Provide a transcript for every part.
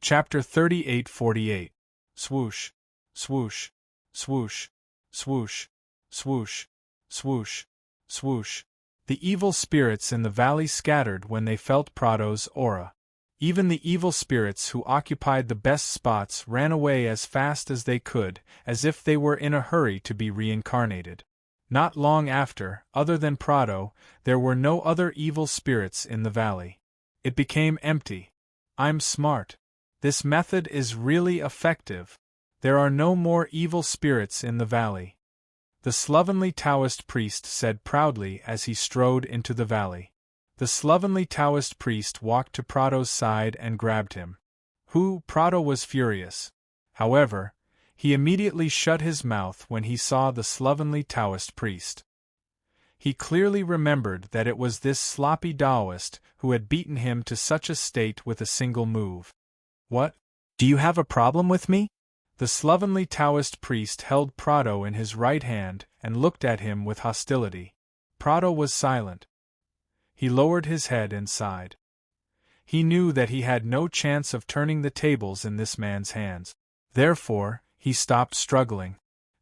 Chapter 38-48. Swoosh, swoosh, swoosh, swoosh, swoosh, swoosh, swoosh. The evil spirits in the valley scattered when they felt Prado's aura. Even the evil spirits who occupied the best spots ran away as fast as they could, as if they were in a hurry to be reincarnated. Not long after, other than Prado, there were no other evil spirits in the valley. It became empty. I'm smart. This method is really effective. There are no more evil spirits in the valley. The slovenly Taoist priest said proudly as he strode into the valley. The slovenly Taoist priest walked to Prado's side and grabbed him. Prado was furious. However, he immediately shut his mouth when he saw the slovenly Taoist priest. He clearly remembered that it was this sloppy Taoist who had beaten him to such a state with a single move. What? Do you have a problem with me? The slovenly Taoist priest held Prado in his right hand and looked at him with hostility. Prado was silent. He lowered his head and sighed. He knew that he had no chance of turning the tables in this man's hands. Therefore, he stopped struggling.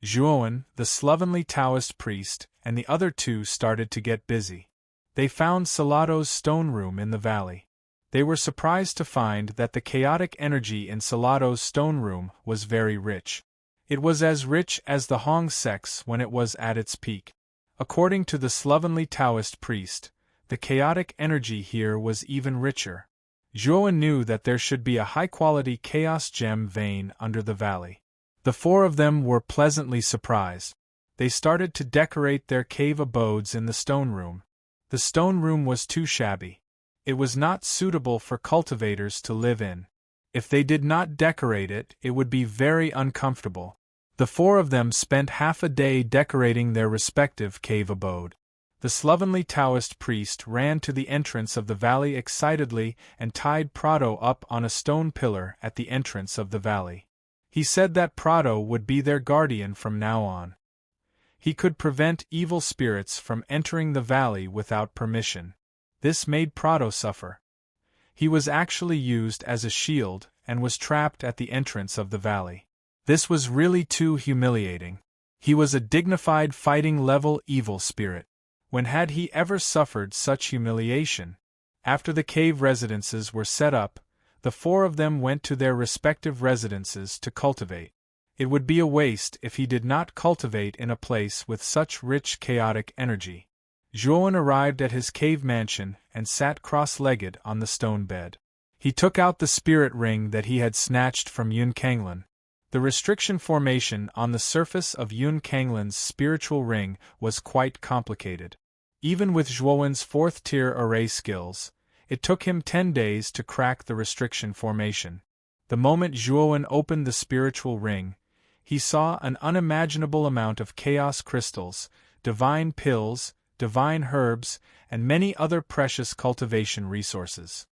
Zhuowen, the slovenly Taoist priest, and the other two started to get busy. They found Salado's stone room in the valley. They were surprised to find that the chaotic energy in Salado's stone room was very rich. It was as rich as the Hong sex when it was at its peak. According to the slovenly Taoist priest, the chaotic energy here was even richer. Zhuowen knew that there should be a high-quality chaos gem vein under the valley. The four of them were pleasantly surprised. They started to decorate their cave abodes in the stone room. The stone room was too shabby. It was not suitable for cultivators to live in. If they did not decorate it, it would be very uncomfortable. The four of them spent half a day decorating their respective cave abode. The slovenly Taoist priest ran to the entrance of the valley excitedly and tied Prado up on a stone pillar at the entrance of the valley. He said that Prado would be their guardian from now on. He could prevent evil spirits from entering the valley without permission. This made Prado suffer. He was actually used as a shield and was trapped at the entrance of the valley. This was really too humiliating. He was a dignified fighting-level evil spirit. When had he ever suffered such humiliation? After the cave residences were set up, the four of them went to their respective residences to cultivate. It would be a waste if he did not cultivate in a place with such rich chaotic energy. Zhuowen arrived at his cave mansion and sat cross-legged on the stone bed. He took out the spirit ring that he had snatched from Yun Kanglan. The restriction formation on the surface of Yun Kanglan's spiritual ring was quite complicated. Even with Zhuowen's fourth-tier array skills, it took him 10 days to crack the restriction formation. The moment Zhuowen opened the spiritual ring, he saw an unimaginable amount of chaos crystals, divine pills, divine herbs, and many other precious cultivation resources.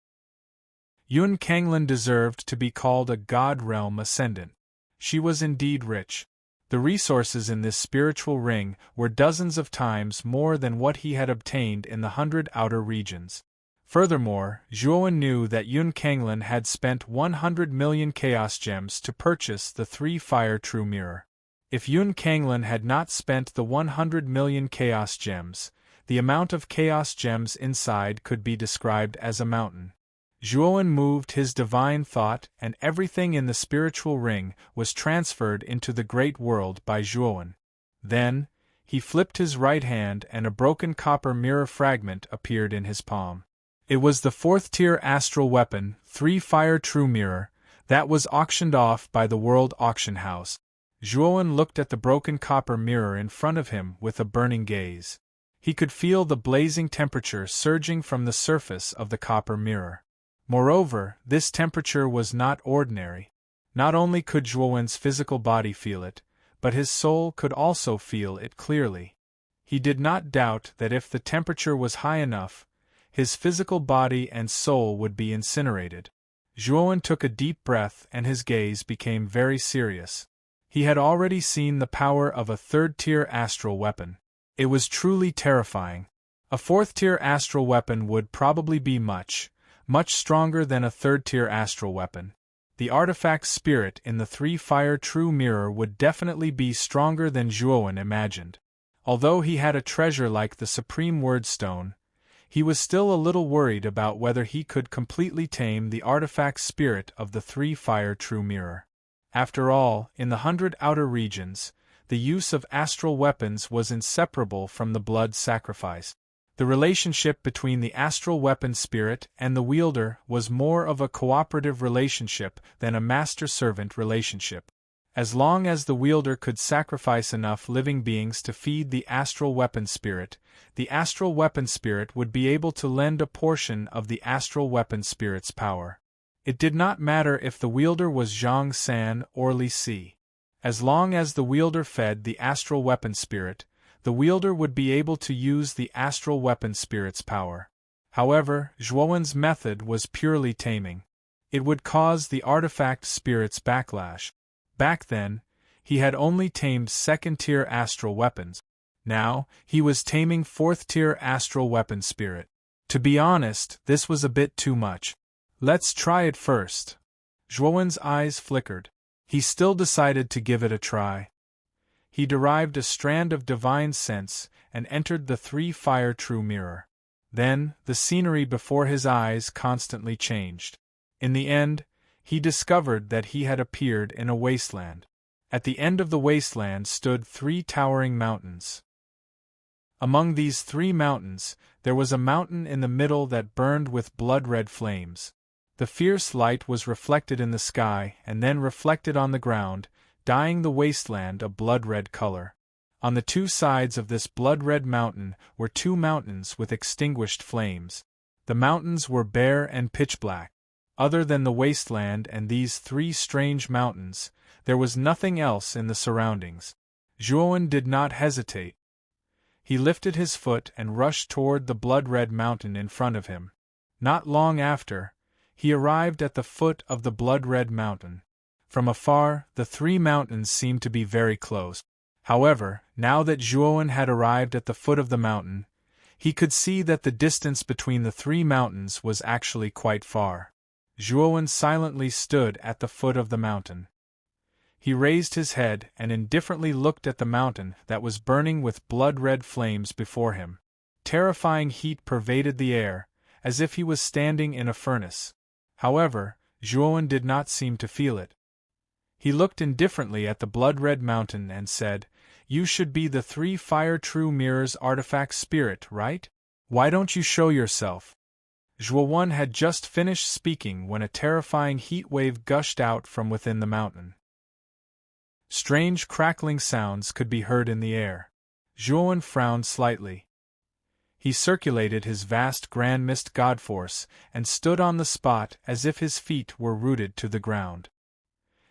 Yun Kanglan deserved to be called a God Realm Ascendant. She was indeed rich. The resources in this spiritual ring were dozens of times more than what he had obtained in the 100 outer regions. Furthermore, Zhuowen knew that Yun Kanglan had spent 100 million chaos gems to purchase the 3-fire true mirror. If Yun Kanglan had not spent the 100 million chaos gems, the amount of chaos gems inside could be described as a mountain. Zhuowen moved his divine thought and everything in the spiritual ring was transferred into the great world by Zhuowen. Then, he flipped his right hand and a broken copper mirror fragment appeared in his palm. It was the 4th-tier astral weapon, 3-fire true mirror, that was auctioned off by the World Auction House. Zhuowen looked at the broken copper mirror in front of him with a burning gaze. He could feel the blazing temperature surging from the surface of the copper mirror. Moreover, this temperature was not ordinary. Not only could Zhuowen's physical body feel it, but his soul could also feel it clearly. He did not doubt that if the temperature was high enough, his physical body and soul would be incinerated. Zhuowen took a deep breath and his gaze became very serious. He had already seen the power of a 3rd-tier astral weapon. It was truly terrifying. A 4th-tier astral weapon would probably be much stronger than a 3rd-tier astral weapon. the artifact spirit in the three-fire true mirror would definitely be stronger than Zhuowen imagined. Although he had a treasure like the Supreme Word Stone, he was still a little worried about whether he could completely tame the artifact spirit of the three-fire true mirror. After all, in the 100 outer regions, the use of astral weapons was inseparable from the blood sacrifice. The relationship between the astral weapon spirit and the wielder was more of a cooperative relationship than a master-servant relationship. As long as the wielder could sacrifice enough living beings to feed the astral weapon spirit, the astral weapon spirit would be able to lend a portion of the astral weapon spirit's power. It did not matter if the wielder was Zhang San or Li Si. As long as the wielder fed the astral weapon spirit, the wielder would be able to use the astral weapon spirit's power. However, Zhuowen's method was purely taming. It would cause the artifact spirit's backlash. Back then, he had only tamed second-tier astral weapons. Now, he was taming fourth-tier astral weapon spirit. To be honest, this was a bit too much. Let's try it first. Zhuowen's eyes flickered. He still decided to give it a try. He derived a strand of divine sense and entered the three-fire true mirror. Then, the scenery before his eyes constantly changed. In the end, he discovered that he had appeared in a wasteland. At the end of the wasteland stood 3 towering mountains. Among these 3 mountains, there was a mountain in the middle that burned with blood-red flames. The fierce light was reflected in the sky and then reflected on the ground, dyeing the wasteland a blood-red color. On the 2 sides of this blood-red mountain were 2 mountains with extinguished flames. The mountains were bare and pitch-black. Other than the wasteland and these 3 strange mountains, there was nothing else in the surroundings. Zhuowen did not hesitate. He lifted his foot and rushed toward the blood-red mountain in front of him. Not long after, he arrived at the foot of the blood-red mountain. From afar, the 3 mountains seemed to be very close. However, now that Zhuowen had arrived at the foot of the mountain, he could see that the distance between the 3 mountains was actually quite far. Zhuowen silently stood at the foot of the mountain. He raised his head and indifferently looked at the mountain that was burning with blood-red flames before him. Terrifying heat pervaded the air, as if he was standing in a furnace. However, Zhuowen did not seem to feel it. He looked indifferently at the blood-red mountain and said, "You should be the three-fire true mirror's artifact spirit, right? Why don't you show yourself?" Zhuowen had just finished speaking when a terrifying heat wave gushed out from within the mountain. Strange crackling sounds could be heard in the air. Zhuowen frowned slightly. He circulated his vast grand mist god force and stood on the spot as if his feet were rooted to the ground.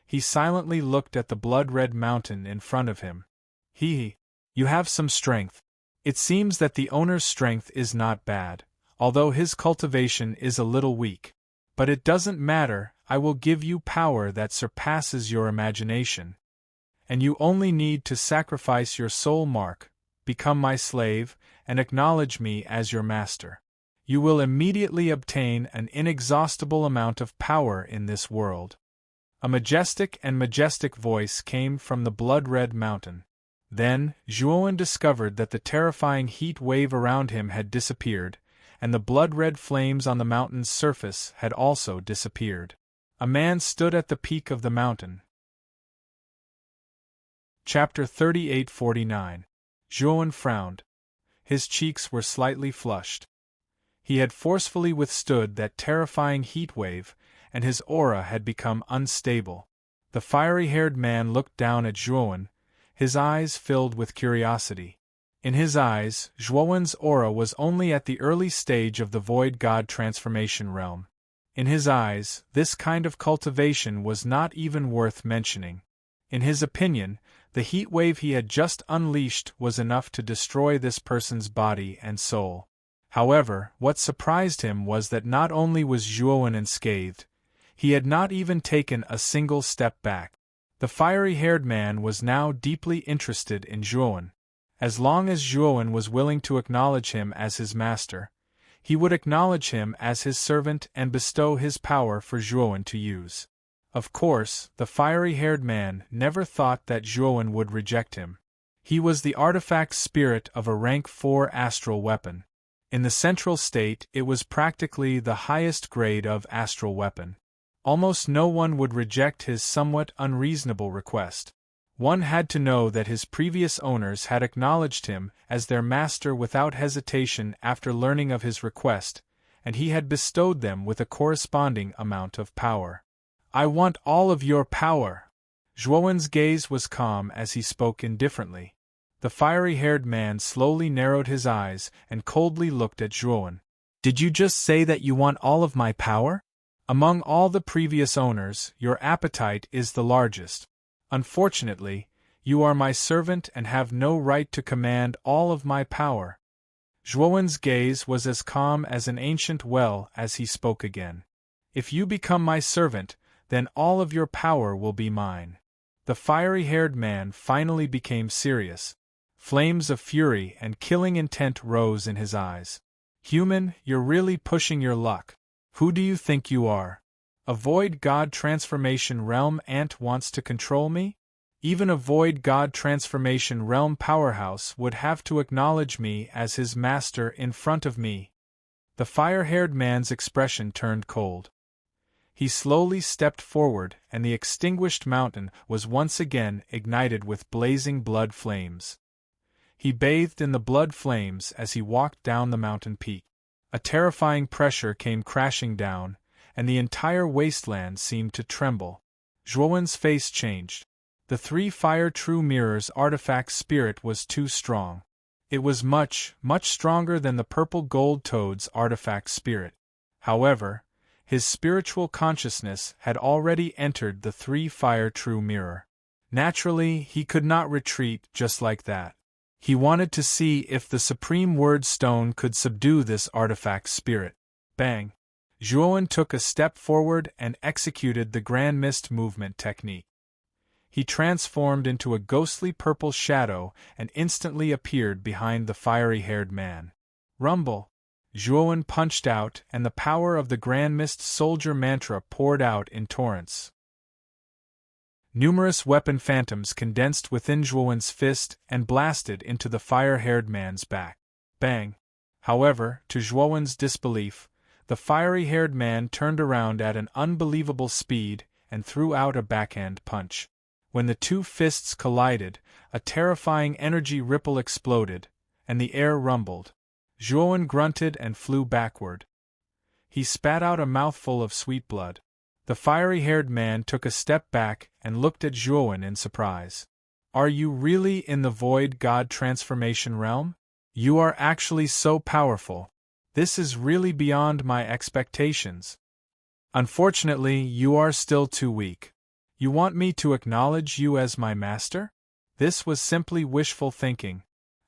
He silently looked at the blood-red mountain in front of him. You have some strength. It seems that the owner's strength is not bad, although his cultivation is a little weak. But it doesn't matter, I will give you power that surpasses your imagination. And you only need to sacrifice your soul mark, become my slave, and acknowledge me as your master. You will immediately obtain an inexhaustible amount of power in this world. A majestic voice came from the blood-red mountain. Then, Zhuowen discovered that the terrifying heat wave around him had disappeared, and the blood-red flames on the mountain's surface had also disappeared. A man stood at the peak of the mountain. Chapter 3849. Zhuowen frowned. His cheeks were slightly flushed. He had forcefully withstood that terrifying heat wave, and his aura had become unstable. The fiery-haired man looked down at Zhuowen, his eyes filled with curiosity. In his eyes, Zhuowen's aura was only at the early stage of the Void God transformation realm. In his eyes, this kind of cultivation was not even worth mentioning. In his opinion, the heat wave he had just unleashed was enough to destroy this person's body and soul. However, what surprised him was that not only was Zhuowen unscathed, he had not even taken a single step back. The fiery-haired man was now deeply interested in Zhuowen. As long as Zhuowen was willing to acknowledge him as his master, he would acknowledge him as his servant and bestow his power for Zhuowen to use. Of course, the fiery-haired man never thought that Zhuowen would reject him. He was the artifact spirit of a rank 4 astral weapon. In the central state, it was practically the highest grade of astral weapon. Almost no one would reject his somewhat unreasonable request. One had to know that his previous owners had acknowledged him as their master without hesitation after learning of his request, and he had bestowed them with a corresponding amount of power. "I want all of your power." Zhuowen's gaze was calm as he spoke indifferently. The fiery-haired man slowly narrowed his eyes and coldly looked at Zhuowen. "Did you just say that you want all of my power? Among all the previous owners, your appetite is the largest. Unfortunately, you are my servant and have no right to command all of my power." Zhuowen's gaze was as calm as an ancient well as he spoke again. "If you become my servant, then all of your power will be mine." The fiery-haired man finally became serious. Flames of fury and killing intent rose in his eyes. "Human, you're really pushing your luck. Who do you think you are? A Void God Transformation Realm ant wants to control me? Even a Void God Transformation Realm powerhouse would have to acknowledge me as his master in front of me." The fire-haired man's expression turned cold. He slowly stepped forward, and the extinguished mountain was once again ignited with blazing blood flames. He bathed in the blood flames as he walked down the mountain peak. A terrifying pressure came crashing down, and the entire wasteland seemed to tremble. Zhuowen's face changed. The 3 Fire True Mirrors artifact spirit was too strong. It was much, much stronger than the purple gold toad's artifact spirit. However, his spiritual consciousness had already entered the 3 Fire True Mirror. Naturally, he could not retreat just like that. He wanted to see if the Supreme Word Stone could subdue this artifact spirit. Bang! Zhuowen took a step forward and executed the Grand Mist movement technique. He transformed into a ghostly purple shadow and instantly appeared behind the fiery-haired man. Rumble! Zhuowen punched out, and the power of the Grand Mist Soldier mantra poured out in torrents. Numerous weapon phantoms condensed within Zhuowen's fist and blasted into the fire-haired man's back. Bang! However, to Zhuowen's disbelief, the fiery-haired man turned around at an unbelievable speed and threw out a backhand punch. When the 2 fists collided, a terrifying energy ripple exploded, and the air rumbled. Zhuowen grunted and flew backward. He spat out a mouthful of sweet blood. The fiery-haired man took a step back and looked at Zhuowen in surprise. "Are you really in the Void God Transformation Realm? You are actually so powerful. This is really beyond my expectations. Unfortunately, you are still too weak. You want me to acknowledge you as my master? This was simply wishful thinking.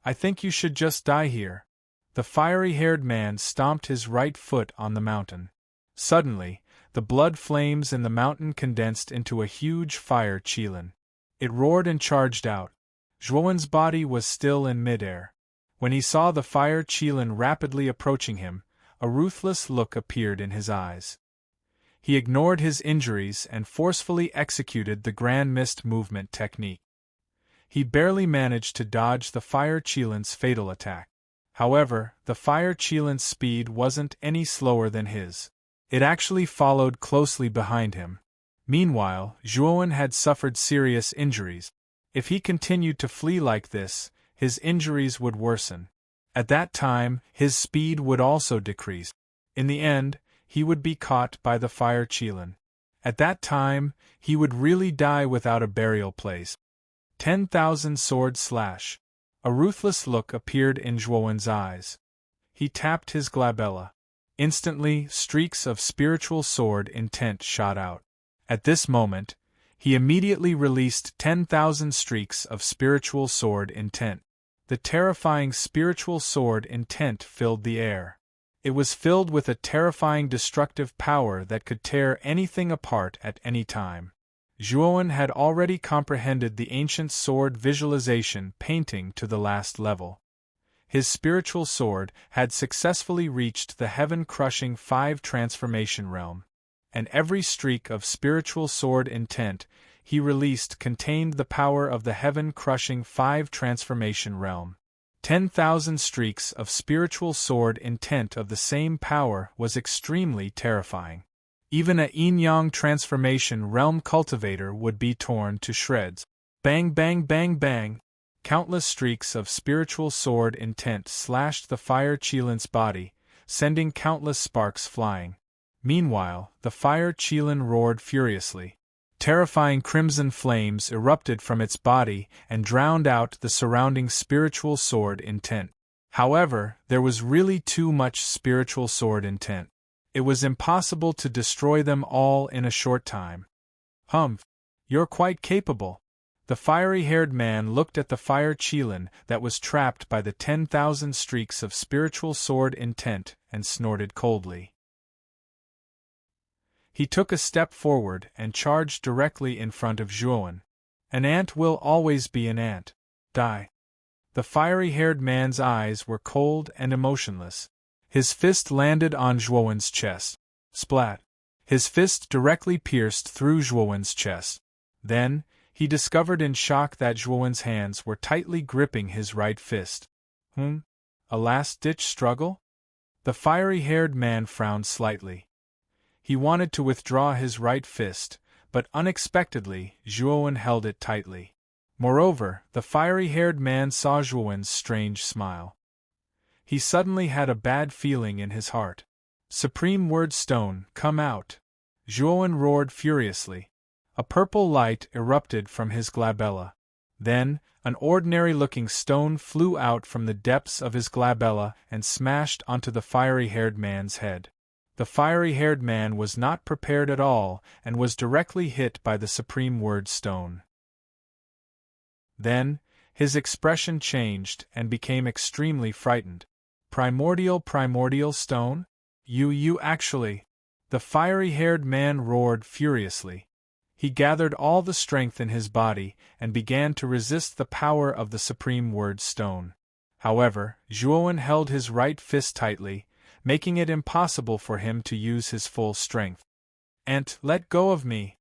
I think you should just die here." The fiery-haired man stomped his right foot on the mountain. Suddenly, the blood flames in the mountain condensed into a huge fire qilin. It roared and charged out. Zhuowen's body was still in midair. When he saw the fire qilin rapidly approaching him, a ruthless look appeared in his eyes. He ignored his injuries and forcefully executed the Grand Mist movement technique. He barely managed to dodge the fire qilin's fatal attack. However, the fire qilin's speed wasn't any slower than his. It actually followed closely behind him. Meanwhile, Zhuowen had suffered serious injuries. If he continued to flee like this, his injuries would worsen. At that time, his speed would also decrease. In the end, he would be caught by the fire qilin. At that time, he would really die without a burial place. 10,000 sword slash. A ruthless look appeared in Zhuowen's eyes. He tapped his glabella. Instantly, streaks of spiritual sword intent shot out. At this moment, he immediately released 10,000 streaks of spiritual sword intent. The terrifying spiritual sword intent filled the air. It was filled with a terrifying destructive power that could tear anything apart at any time. Zhuowen had already comprehended the ancient sword visualization painting to the last level. His spiritual sword had successfully reached the heaven-crushing 5 transformation realm. and every streak of spiritual sword intent he released contained the power of the heaven-crushing 5 transformation realm. 10,000 streaks of spiritual sword intent of the same power was extremely terrifying. Even a yin-yang transformation realm cultivator would be torn to shreds. Bang bang bang bang! Countless streaks of spiritual sword intent slashed the fire Qilin's body, sending countless sparks flying. Meanwhile, the fire Qilin roared furiously. Terrifying crimson flames erupted from its body and drowned out the surrounding spiritual sword intent. However, there was really too much spiritual sword intent. It was impossible to destroy them all in a short time. Humph! You're quite capable. The fiery-haired man looked at the fire Qilin that was trapped by the 10,000 streaks of spiritual sword intent and snorted coldly. He took a step forward and charged directly in front of Zhuowen. An ant will always be an ant. Die. The fiery-haired man's eyes were cold and emotionless. His fist landed on Zhuowen's chest. Splat. His fist directly pierced through Zhuowen's chest. Then, he discovered in shock that Zhuowen's hands were tightly gripping his right fist. A last-ditch struggle? The fiery-haired man frowned slightly. He wanted to withdraw his right fist, but unexpectedly, Zhuowen held it tightly. Moreover, the fiery-haired man saw Zhuowen's strange smile. He suddenly had a bad feeling in his heart. Supreme Word Stone, come out! Zhuowen roared furiously. A purple light erupted from his glabella. Then, an ordinary-looking stone flew out from the depths of his glabella and smashed onto the fiery-haired man's head. The fiery-haired man was not prepared at all and was directly hit by the Supreme Word Stone. Then, his expression changed and became extremely frightened. Primordial stone? You actually… The fiery-haired man roared furiously. He gathered all the strength in his body and began to resist the power of the Supreme Word Stone. However, Zhuowen held his right fist tightly, making it impossible for him to use his full strength. "Ant, let go of me!"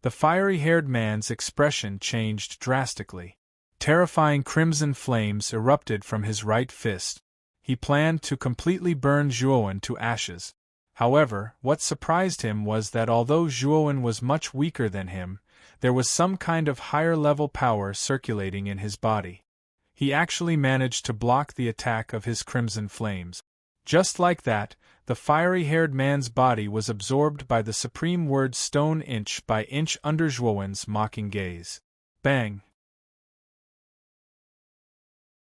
The fiery-haired man's expression changed drastically. Terrifying crimson flames erupted from his right fist. He planned to completely burn Zhuowen to ashes. However, what surprised him was that although Zhuowen was much weaker than him, there was some kind of higher-level power circulating in his body. He actually managed to block the attack of his crimson flames. Just like that, the fiery-haired man's body was absorbed by the Supreme Word Stone inch by inch under Zhuowen's mocking gaze. Bang!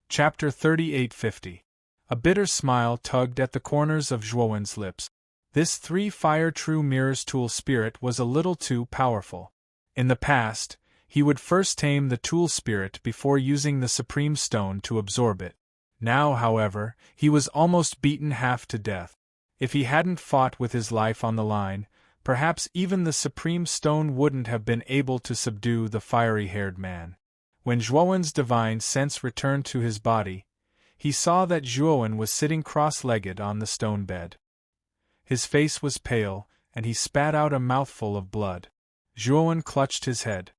Chapter 3850. A bitter smile tugged at the corners of Zhuowen's lips. This 3-Fire True Mirror's tool spirit was a little too powerful. In the past, he would first tame the tool spirit before using the Supreme Stone to absorb it. Now, however, he was almost beaten half to death. If he hadn't fought with his life on the line, perhaps even the Supreme Stone wouldn't have been able to subdue the fiery-haired man. When Zhuowen's divine sense returned to his body, he saw that Zhuowen was sitting cross-legged on the stone bed. His face was pale, and he spat out a mouthful of blood. Zhuowen clutched his head.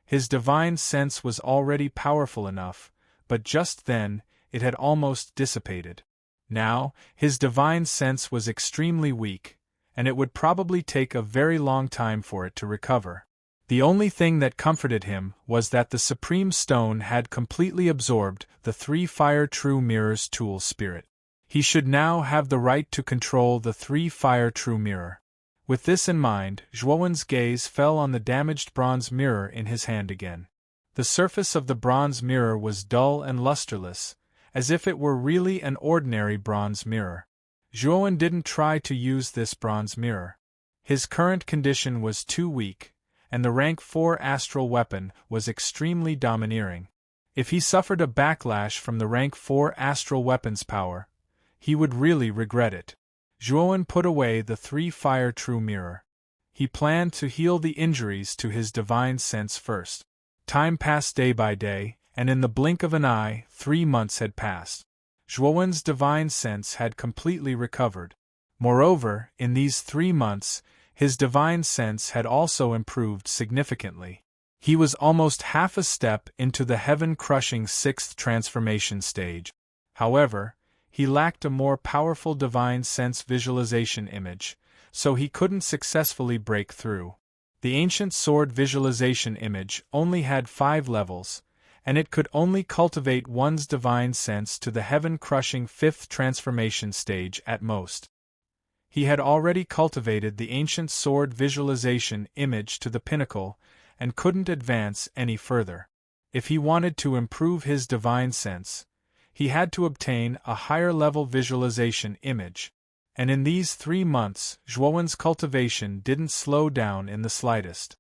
His divine sense was already powerful enough, but just then, it had almost dissipated. Now, his divine sense was extremely weak, and it would probably take a very long time for it to recover. The only thing that comforted him was that the Supreme Stone had completely absorbed the 3-Fire True Mirror's tool spirit. He should now have the right to control the 3-Fire True Mirror. With this in mind, Zhuowen's gaze fell on the damaged bronze mirror in his hand again. The surface of the bronze mirror was dull and lusterless, as if it were really an ordinary bronze mirror. Zhuowen didn't try to use this bronze mirror. His current condition was too weak, and the rank 4 astral weapon was extremely domineering. If he suffered a backlash from the rank 4 astral weapon's power, he would really regret it. Zhuowen put away the 3-Fire True Mirror. He planned to heal the injuries to his divine sense first. Time passed day by day, and in the blink of an eye, 3 months had passed. Zhuowen's divine sense had completely recovered. Moreover, in these 3 months, His divine sense had also improved significantly. He was almost half a step into the heaven-crushing sixth transformation stage. However, he lacked a more powerful divine sense visualization image, so he couldn't successfully break through. The ancient sword visualization image only had 5 levels, and it could only cultivate one's divine sense to the heaven-crushing fifth transformation stage at most. He had already cultivated the ancient sword visualization image to the pinnacle, and couldn't advance any further. If he wanted to improve his divine sense, he had to obtain a higher-level visualization image, and in these 3 months Zhuowen's cultivation didn't slow down in the slightest.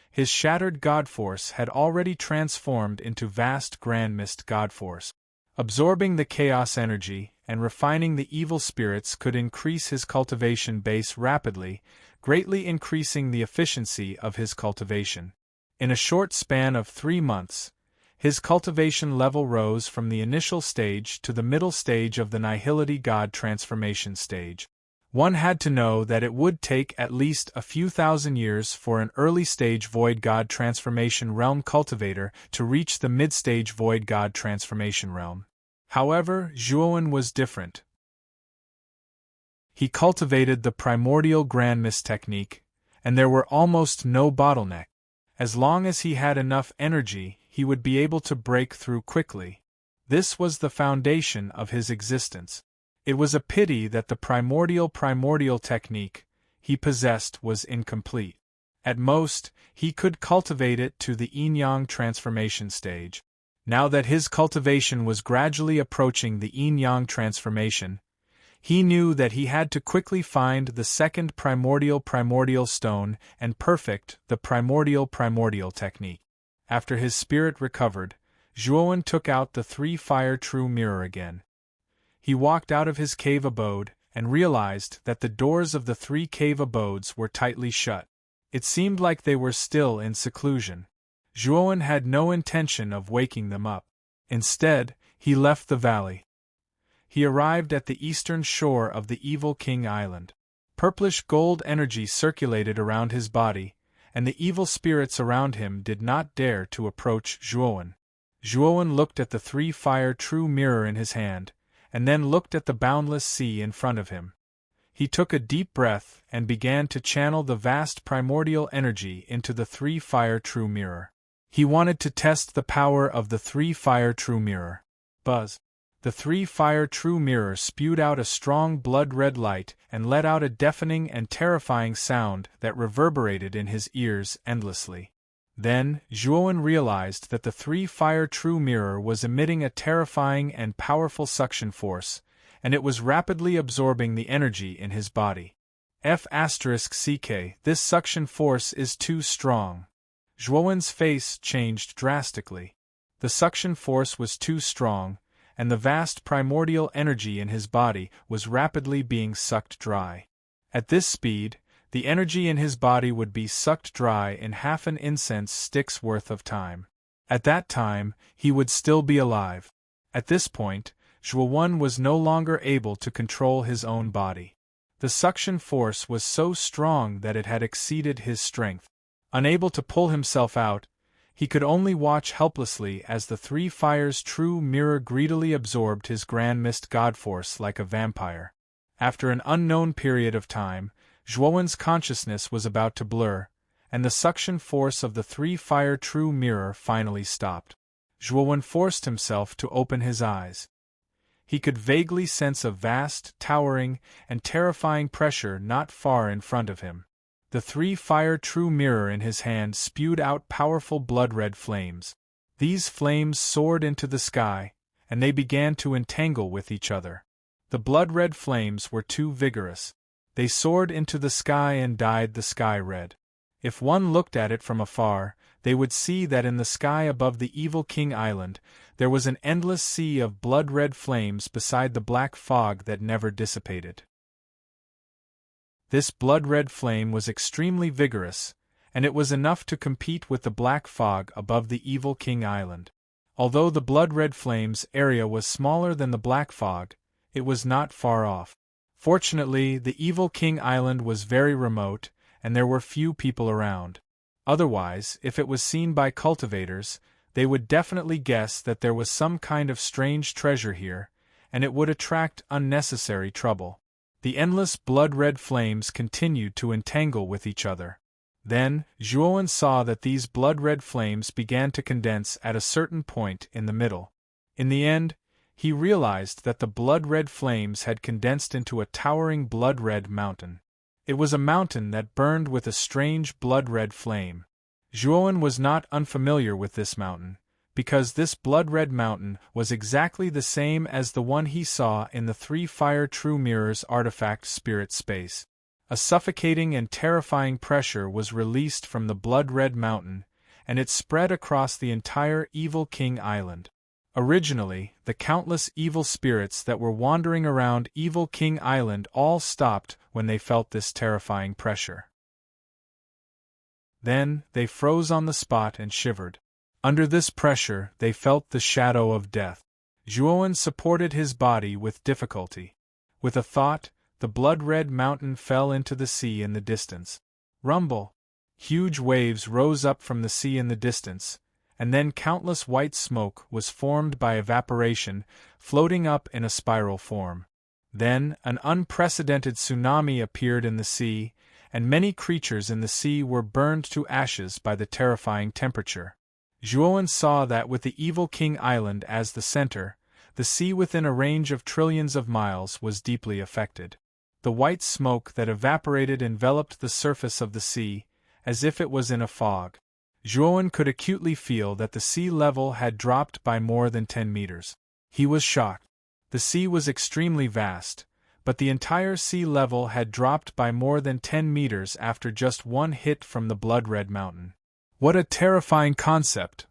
His shattered Godforce had already transformed into vast Grand Mist Godforce. Absorbing the chaos energy and refining the evil spirits could increase his cultivation base rapidly, greatly increasing the efficiency of his cultivation. In a short span of 3 months, his cultivation level rose from the initial stage to the middle stage of the Nihility God transformation stage. One had to know that it would take at least a few thousand years for an early-stage Void God transformation realm cultivator to reach the mid-stage Void God transformation realm. However, Zhuowen was different. He cultivated the primordial Grand Mist technique, and there were almost no bottleneck. As long as he had enough energy, he would be able to break through quickly. This was the foundation of his existence. It was a pity that the primordial technique he possessed was incomplete. At most, he could cultivate it to the yin-yang transformation stage. Now that his cultivation was gradually approaching the yin-yang transformation, he knew that he had to quickly find the second primordial stone and perfect the primordial technique. After his spirit recovered, Zhuowen took out the 3-fire true mirror again. He walked out of his cave abode and realized that the doors of the 3 cave abodes were tightly shut. It seemed like they were still in seclusion. Zhuowen had no intention of waking them up. Instead, he left the valley. He arrived at the eastern shore of the Evil King Island. Purplish gold energy circulated around his body, and the evil spirits around him did not dare to approach Zhuowen. Zhuowen looked at the 3-fire true mirror in his hand, and then looked at the boundless sea in front of him. He took a deep breath and began to channel the vast primordial energy into the 3-fire true mirror. He wanted to test the power of the 3-fire true mirror. Buzz! The 3-fire true mirror spewed out a strong blood-red light and let out a deafening and terrifying sound that reverberated in his ears endlessly. Then, Zhuowen realized that the 3-fire true mirror was emitting a terrifying and powerful suction force, and it was rapidly absorbing the energy in his body. F***ck, this suction force is too strong. Zhuowen's face changed drastically. The suction force was too strong, and the vast primordial energy in his body was rapidly being sucked dry. At this speed, the energy in his body would be sucked dry in half an incense stick's worth of time. At that time, he would still be alive. At this point, Zhuowen was no longer able to control his own body. The suction force was so strong that it had exceeded his strength. Unable to pull himself out, he could only watch helplessly as the 3-fire's true mirror greedily absorbed his Grand Mist Godforce like a vampire. After an unknown period of time, Zhuowen's consciousness was about to blur, and the suction force of the 3-fire true mirror finally stopped. Zhuowen forced himself to open his eyes. He could vaguely sense a vast, towering, and terrifying pressure not far in front of him. The 3-fire true mirror in his hand spewed out powerful blood-red flames. These flames soared into the sky, and they began to entangle with each other. The blood-red flames were too vigorous. They soared into the sky and dyed the sky red. If one looked at it from afar, they would see that in the sky above the Evil King Island, there was an endless sea of blood-red flames beside the black fog that never dissipated. This blood-red flame was extremely vigorous, and it was enough to compete with the black fog above the Evil King Island. Although the blood-red flame's area was smaller than the black fog, it was not far off. Fortunately, the Evil King Island was very remote, and there were few people around. Otherwise, if it was seen by cultivators, they would definitely guess that there was some kind of strange treasure here, and it would attract unnecessary trouble. The endless blood-red flames continued to entangle with each other. Then, Zhuowen saw that these blood-red flames began to condense at a certain point in the middle. In the end, he realized that the blood-red flames had condensed into a towering blood-red mountain. It was a mountain that burned with a strange blood-red flame. Zhuowen was not unfamiliar with this mountain, because this blood-red mountain was exactly the same as the one he saw in the Three Fire True Mirrors artifact spirit space. A suffocating and terrifying pressure was released from the blood-red mountain, and it spread across the entire Evil King Island. Originally, the countless evil spirits that were wandering around Evil King Island all stopped when they felt this terrifying pressure. Then, they froze on the spot and shivered. Under this pressure, they felt the shadow of death. Zhuowen supported his body with difficulty. With a thought, the blood-red mountain fell into the sea in the distance. Rumble! Huge waves rose up from the sea in the distance, and then countless white smoke was formed by evaporation, floating up in a spiral form. Then, an unprecedented tsunami appeared in the sea, and many creatures in the sea were burned to ashes by the terrifying temperature. Zhuowen saw that with the Evil King Island as the center, the sea within a range of trillions of miles was deeply affected. The white smoke that evaporated enveloped the surface of the sea, as if it was in a fog. Zhuowen could acutely feel that the sea level had dropped by more than 10 meters. He was shocked. The sea was extremely vast, but the entire sea level had dropped by more than 10 meters after just one hit from the blood-red mountain. What a terrifying concept!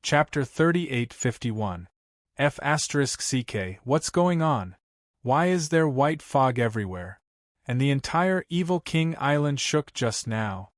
Chapter 3851 F***CK What's going on? Why is there white fog everywhere? And the entire Evil King Island shook just now.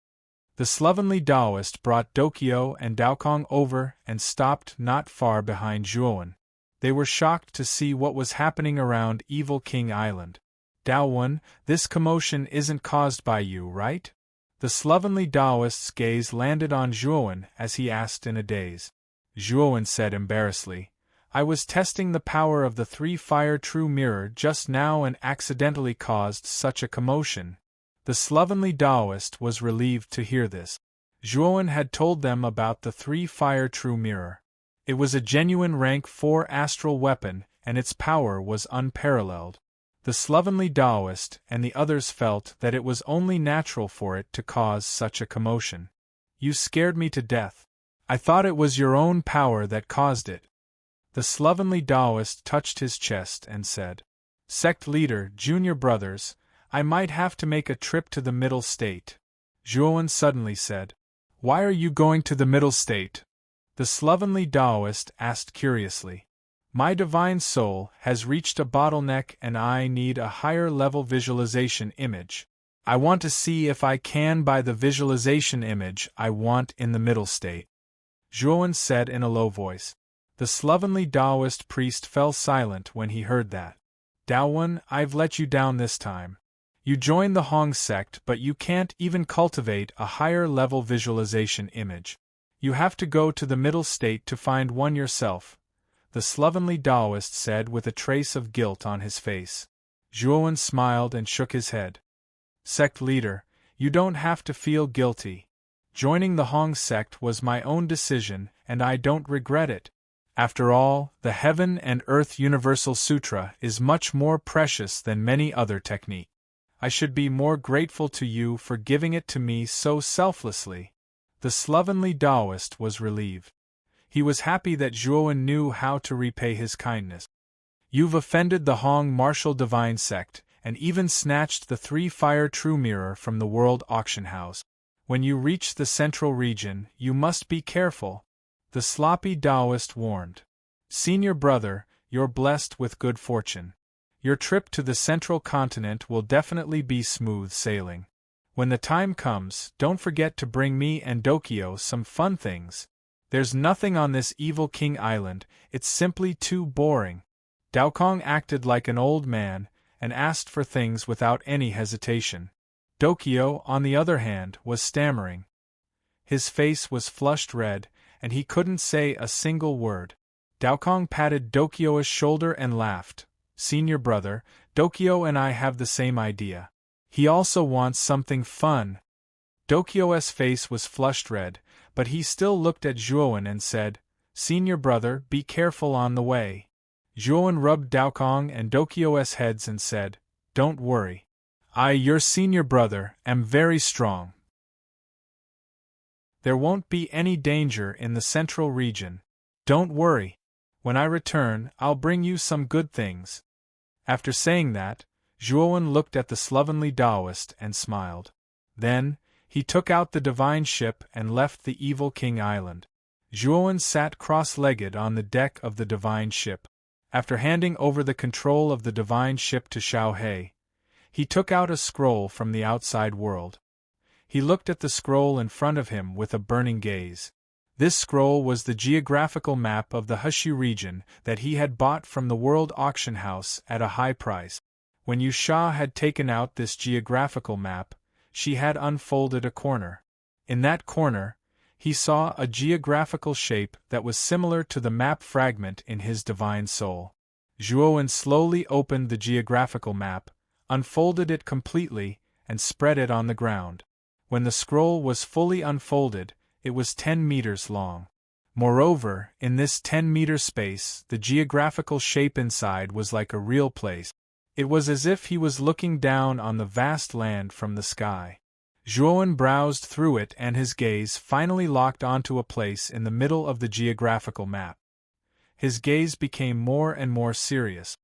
The slovenly Taoist brought Dokyo and Daokong over and stopped not far behind Zhuowen. They were shocked to see what was happening around Evil King Island. Daowen, this commotion isn't caused by you, right? The slovenly Taoist's gaze landed on Zhuowen as he asked in a daze. Zhuowen said embarrassedly, I was testing the power of the Three Fire True Mirror just now and accidentally caused such a commotion. The slovenly Taoist was relieved to hear this. Zhuowen had told them about the Three Fire True Mirror. It was a genuine rank 4 astral weapon, and its power was unparalleled. The slovenly Taoist and the others felt that it was only natural for it to cause such a commotion. You scared me to death. I thought it was your own power that caused it. The slovenly Taoist touched his chest and said, Sect leader, junior brothers, I might have to make a trip to the middle state. Zhuowen suddenly said, Why are you going to the middle state? The slovenly Taoist asked curiously. My divine soul has reached a bottleneck and I need a higher level visualization image. I want to see if I can buy the visualization image I want in the middle state. Zhuowen said in a low voice. The slovenly Taoist priest fell silent when he heard that. Daowen, I've let you down this time. You joined the Hong sect but you can't even cultivate a higher level visualization image. You have to go to the middle state to find one yourself, the slovenly Taoist said with a trace of guilt on his face. Zhuowen smiled and shook his head. Sect leader, you don't have to feel guilty. Joining the Hong sect was my own decision and I don't regret it. After all, the Heaven and Earth Universal Sutra is much more precious than many other techniques. I should be more grateful to you for giving it to me so selflessly. The slovenly Taoist was relieved. He was happy that Zhuowen knew how to repay his kindness. You've offended the Hong martial divine sect, and even snatched the Three Fire True Mirror from the World Auction House. When you reach the central region, you must be careful. The sloppy Taoist warned. Senior brother, you're blessed with good fortune. Your trip to the central continent will definitely be smooth sailing. When the time comes, don't forget to bring me and Dokyo some fun things. There's nothing on this Evil King Island, it's simply too boring. Daokong acted like an old man, and asked for things without any hesitation. Dokyo, on the other hand, was stammering. His face was flushed red, and he couldn't say a single word. Daokong patted Dokyo's shoulder and laughed. "Senior brother, Dokyo and I have the same idea. He also wants something fun." Dokyo's face was flushed red, but he still looked at Zhuowen and said, "Senior brother, be careful on the way." Zhuowen rubbed Daokong and Dokyo's heads and said, "Don't worry. I, your senior brother, am very strong. There won't be any danger in the central region. Don't worry. When I return, I'll bring you some good things." After saying that, Zhuowen looked at the slovenly Taoist and smiled. Then, he took out the divine ship and left the evil King Island. Zhuowen sat cross-legged on the deck of the divine ship. After handing over the control of the divine ship to Xiao He, he took out a scroll from the outside world. He looked at the scroll in front of him with a burning gaze. This scroll was the geographical map of the Hushu region that he had bought from the World Auction House at a high price. When Yusha had taken out this geographical map, she had unfolded a corner. In that corner, he saw a geographical shape that was similar to the map fragment in his divine soul. Zhuowen slowly opened the geographical map, unfolded it completely, and spread it on the ground. When the scroll was fully unfolded, it was 10 meters long. Moreover, in this 10-meter space, the geographical shape inside was like a real place. It was as if he was looking down on the vast land from the sky. Zhuowen browsed through it and his gaze finally locked onto a place in the middle of the geographical map. His gaze became more and more serious.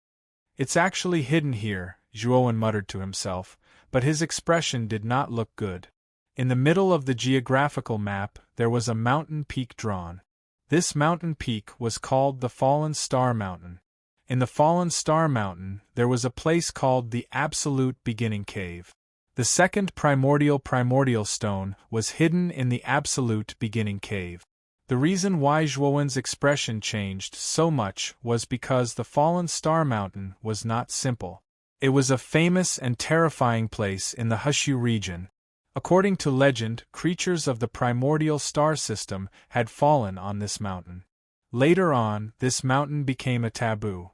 "It's actually hidden here," Zhuowen muttered to himself, but his expression did not look good. In the middle of the geographical map, there was a mountain peak drawn. This mountain peak was called the Fallen Star Mountain. In the Fallen Star Mountain, there was a place called the Absolute Beginning Cave. The second primordial stone was hidden in the Absolute Beginning Cave. The reason why Zhuowen's expression changed so much was because the Fallen Star Mountain was not simple. It was a famous and terrifying place in the Hushu region. According to legend, creatures of the primordial star system had fallen on this mountain. Later on, this mountain became a taboo.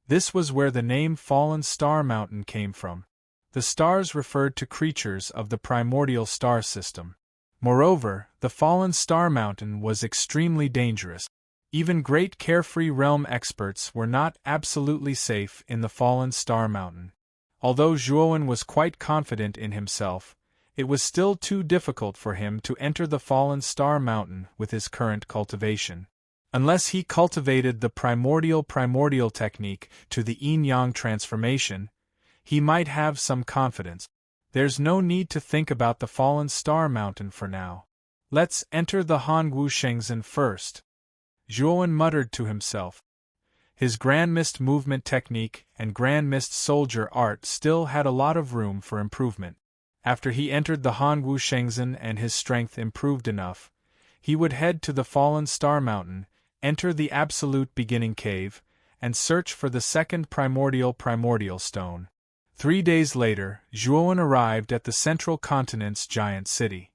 This was where the name Fallen Star Mountain came from. The stars referred to creatures of the primordial star system. Moreover, the Fallen Star Mountain was extremely dangerous. Even great carefree realm experts were not absolutely safe in the Fallen Star Mountain. Although Zhuowen was quite confident in himself, it was still too difficult for him to enter the Fallen Star Mountain with his current cultivation. Unless he cultivated the primordial technique to the yin-yang transformation, he might have some confidence. There's no need to think about the Fallen Star Mountain for now. Let's enter the Hongwu Shengzhen first. Zhuowen muttered to himself. His Grand Mist movement technique and Grand Mist soldier art still had a lot of room for improvement. After he entered the Hongwu Shengzhen and his strength improved enough, he would head to the Fallen Star Mountain, enter the Absolute Beginning Cave, and search for the second primordial stone. 3 days later, Zhuowen arrived at the Central Continent's giant city.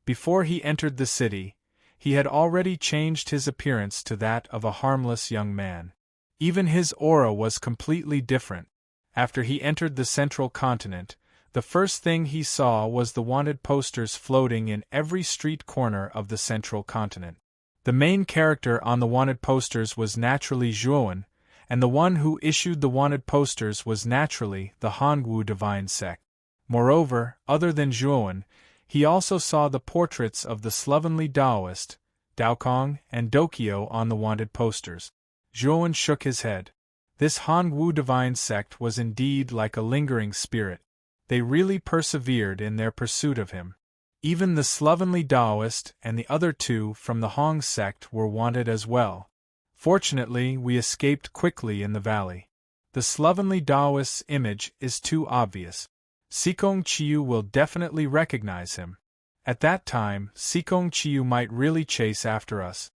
Before he entered the city, he had already changed his appearance to that of a harmless young man. Even his aura was completely different. After he entered the Central Continent, the first thing he saw was the wanted posters floating in every street corner of the Central Continent. The main character on the wanted posters was naturally Zhuowen, and the one who issued the wanted posters was naturally the Hongwu Divine Sect. Moreover, other than Zhuowen, he also saw the portraits of the slovenly Taoist, Daokong, and Dokyo on the wanted posters. Zhuowen shook his head. This Hongwu Divine Sect was indeed like a lingering spirit. They really persevered in their pursuit of him. Even the slovenly Taoist and the other two from the Hong sect were wanted as well. Fortunately, we escaped quickly in the valley. The slovenly Taoist's image is too obvious. Sikong Chiu will definitely recognize him. At that time, Sikong Chiu might really chase after us.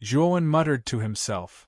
Zhuowen muttered to himself.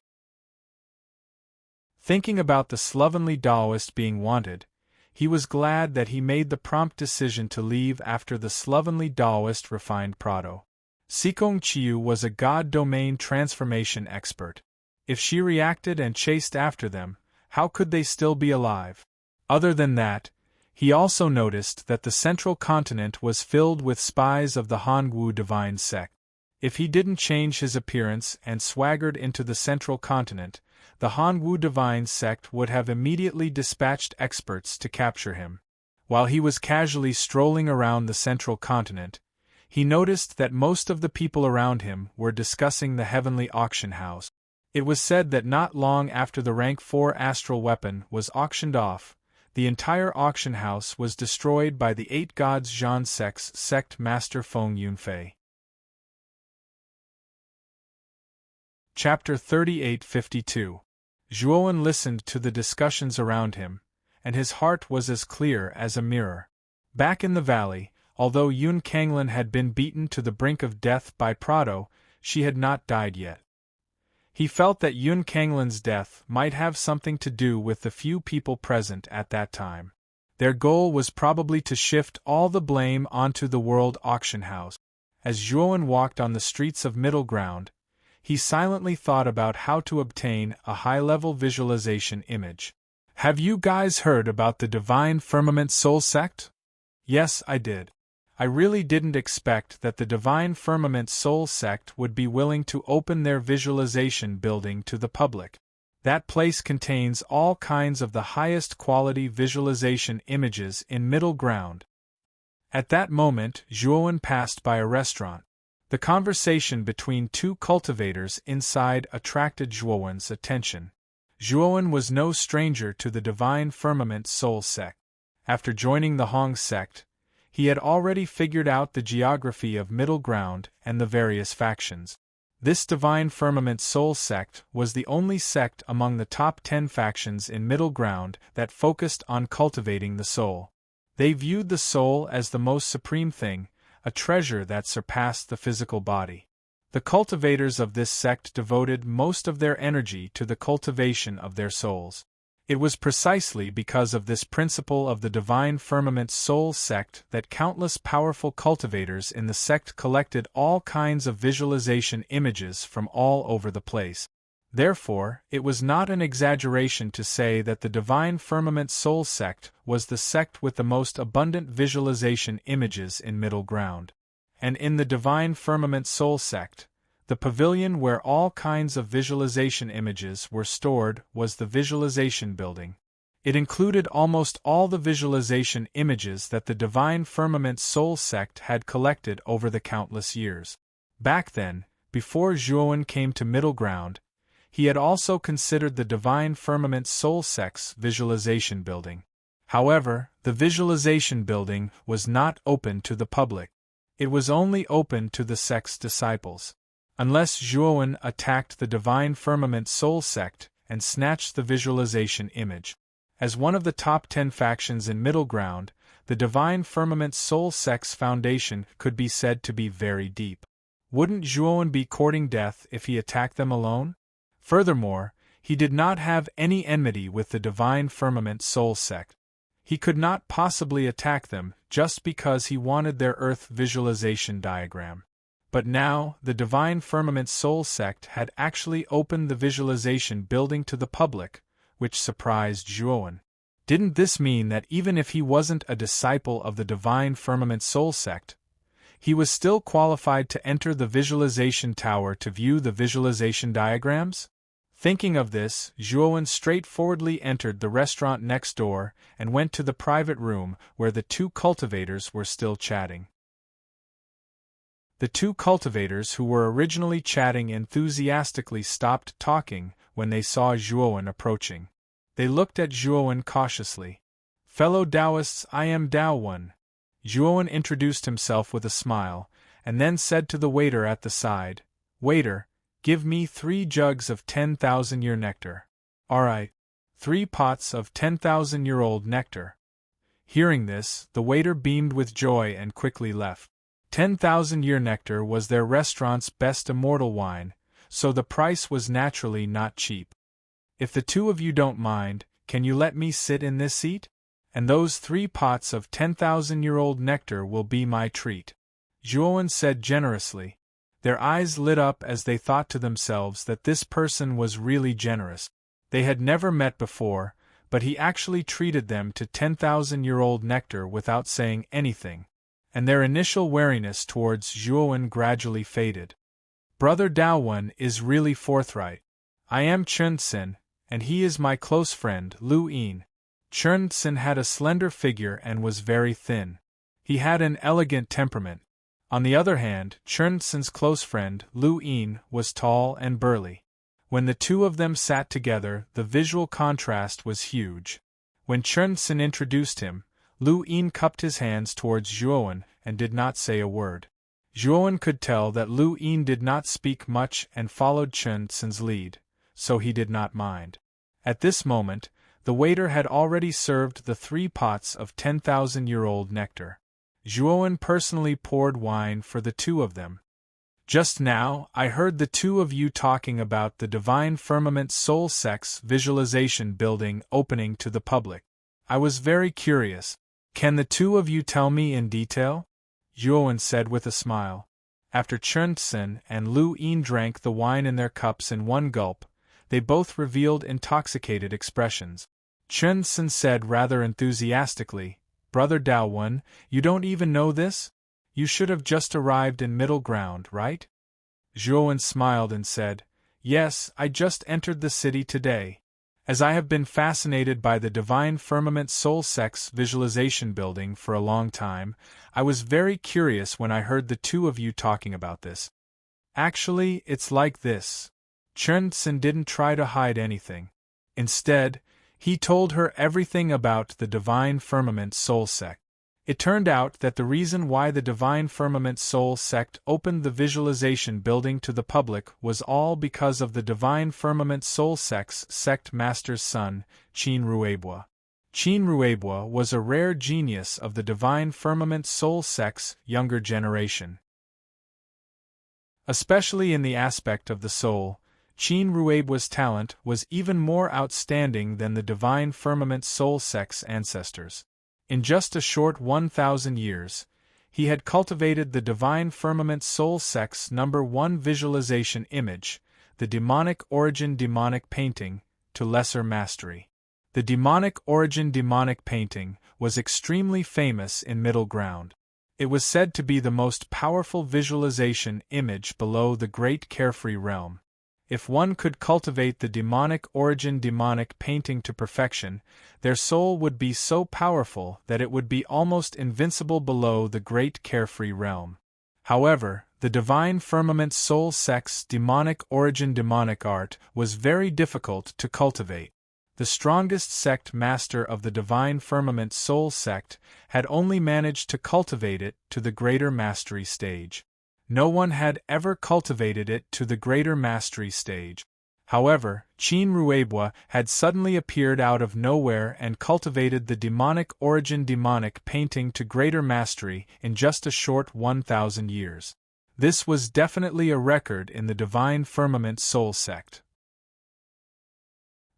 Thinking about the slovenly Taoist being wanted, he was glad that he made the prompt decision to leave after the slovenly Taoist refined Prado. Sikong Chiu was a God domain transformation expert. If she reacted and chased after them, how could they still be alive? Other than that, he also noticed that the central continent was filled with spies of the Hongwu divine sect. If he didn't change his appearance and swaggered into the central continent, the Hongwu divine sect would have immediately dispatched experts to capture him. While he was casually strolling around the central continent, he noticed that most of the people around him were discussing the heavenly auction house. It was said that not long after the rank 4 astral weapon was auctioned off, the entire auction house was destroyed by the 8 gods Zhan Sect's sect master Feng Yunfei. Chapter 3852. Zhuowen listened to the discussions around him, and his heart was as clear as a mirror. Back in the valley, although Yun Kanglin had been beaten to the brink of death by Prado, she had not died yet. He felt that Yun Kanglin's death might have something to do with the few people present at that time. Their goal was probably to shift all the blame onto the World Auction House. As Zhuowen walked on the streets of Middle Ground, he silently thought about how to obtain a high-level visualization image. "Have you guys heard about the Divine Firmament Soul Sect?" "Yes, I did. I really didn't expect that the Divine Firmament Soul Sect would be willing to open their visualization building to the public. That place contains all kinds of the highest quality visualization images in Middle Ground." At that moment, Zhuowen passed by a restaurant. The conversation between 2 cultivators inside attracted Zhuowen's attention. Zhuowen was no stranger to the Divine Firmament Soul Sect. After joining the Hong sect, he had already figured out the geography of Middle Ground and the various factions. This Divine Firmament Soul Sect was the only sect among the top 10 factions in Middle Ground that focused on cultivating the soul. They viewed the soul as the most supreme thing, a treasure that surpassed the physical body. The cultivators of this sect devoted most of their energy to the cultivation of their souls. It was precisely because of this principle of the Divine Firmament Soul Sect that countless powerful cultivators in the sect collected all kinds of visualization images from all over the place. Therefore, it was not an exaggeration to say that the Divine Firmament Soul Sect was the sect with the most abundant visualization images in Middle Ground. And in the Divine Firmament Soul Sect, the pavilion where all kinds of visualization images were stored was the visualization building. It included almost all the visualization images that the Divine Firmament Soul Sect had collected over the countless years. Back then, before Zhuowen came to Middle Ground, he had also considered the Divine Firmament Soul Sect's visualization building. However, the visualization building was not open to the public. It was only open to the sect's disciples. Unless Zhuowen attacked the Divine Firmament Soul Sect and snatched the visualization image. As one of the top 10 factions in Middle Ground, the Divine Firmament Soul Sect's foundation could be said to be very deep. Wouldn't Zhuowen be courting death if he attacked them alone? Furthermore, he did not have any enmity with the Divine Firmament Soul Sect. He could not possibly attack them just because he wanted their Earth visualization diagram. But now, the Divine Firmament Soul Sect had actually opened the visualization building to the public, which surprised Zhuowen. Didn't this mean that even if he wasn't a disciple of the Divine Firmament Soul Sect, he was still qualified to enter the visualization tower to view the visualization diagrams? Thinking of this, Zhuowen straightforwardly entered the restaurant next door and went to the private room where the 2 cultivators were still chatting. The 2 cultivators who were originally chatting enthusiastically stopped talking when they saw Zhuowen approaching. They looked at Zhuowen cautiously. "Fellow Taoists, I am Tao One." Zhuowen introduced himself with a smile, and then said to the waiter at the side, "Waiter, give me 3 jugs of 10,000-year nectar." "All right. 3 pots of 10,000-year-old nectar." Hearing this, the waiter beamed with joy and quickly left. 10,000-year nectar was their restaurant's best immortal wine, so the price was naturally not cheap. If the two of you don't mind, can you let me sit in this seat? And those 3 pots of 10,000-year-old nectar will be my treat," Zhuowen said generously. Their eyes lit up as they thought to themselves that this person was really generous. They had never met before, but he actually treated them to 10,000-year-old nectar without saying anything, and their initial wariness towards Zhuowen gradually faded. "Brother Daowen is really forthright. I am Chunsin, and he is my close friend, Lu Yin." Chunsin had a slender figure and was very thin. He had an elegant temperament. On the other hand, Chunsin's close friend, Lu Yin, was tall and burly. When the two of them sat together, the visual contrast was huge. When Chunsin introduced him, Lu Yin cupped his hands towards Zhuowen and did not say a word. Zhuowen could tell that Lu Yin did not speak much and followed Chunsin's lead, so he did not mind. At this moment, the waiter had already served the 3 pots of 10,000-year-old nectar. Zhuowen personally poured wine for the two of them. "Just now, I heard the two of you talking about the Divine Firmament Soul Sex visualization building opening to the public. I was very curious. Can the two of you tell me in detail?" Zhuowen said with a smile. After Chunsin and Lu Yin drank the wine in their cups in one gulp, they both revealed intoxicated expressions. Chunsin said rather enthusiastically, "Brother Daowen, you don't even know this? You should have just arrived in middle ground, right?" Zhuowen smiled and said, "Yes, I just entered the city today. As I have been fascinated by the Divine Firmament Soul Sex visualization building for a long time, I was very curious when I heard the two of you talking about this. Actually, it's like this." Chunsin didn't try to hide anything. Instead, he told her everything about the Divine Firmament Soul Sect. It turned out that the reason why the Divine Firmament Soul Sect opened the visualization building to the public was all because of the Divine Firmament Soul Sect's sect master's son, Qin Ruebua. Qin Ruebua was a rare genius of the Divine Firmament Soul Sect's younger generation. Especially in the aspect of the soul, Qin Ruebua's talent was even more outstanding than the Divine Firmament Soul Sect's ancestors. In just a short 1,000 years, he had cultivated the Divine Firmament Soul Sect's #1 visualization image, the Demonic Origin Demonic Painting, to lesser mastery. The Demonic Origin Demonic Painting was extremely famous in Middle Ground. It was said to be the most powerful visualization image below the Great Carefree Realm. If one could cultivate the Demonic Origin Demonic Painting to perfection, their soul would be so powerful that it would be almost invincible below the Great Carefree Realm. However, the Divine Firmament Soul Sect's Demonic Origin Demonic Art was very difficult to cultivate. The strongest sect master of the Divine Firmament Soul Sect had only managed to cultivate it to the Greater Mastery stage. No one had ever cultivated it to the Greater Mastery stage. However, Qin Ruebua had suddenly appeared out of nowhere and cultivated the Demonic Origin Demonic Painting to Greater Mastery in just a short 1,000 years. This was definitely a record in the Divine Firmament Soul Sect.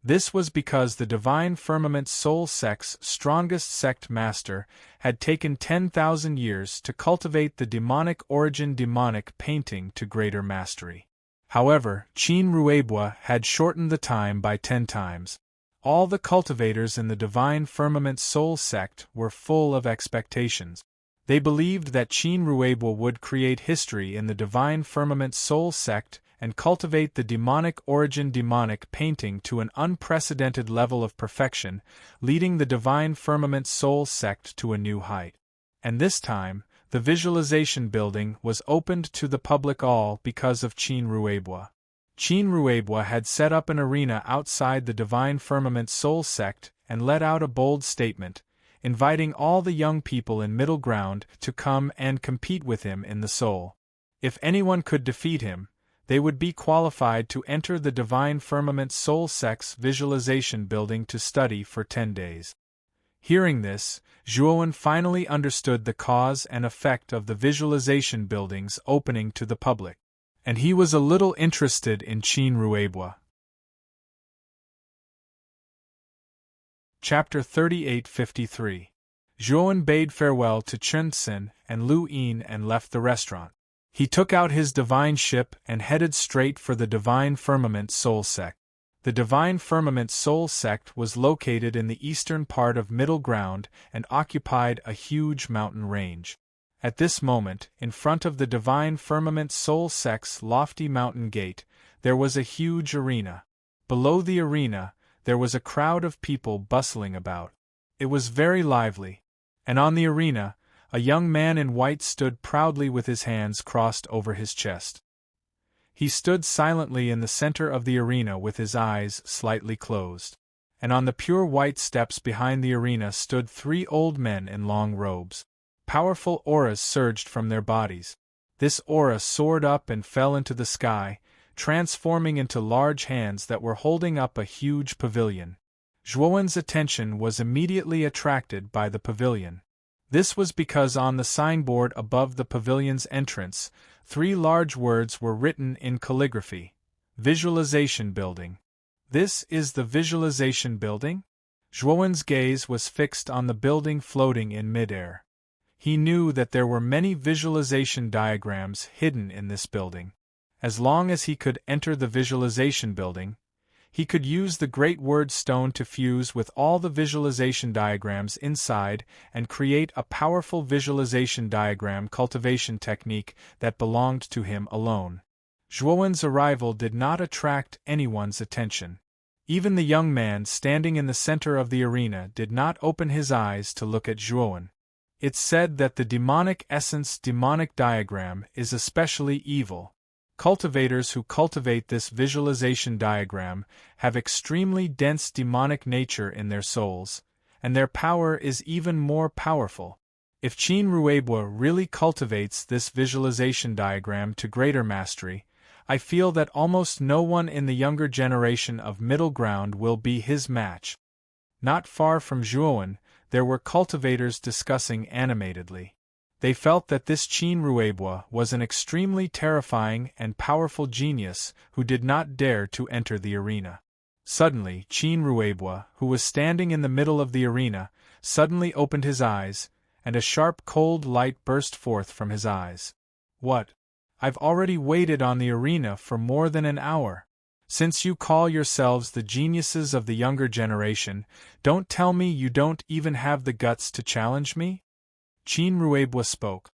This was because the Divine Firmament Soul Sect's strongest sect master had taken 10,000 years to cultivate the Demonic Origin Demonic Painting to Greater Mastery. However, Qin Ruebua had shortened the time by 10 times. All the cultivators in the Divine Firmament Soul Sect were full of expectations. They believed that Qin Ruebua would create history in the Divine Firmament Soul Sect and cultivate the Demonic Origin Demonic Painting to an unprecedented level of perfection, leading the Divine Firmament Soul Sect to a new height. And this time, the visualization building was opened to the public all because of Qin Ruebua. Qin Ruebua had set up an arena outside the Divine Firmament Soul Sect and let out a bold statement, inviting all the young people in Middle Ground to come and compete with him in the soul. If anyone could defeat him, they would be qualified to enter the Divine Firmament Soul Sect's visualization building to study for 10 days. Hearing this, Zhuowen finally understood the cause and effect of the visualization building's opening to the public, and he was a little interested in Qin Ruebua. Chapter 3853. Zhuowen bade farewell to Chen Xin and Lu Yin and left the restaurant. He took out his divine ship and headed straight for the Divine Firmament Soul Sect. The Divine Firmament Soul Sect was located in the eastern part of Middle Ground and occupied a huge mountain range. At this moment, in front of the Divine Firmament Soul Sect's lofty mountain gate, there was a huge arena. Below the arena, there was a crowd of people bustling about. It was very lively. And on the arena, a young man in white stood proudly with his hands crossed over his chest. He stood silently in the center of the arena with his eyes slightly closed. And on the pure white steps behind the arena stood 3 old men in long robes. Powerful auras surged from their bodies. This aura soared up and fell into the sky, transforming into large hands that were holding up a huge pavilion. Zhuowen's attention was immediately attracted by the pavilion. This was because on the signboard above the pavilion's entrance, 3 large words were written in calligraphy: Visualization Building. This is the Visualization Building? Zhuowen's gaze was fixed on the building floating in midair. He knew that there were many visualization diagrams hidden in this building. As long as he could enter the visualization building, he could use the Great Word Stone to fuse with all the visualization diagrams inside and create a powerful visualization diagram cultivation technique that belonged to him alone. Zhuowen's arrival did not attract anyone's attention. Even the young man standing in the center of the arena did not open his eyes to look at Zhuowen. It's said that the demonic essence demonic diagram is especially evil. Cultivators who cultivate this visualization diagram have extremely dense demonic nature in their souls, and their power is even more powerful. If Qin Ruebua really cultivates this visualization diagram to greater mastery, I feel that almost no one in the younger generation of Middle Ground will be his match. Not far from Zhuowen, there were cultivators discussing animatedly. They felt that this Qin Ruebua was an extremely terrifying and powerful genius who did not dare to enter the arena. Suddenly, Qin Ruebua, who was standing in the middle of the arena, suddenly opened his eyes, and a sharp cold light burst forth from his eyes. What? I've already waited on the arena for more than an hour. Since you call yourselves the geniuses of the younger generation, don't tell me you don't even have the guts to challenge me? Qin Ruebua spoke.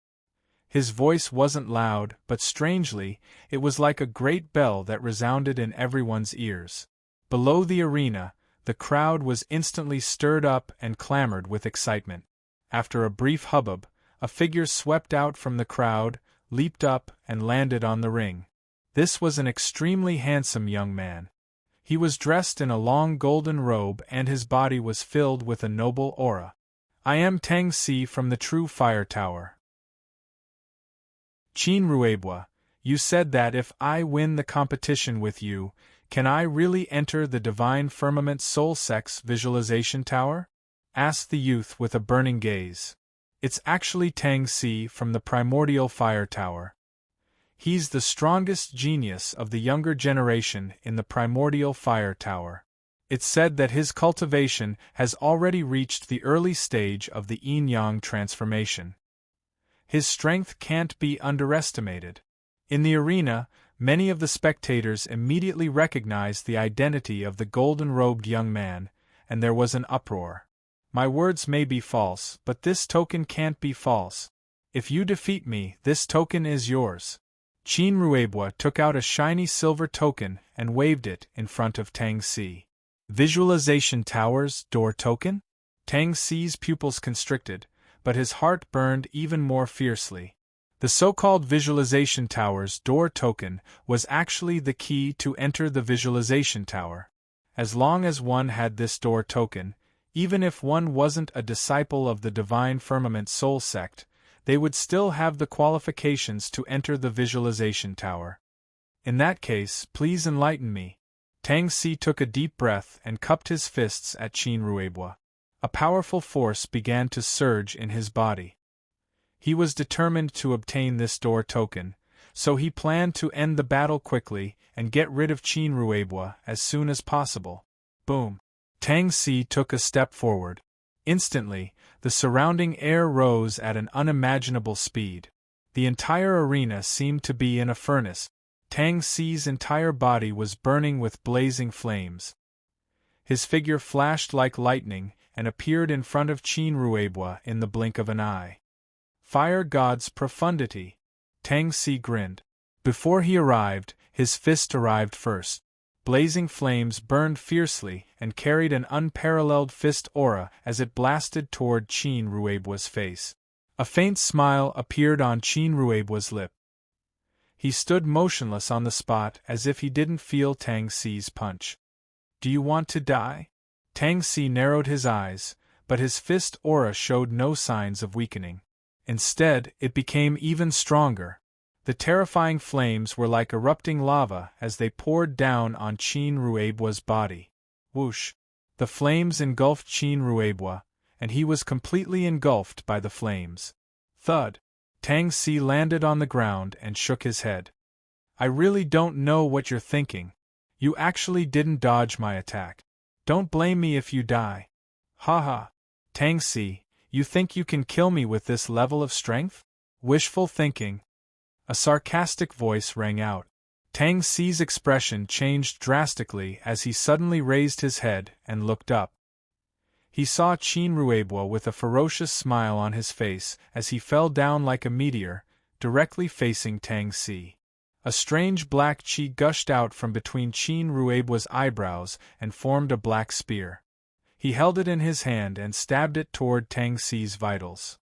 His voice wasn't loud, but strangely, it was like a great bell that resounded in everyone's ears. Below the arena, the crowd was instantly stirred up and clamored with excitement. After a brief hubbub, a figure swept out from the crowd, leaped up, and landed on the ring. This was an extremely handsome young man. He was dressed in a long golden robe and his body was filled with a noble aura. I am Tang Si from the True Fire Tower. Qin Ruebua, you said that if I win the competition with you, can I really enter the Divine Firmament Soul Sect's Visualization Tower? Asked the youth with a burning gaze. It's actually Tang Si from the Primordial Fire Tower. He's the strongest genius of the younger generation in the Primordial Fire Tower. It's said that his cultivation has already reached the early stage of the yin-yang transformation. His strength can't be underestimated. In the arena, many of the spectators immediately recognized the identity of the golden-robed young man, and there was an uproar. My words may be false, but this token can't be false. If you defeat me, this token is yours. Qin Ruebua took out a shiny silver token and waved it in front of Tang Si. Visualization Tower's door token? Tang Si's pupils constricted, but his heart burned even more fiercely. The so-called Visualization Tower's door token was actually the key to enter the Visualization Tower. As long as one had this door token, even if one wasn't a disciple of the Divine Firmament Soul Sect, they would still have the qualifications to enter the Visualization Tower. In that case, please enlighten me. Tang Si took a deep breath and cupped his fists at Qin Ruebua. A powerful force began to surge in his body. He was determined to obtain this door token, so he planned to end the battle quickly and get rid of Qin Ruebua as soon as possible. Boom! Tang Si took a step forward. Instantly, the surrounding air rose at an unimaginable speed. The entire arena seemed to be in a furnace. Tang Si's entire body was burning with blazing flames. His figure flashed like lightning and appeared in front of Qin Ruebwa in the blink of an eye. Fire God's profundity. Tang Si grinned. Before he arrived, his fist arrived first. Blazing flames burned fiercely and carried an unparalleled fist aura as it blasted toward Qin Ruebwa's face. A faint smile appeared on Qin Ruebwa's lip. He stood motionless on the spot as if he didn't feel Tang Si's punch. Do you want to die? Tang Si narrowed his eyes, but his fist aura showed no signs of weakening. Instead, it became even stronger. The terrifying flames were like erupting lava as they poured down on Qin Ruebwa's body. Whoosh! The flames engulfed Qin Ruebwa, and he was completely engulfed by the flames. Thud! Tang Si landed on the ground and shook his head. I really don't know what you're thinking. You actually didn't dodge my attack. Don't blame me if you die. Ha ha! Tang Si, you think you can kill me with this level of strength? Wishful thinking. A sarcastic voice rang out. Tang Si's expression changed drastically as he suddenly raised his head and looked up. He saw Qin Ruebwa with a ferocious smile on his face as he fell down like a meteor, directly facing Tang Si. A strange black chi gushed out from between Qin Ruebwa's eyebrows and formed a black spear. He held it in his hand and stabbed it toward Tang Si's vitals.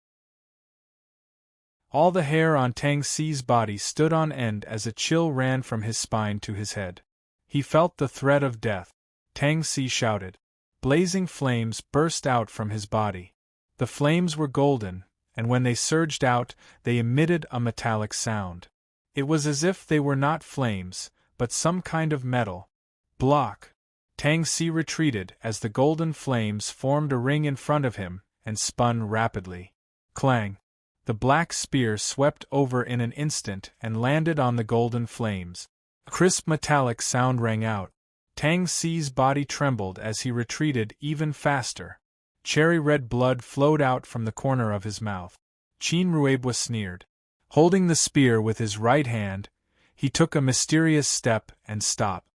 All the hair on Tang Si's body stood on end as a chill ran from his spine to his head. He felt the threat of death. Tang Si shouted. Blazing flames burst out from his body. The flames were golden, and when they surged out, they emitted a metallic sound. It was as if they were not flames, but some kind of metal. Block! Tang Si retreated as the golden flames formed a ring in front of him and spun rapidly. Clang! The black spear swept over in an instant and landed on the golden flames. A crisp metallic sound rang out. Tang Si's body trembled as he retreated even faster. Cherry-red blood flowed out from the corner of his mouth. Qin Ruebwa sneered. Holding the spear with his right hand, he took a mysterious step and stopped.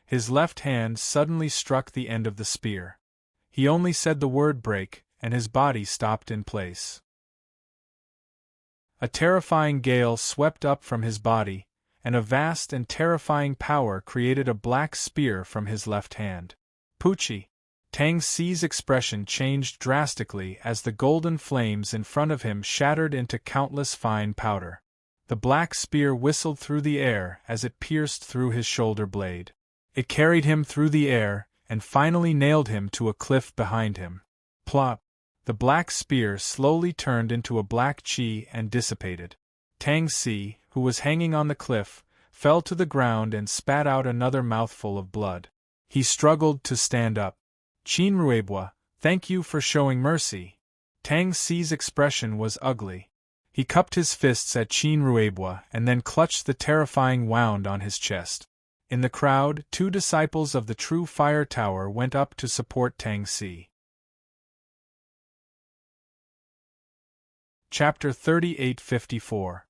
His left hand suddenly struck the end of the spear. He only said the word break, and his body stopped in place. A terrifying gale swept up from his body, and a vast and terrifying power created a black spear from his left hand. Poochie! Tang Si's expression changed drastically as the golden flames in front of him shattered into countless fine powder. The black spear whistled through the air as it pierced through his shoulder blade. It carried him through the air and finally nailed him to a cliff behind him. Plop! The black spear slowly turned into a black chi and dissipated. Tang Si, who was hanging on the cliff, fell to the ground and spat out another mouthful of blood. He struggled to stand up. Qin Ruebwa, thank you for showing mercy. Tang Si's expression was ugly. He cupped his fists at Qin Ruebwa and then clutched the terrifying wound on his chest. In the crowd, 2 disciples of the true fire tower went up to support Tang Si. Chapter 3854.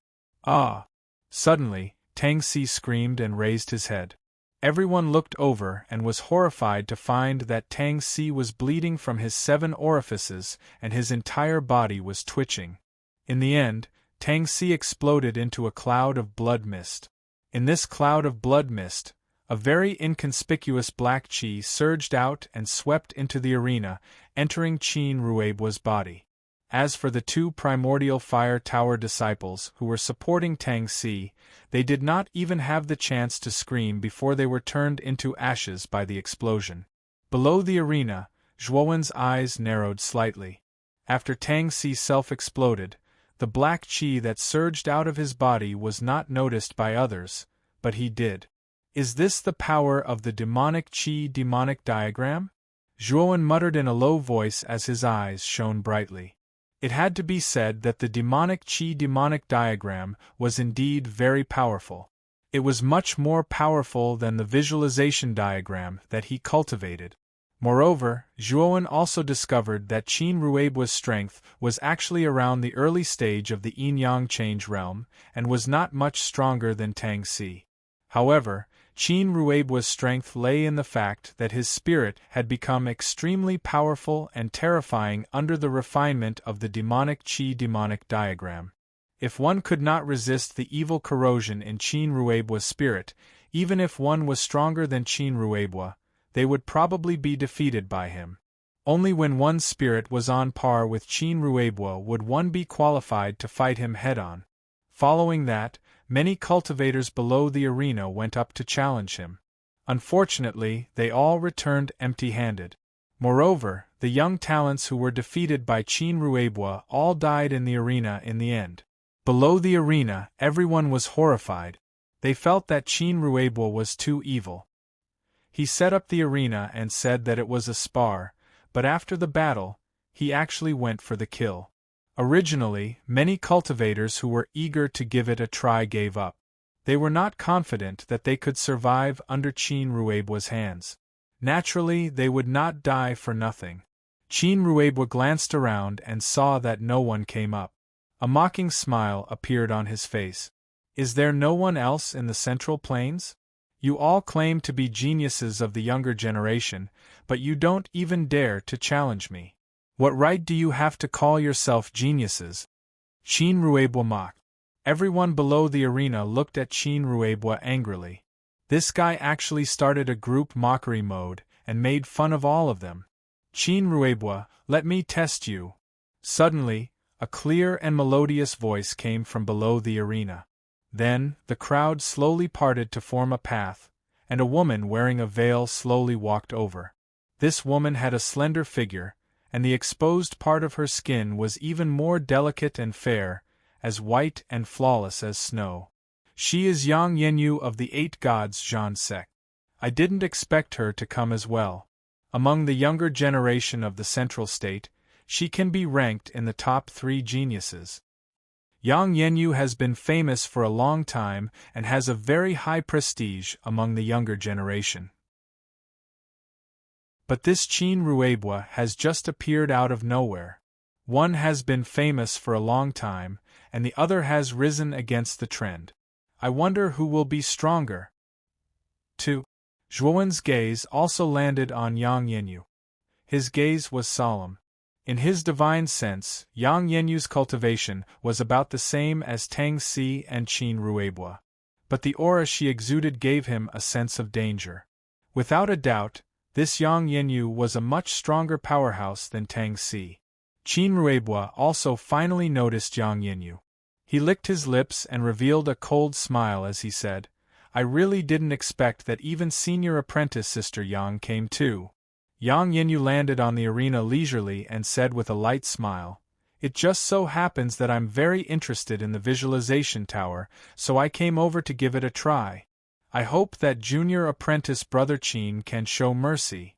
Ah! Suddenly, Tang Si screamed and raised his head. Everyone looked over and was horrified to find that Tang Si was bleeding from his 7 orifices and his entire body was twitching. In the end, Tang Si exploded into a cloud of blood mist. In this cloud of blood mist, a very inconspicuous black chi surged out and swept into the arena, entering Qin Ruebwa's body. As for the 2 primordial fire tower disciples who were supporting Tang Si, they did not even have the chance to scream before they were turned into ashes by the explosion. Below the arena, Zhuowen's eyes narrowed slightly. After Tang Si self-exploded, the black chi that surged out of his body was not noticed by others, but he did. Is this the power of the demonic chi demonic diagram? Zhuowen muttered in a low voice as his eyes shone brightly. It had to be said that the demonic chi demonic diagram was indeed very powerful. It was much more powerful than the visualization diagram that he cultivated. Moreover, Zhuowen also discovered that Qin Ruibua's strength was actually around the early stage of the yin-yang change realm, and was not much stronger than Tang Si. However, Qin Ruibua's strength lay in the fact that his spirit had become extremely powerful and terrifying under the refinement of the demonic Qi demonic diagram. If one could not resist the evil corrosion in Qin Ruibua's spirit, even if one was stronger than Qin Ruibua, they would probably be defeated by him. Only when one's spirit was on par with Qin Ruibua would one be qualified to fight him head-on. Following that, many cultivators below the arena went up to challenge him. Unfortunately, they all returned empty-handed. Moreover, the young talents who were defeated by Qin Ruibua all died in the arena in the end. Below the arena, everyone was horrified. They felt that Qin Ruibua was too evil. He set up the arena and said that it was a spar, but after the battle, he actually went for the kill. Originally, many cultivators who were eager to give it a try gave up. They were not confident that they could survive under Qin Ruibua's hands. Naturally, they would not die for nothing. Qin Ruibua glanced around and saw that no one came up. A mocking smile appeared on his face. Is there no one else in the Central Plains? You all claim to be geniuses of the younger generation, but you don't even dare to challenge me. What right do you have to call yourself geniuses? Qin Ruibua mocked. Everyone below the arena looked at Qin Ruibua angrily. This guy actually started a group mockery mode and made fun of all of them. Qin Ruibua, let me test you. Suddenly, a clear and melodious voice came from below the arena. Then, the crowd slowly parted to form a path, and a woman wearing a veil slowly walked over. This woman had a slender figure, and the exposed part of her skin was even more delicate and fair, as white and flawless as snow. She is Yang Yenyu of the Eight Gods Zhan sect. I didn't expect her to come as well. Among the younger generation of the Central State, she can be ranked in the top 3 geniuses. Yang Yenyu has been famous for a long time and has a very high prestige among the younger generation. But this Qin Ruibua has just appeared out of nowhere. One has been famous for a long time, and the other has risen against the trend. I wonder who will be stronger. 2. Zhuowen's gaze also landed on Yang Yenyu. His gaze was solemn. In his divine sense, Yang Yenyu's cultivation was about the same as Tang Si and Qin Ruibua. But the aura she exuded gave him a sense of danger. Without a doubt, this Yang Yenyu was a much stronger powerhouse than Tang Si. Qin Ruibua also finally noticed Yang Yenyu. He licked his lips and revealed a cold smile as he said, I really didn't expect that even senior apprentice Sister Yang came too. Yang Yenyu landed on the arena leisurely and said with a light smile, It just so happens that I'm very interested in the visualization tower, so I came over to give it a try. I hope that junior apprentice Brother Qin can show mercy.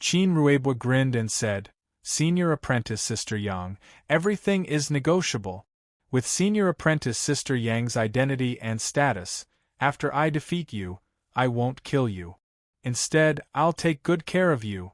Qin Ruibua grinned and said, Senior apprentice Sister Yang, everything is negotiable. With senior apprentice Sister Yang's identity and status, after I defeat you, I won't kill you. Instead, I'll take good care of you.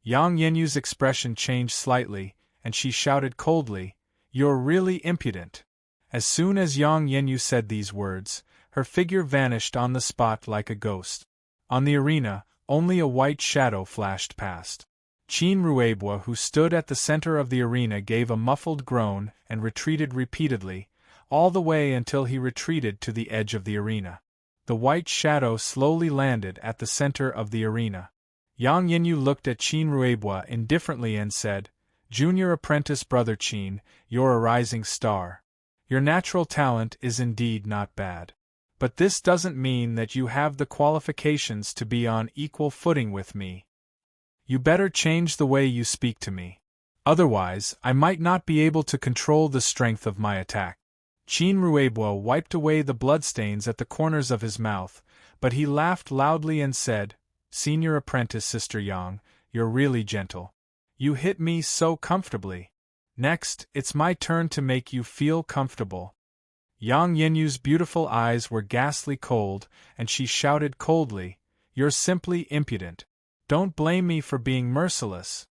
Yang Yenyu's expression changed slightly, and she shouted coldly, You're really impudent. As soon as Yang Yenyu said these words, her figure vanished on the spot like a ghost. On the arena, only a white shadow flashed past. Qin Ruibua, who stood at the center of the arena, gave a muffled groan and retreated repeatedly, all the way until he retreated to the edge of the arena. The white shadow slowly landed at the center of the arena. Yang Yenyu looked at Qin Ruibua indifferently and said, Junior apprentice Brother Qin, you're a rising star. Your natural talent is indeed not bad. But this doesn't mean that you have the qualifications to be on equal footing with me. You better change the way you speak to me. Otherwise, I might not be able to control the strength of my attack. Qin Ruibua wiped away the bloodstains at the corners of his mouth, but he laughed loudly and said, Senior apprentice Sister Yang, you're really gentle. You hit me so comfortably. Next, it's my turn to make you feel comfortable. Yang Yenyu's beautiful eyes were ghastly cold, and she shouted coldly, You're simply impudent. Don't blame me for being merciless."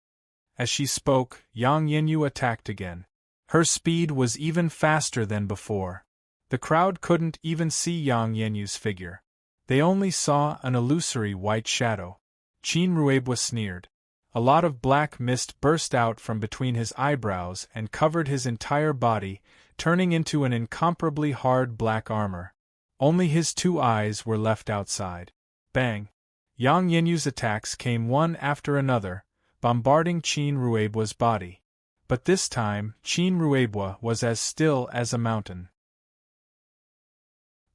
As she spoke, Yang Yanyu attacked again. Her speed was even faster than before. The crowd couldn't even see Yang Yanyu's figure. They only saw an illusory white shadow. Qin Ruebwa sneered. A lot of black mist burst out from between his eyebrows and covered his entire body, turning into an incomparably hard black armor. Only his two eyes were left outside. Bang! Yang Yanyu's attacks came one after another, bombarding Qin Ruebwa's body. But this time, Qin Ruebwa was as still as a mountain.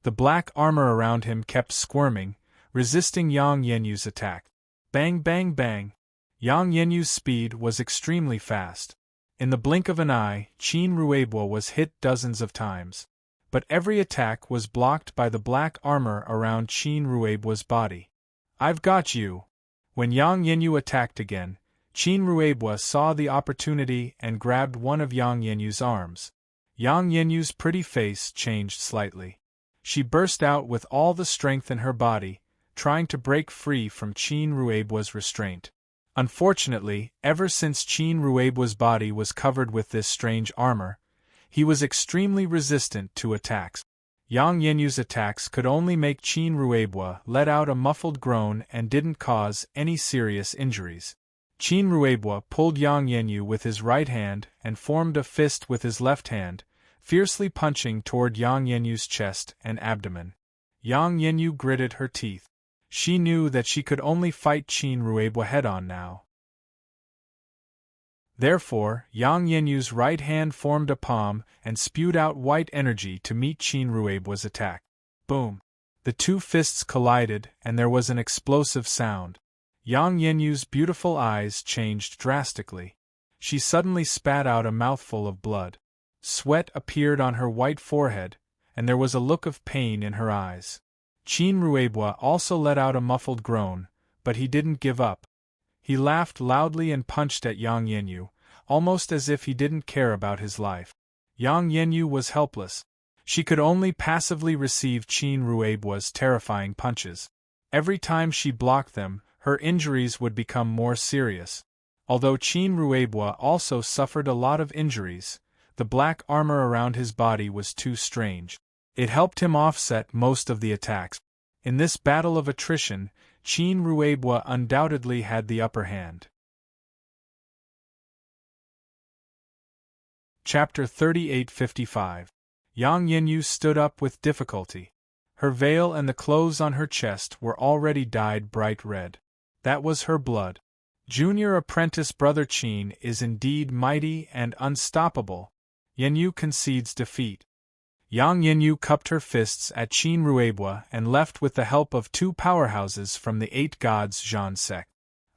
The black armor around him kept squirming, resisting Yang Yanyu's attack. Bang bang bang! Yang Yanyu's speed was extremely fast. In the blink of an eye, Qin Ruebwa was hit dozens of times. But every attack was blocked by the black armor around Qin Ruebwa's body. "I've got you!" When Yang Yanyu attacked again, Qin Ruebwa saw the opportunity and grabbed one of Yang Yanyu's arms. Yang Yanyu's pretty face changed slightly. She burst out with all the strength in her body, trying to break free from Qin Ruebwa's restraint. Unfortunately, ever since Qin Ruebwa's body was covered with this strange armor, he was extremely resistant to attacks. Yang Yanyu's attacks could only make Qin Ruebwa let out a muffled groan and didn't cause any serious injuries. Qin Ruebwa pulled Yang Yanyu with his right hand and formed a fist with his left hand, fiercely punching toward Yang Yanyu's chest and abdomen. Yang Yanyu gritted her teeth. She knew that she could only fight Qin Ruebwa head-on now. Therefore, Yang Yanyu's right hand formed a palm and spewed out white energy to meet Qin Ruebwa's attack. Boom! The two fists collided and there was an explosive sound. Yang Yanyu's beautiful eyes changed drastically. She suddenly spat out a mouthful of blood. Sweat appeared on her white forehead, and there was a look of pain in her eyes. Qin Ruebwa also let out a muffled groan, but he didn't give up. He laughed loudly and punched at Yang Yanyu, almost as if he didn't care about his life. Yang Yanyu was helpless. She could only passively receive Qin Ruebwa's terrifying punches. Every time she blocked them, her injuries would become more serious. Although Qin Ruebwa also suffered a lot of injuries, the black armor around his body was too strange. It helped him offset most of the attacks. In this battle of attrition, Qin Ruebwa undoubtedly had the upper hand. Chapter 38:55. Yang Yanyu stood up with difficulty. Her veil and the clothes on her chest were already dyed bright red. That was her blood. Junior apprentice brother Qin is indeed mighty and unstoppable. Yanyu concedes defeat. Yang Yanyu cupped her fists at Qin Ruebwa and left with the help of two powerhouses from the Eight Gods Zhan sect.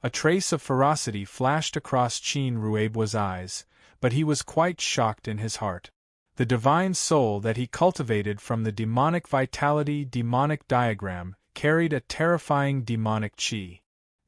A trace of ferocity flashed across Qin Ruebwa's eyes, but he was quite shocked in his heart. The divine soul that he cultivated from the demonic vitality demonic diagram carried a terrifying demonic qi.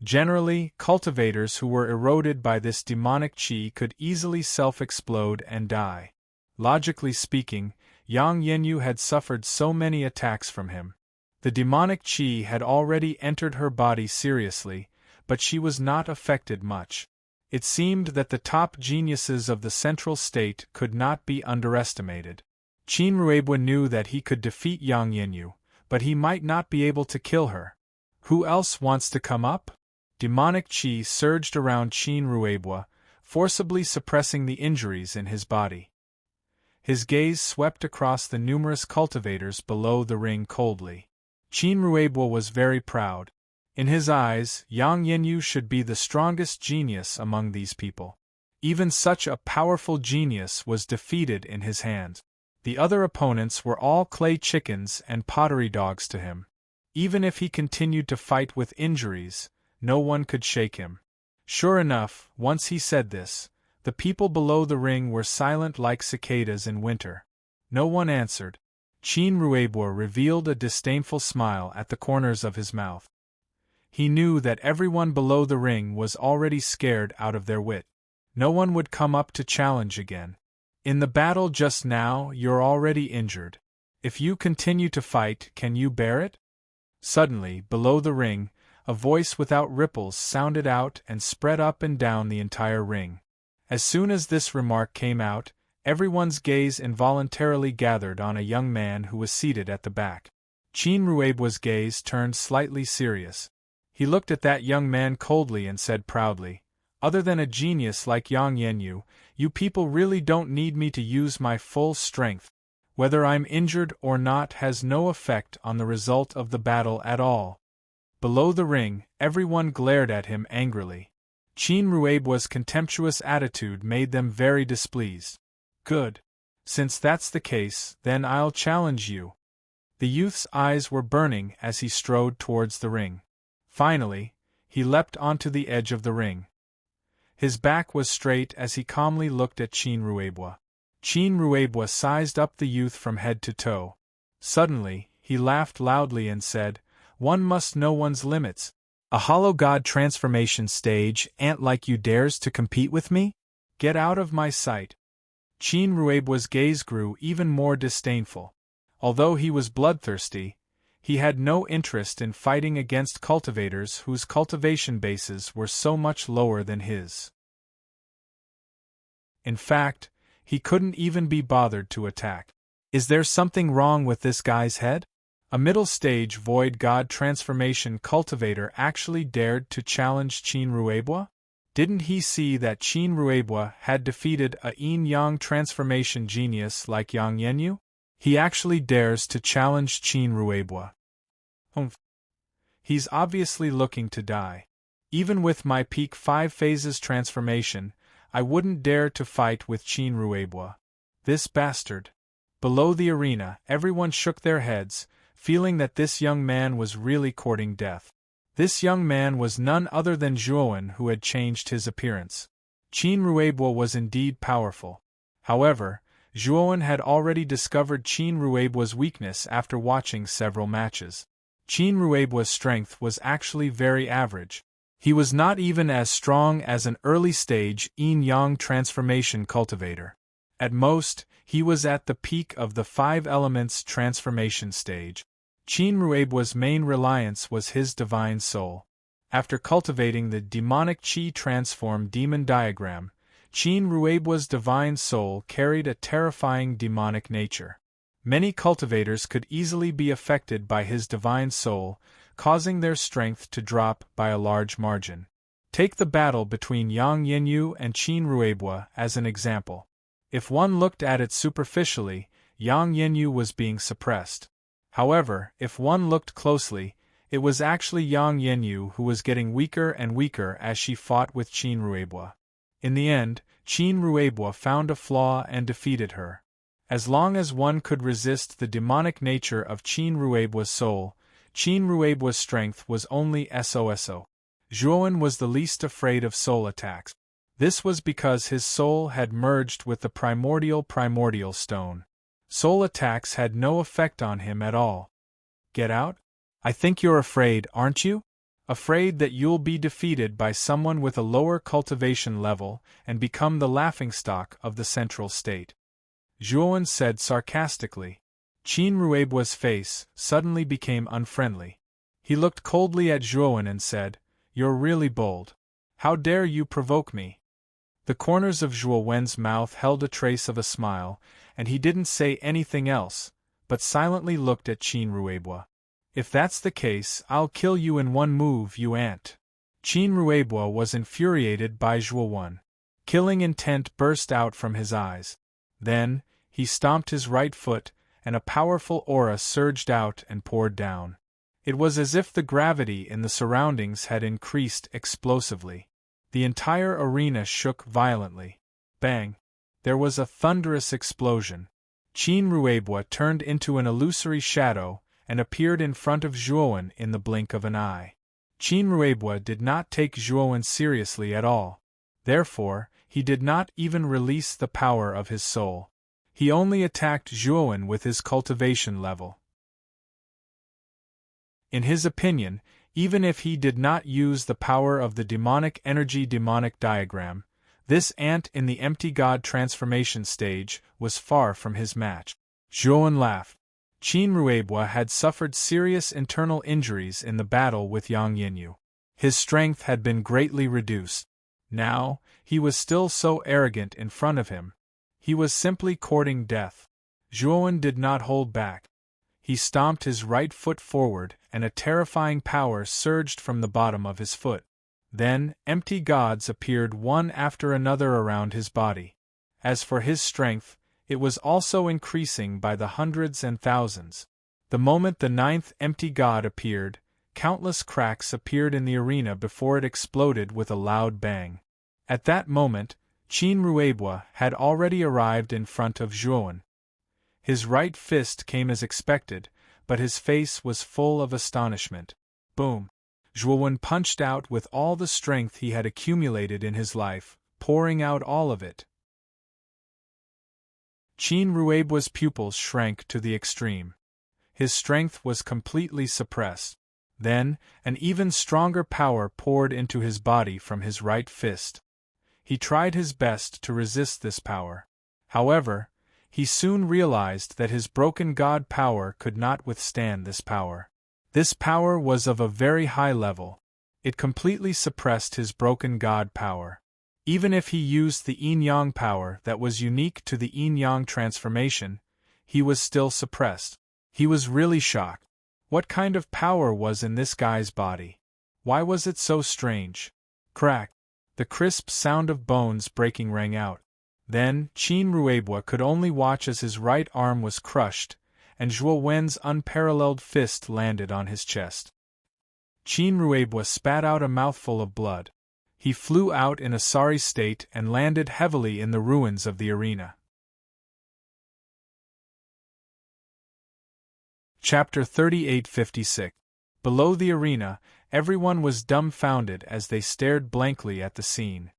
Generally, cultivators who were eroded by this demonic qi could easily self-explode and die. Logically speaking, Yang Yanyu had suffered so many attacks from him. The demonic qi had already entered her body seriously, but she was not affected much. It seemed that the top geniuses of the Central State could not be underestimated. Qin Ruebwa knew that he could defeat Yang Yanyu, but he might not be able to kill her. Who else wants to come up? Demonic qi surged around Qin Ruebwa, forcibly suppressing the injuries in his body. His gaze swept across the numerous cultivators below the ring coldly. Qin Ruebwa was very proud. In his eyes, Yang Yanyu should be the strongest genius among these people. Even such a powerful genius was defeated in his hands. The other opponents were all clay chickens and pottery dogs to him. Even if he continued to fight with injuries, no one could shake him. Sure enough, once he said this, the people below the ring were silent like cicadas in winter. No one answered. Qin Ruebwa revealed a disdainful smile at the corners of his mouth. He knew that everyone below the ring was already scared out of their wit. No one would come up to challenge again. In the battle just now, you're already injured. If you continue to fight, can you bear it? Suddenly, below the ring, a voice without ripples sounded out and spread up and down the entire ring. As soon as this remark came out, everyone's gaze involuntarily gathered on a young man who was seated at the back. Qin Ruebua's gaze turned slightly serious. He looked at that young man coldly and said proudly, "Other than a genius like Yang Yanyu, you people really don't need me to use my full strength. Whether I'm injured or not has no effect on the result of the battle at all." Below the ring, everyone glared at him angrily. Qin Ruebua's contemptuous attitude made them very displeased. "Good. Since that's the case, then I'll challenge you." The youth's eyes were burning as he strode towards the ring. Finally, he leapt onto the edge of the ring. His back was straight as he calmly looked at Qin Ruebua. Qin Ruebua sized up the youth from head to toe. Suddenly, he laughed loudly and said, "One must know one's limits. A hollow god transformation stage ant like you dares to compete with me? Get out of my sight." Qin Ruebua's gaze grew even more disdainful. Although he was bloodthirsty, he had no interest in fighting against cultivators whose cultivation bases were so much lower than his. In fact, he couldn't even be bothered to attack. Is there something wrong with this guy's head? A middle-stage void god transformation cultivator actually dared to challenge Qin Ruebua? Didn't he see that Qin Ruebua had defeated a yin-yang transformation genius like Yang Yanyu? He actually dares to challenge Qin Ruebua. He's obviously looking to die. Even with my peak 5 phases transformation, I wouldn't dare to fight with Qin Ruebua. This bastard. Below the arena, everyone shook their heads, feeling that this young man was really courting death. This young man was none other than Zhuowen, who had changed his appearance. Qin Ruebua was indeed powerful. However, Zhuowen had already discovered Qin Ruebua's weakness after watching several matches. Qin Ruebua's strength was actually very average. He was not even as strong as an early-stage yin-yang transformation cultivator. At most, he was at the peak of the 5 elements transformation stage. Qin Ruebua's main reliance was his divine soul. After cultivating the demonic Qi transform demon diagram, Qin Ruebua's divine soul carried a terrifying demonic nature. Many cultivators could easily be affected by his divine soul, causing their strength to drop by a large margin. Take the battle between Yang Yanyu and Qin Ruebua as an example. If one looked at it superficially, Yang Yanyu was being suppressed. However, if one looked closely, it was actually Yang Yanyu who was getting weaker and weaker as she fought with Qin Ruebua. In the end, Qin Ruebua found a flaw and defeated her. As long as one could resist the demonic nature of Qin Ruebua's soul, Qin Ruebua's strength was only SOSO. Zhuowen was the least afraid of soul attacks. This was because his soul had merged with the primordial stone. Soul attacks had no effect on him at all. Get out? I think you're afraid, aren't you? Afraid that you'll be defeated by someone with a lower cultivation level and become the laughingstock of the central state. Zhuowen said sarcastically. Qin Ruebua's face suddenly became unfriendly. He looked coldly at Zhuowen and said, "You're really bold. How dare you provoke me?" The corners of Zhuowen's mouth held a trace of a smile, and he didn't say anything else, but silently looked at Qin Ruebua. "If that's the case, I'll kill you in one move, you ant." Qin Ruebua was infuriated by Zhuowen. Killing intent burst out from his eyes. Then, he stomped his right foot, and a powerful aura surged out and poured down. It was as if the gravity in the surroundings had increased explosively. The entire arena shook violently. Bang! There was a thunderous explosion. Qin Ruebua turned into an illusory shadow and appeared in front of Zhuowen in the blink of an eye. Qin Ruebua did not take Zhuowen seriously at all. Therefore, he did not even release the power of his soul. He only attacked Zhuowen with his cultivation level. In his opinion, even if he did not use the power of the demonic energy demonic diagram, this ant in the empty god transformation stage was far from his match. Zhuowen laughed. Qin Ruebwa had suffered serious internal injuries in the battle with Yang Yinyu. His strength had been greatly reduced. Now, he was still so arrogant in front of him. He was simply courting death. Zhuowen did not hold back. He stomped his right foot forward, and a terrifying power surged from the bottom of his foot. Then, empty gods appeared one after another around his body. As for his strength, it was also increasing by the hundreds and thousands. The moment the ninth empty god appeared, countless cracks appeared in the arena before it exploded with a loud bang. At that moment, Qin Ruebwa had already arrived in front of Zhuowen. His right fist came as expected, but his face was full of astonishment. Boom! Zhuowen punched out with all the strength he had accumulated in his life, pouring out all of it. Qin Ruebwa's pupils shrank to the extreme. His strength was completely suppressed. Then, an even stronger power poured into his body from his right fist. He tried his best to resist this power. However, he soon realized that his broken god power could not withstand this power. This power was of a very high level. It completely suppressed his broken god power. Even if he used the yin-yang power that was unique to the yin-yang transformation, he was still suppressed. He was really shocked. What kind of power was in this guy's body? Why was it so strange? Crack! The crisp sound of bones breaking rang out. Then, Qin Ruebwa could only watch as his right arm was crushed, and Zhuo Wen's unparalleled fist landed on his chest. Qin Ruebwa spat out a mouthful of blood. He flew out in a sorry state and landed heavily in the ruins of the arena. Chapter 3856. Below the arena, everyone was dumbfounded as they stared blankly at the scene.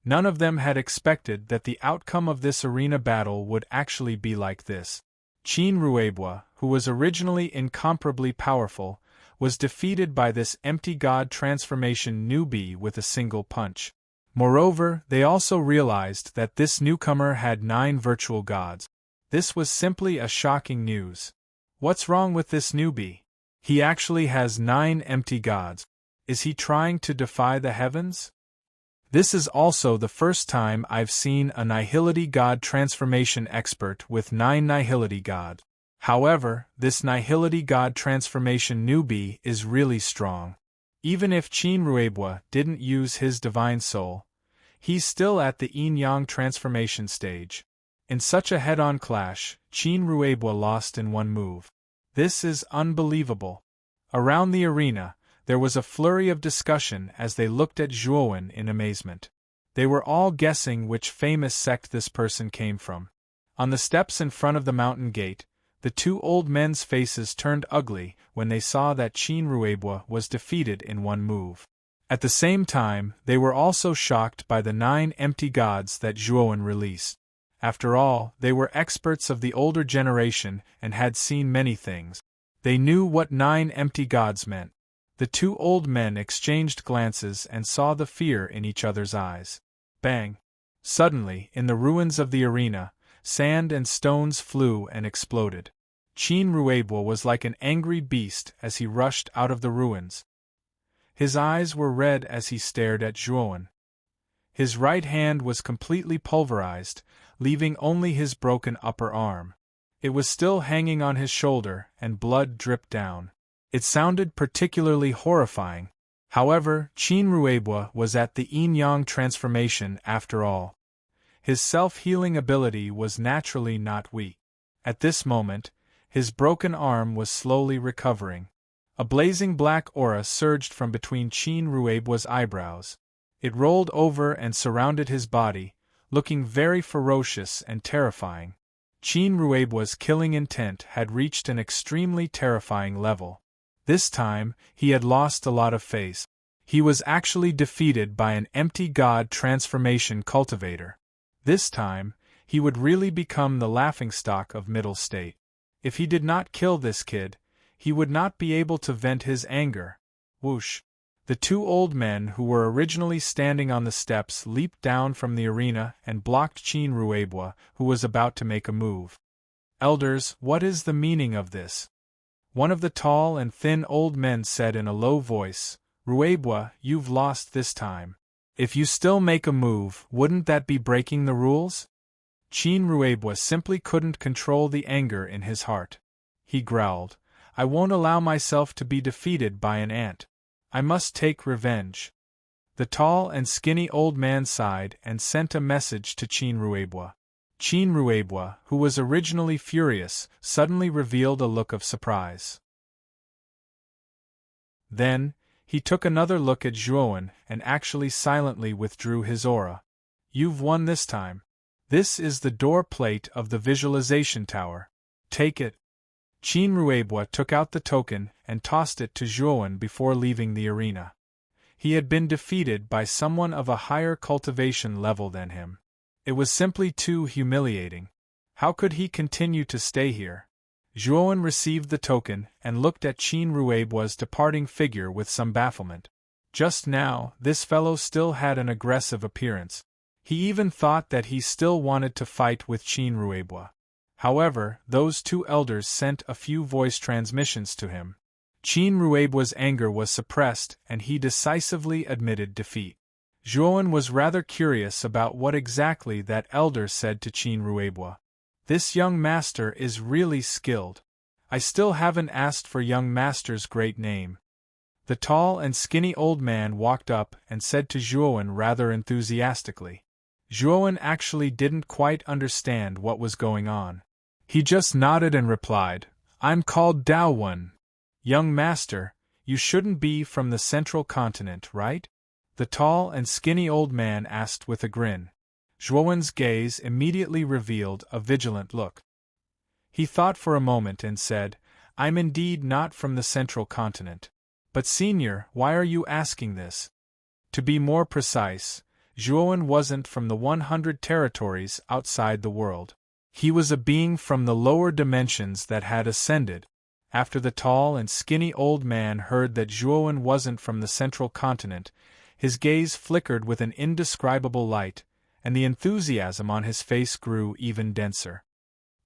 None of them had expected that the outcome of this arena battle would actually be like this. Qin Ruebwa, who was originally incomparably powerful, was defeated by this empty god transformation newbie with a single punch. Moreover, they also realized that this newcomer had 9 virtual gods. This was simply a shocking news. What's wrong with this newbie? He actually has 9 empty gods. Is he trying to defy the heavens? This is also the first time I've seen a Nihility God transformation expert with 9 Nihility gods. However, this Nihility God transformation newbie is really strong. Even if Qin Ruebwa didn't use his divine soul, he's still at the yin-yang transformation stage. In such a head-on clash, Qin Ruebwa lost in one move. This is unbelievable. Around the arena, there was a flurry of discussion as they looked at Zhuowen in amazement. They were all guessing which famous sect this person came from. On the steps in front of the mountain gate, the 2 old men's faces turned ugly when they saw that Qin Ruebwa was defeated in one move. At the same time, they were also shocked by the 9 empty gods that Zhuowen released. After all, they were experts of the older generation and had seen many things. They knew what 9 empty gods meant. The 2 old men exchanged glances and saw the fear in each other's eyes. Bang! Suddenly, in the ruins of the arena, sand and stones flew and exploded. Qin Ruebwa was like an angry beast as he rushed out of the ruins. His eyes were red as he stared at Zhuowen. His right hand was completely pulverized, leaving only his broken upper arm. It was still hanging on his shoulder, and blood dripped down. It sounded particularly horrifying. However, Qin Ruebwa was at the yin-yang transformation after all. His self-healing ability was naturally not weak. At this moment, his broken arm was slowly recovering. A blazing black aura surged from between Qin Ruebwa's eyebrows. It rolled over and surrounded his body, looking very ferocious and terrifying. Qin Ruebwa's killing intent had reached an extremely terrifying level. This time, he had lost a lot of face. He was actually defeated by an empty god transformation cultivator. This time, he would really become the laughingstock of Middle State. If he did not kill this kid, he would not be able to vent his anger. Whoosh! The 2 old men who were originally standing on the steps leaped down from the arena and blocked Qin Ruebwa, who was about to make a move. Elders, what is the meaning of this? One of the tall and thin old men said in a low voice, Ruebwa, you've lost this time. If you still make a move, wouldn't that be breaking the rules? Chin Ruebwa simply couldn't control the anger in his heart. He growled, I won't allow myself to be defeated by an ant. I must take revenge. The tall and skinny old man sighed and sent a message to Chin Ruebwa. Chin Ruebwa, who was originally furious, suddenly revealed a look of surprise. Then, he took another look at Zhuowen and actually silently withdrew his aura. You've won this time. This is the door plate of the visualization tower. Take it. Chin Ruebwa took out the token and tossed it to Zhuowen before leaving the arena. He had been defeated by someone of a higher cultivation level than him. It was simply too humiliating. How could he continue to stay here? Zhuowen received the token and looked at Chin Ruebwa's departing figure with some bafflement. Just now, this fellow still had an aggressive appearance. He even thought that he still wanted to fight with Chin Ruebwa. However, those two elders sent a few voice transmissions to him. Chin Ruebwa's anger was suppressed and he decisively admitted defeat. Zhuowen was rather curious about what exactly that elder said to Chin Ruebwa. This young master is really skilled. I still haven't asked for young master's great name. The tall and skinny old man walked up and said to Zhuowen rather enthusiastically. Zhuowen actually didn't quite understand what was going on. He just nodded and replied, I'm called Daowen. Young master, you shouldn't be from the central continent, right? The tall and skinny old man asked with a grin. Zhuowen's gaze immediately revealed a vigilant look. He thought for a moment and said, I'm indeed not from the central continent. But senior, why are you asking this? To be more precise, Zhuowen wasn't from the 100 territories outside the world. He was a being from the lower dimensions that had ascended. After the tall and skinny old man heard that Zhuowen wasn't from the central continent, his gaze flickered with an indescribable light, and the enthusiasm on his face grew even denser.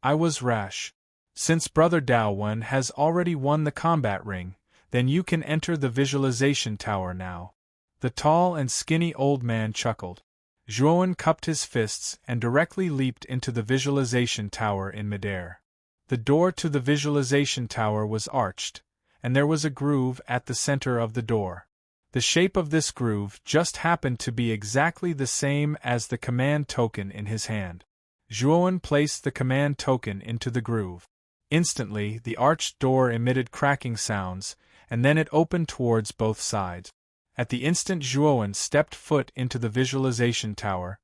I was rash. Since Brother Daowen has already won the combat ring, then you can enter the visualization tower now. The tall and skinny old man chuckled. Zhuowen cupped his fists and directly leaped into the visualization tower in midair. The door to the visualization tower was arched, and there was a groove at the center of the door. The shape of this groove just happened to be exactly the same as the command token in his hand. Zhuowen placed the command token into the groove. Instantly, the arched door emitted cracking sounds, and then it opened towards both sides. At the instant Zhuowen stepped foot into the visualization tower,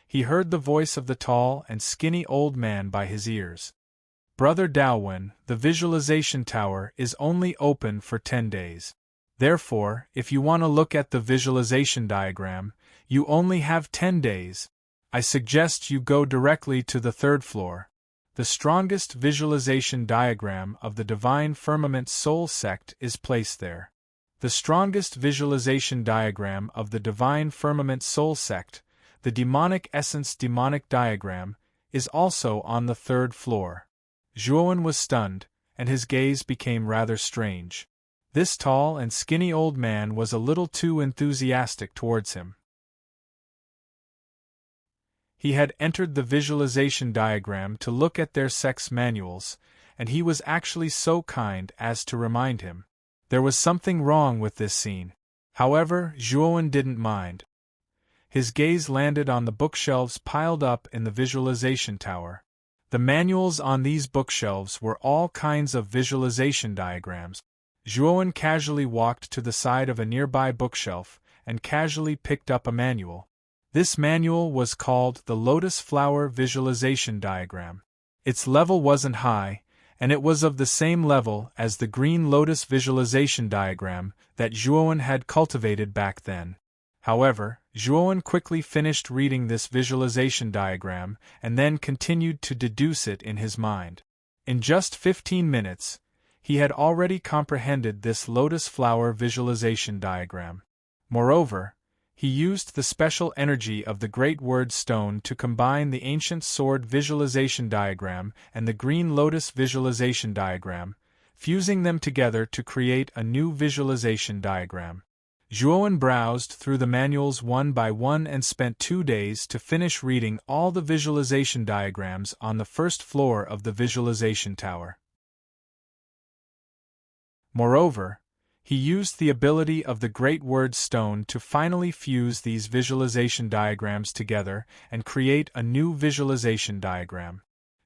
he heard the voice of the tall and skinny old man by his ears. Brother Daowen, the visualization tower is only open for 10 days. Therefore, if you want to look at the visualization diagram, you only have 10 days. I suggest you go directly to the 3rd floor. The strongest visualization diagram of the Divine Firmament Soul Sect is placed there. The strongest visualization diagram of the Divine Firmament Soul Sect, the Demonic Essence Demonic Diagram, is also on the 3rd floor. Zhuowen was stunned, and his gaze became rather strange. This tall and skinny old man was a little too enthusiastic towards him. He had entered the visualization diagram to look at their sex manuals, and he was actually so kind as to remind him. There was something wrong with this scene. However, Zhuowen didn't mind. His gaze landed on the bookshelves piled up in the visualization tower. The manuals on these bookshelves were all kinds of visualization diagrams. Zhuowen casually walked to the side of a nearby bookshelf and casually picked up a manual. This manual was called the Lotus Flower Visualization Diagram. Its level wasn't high, and it was of the same level as the Green Lotus Visualization Diagram that Zhuowen had cultivated back then. However, Zhuowen quickly finished reading this visualization diagram and then continued to deduce it in his mind. In just 15 minutes, he had already comprehended this lotus flower visualization diagram. Moreover, He used the special energy of the Great Word Stone to combine the ancient sword visualization diagram and the green lotus visualization diagram, fusing them together to create a new visualization diagram. Zhuowen browsed through the manuals one by one and spent 2 days to finish reading all the visualization diagrams on the first floor of the visualization tower. Moreover, he used the ability of the Great Word Stone to finally fuse these visualization diagrams together and create a new visualization diagram.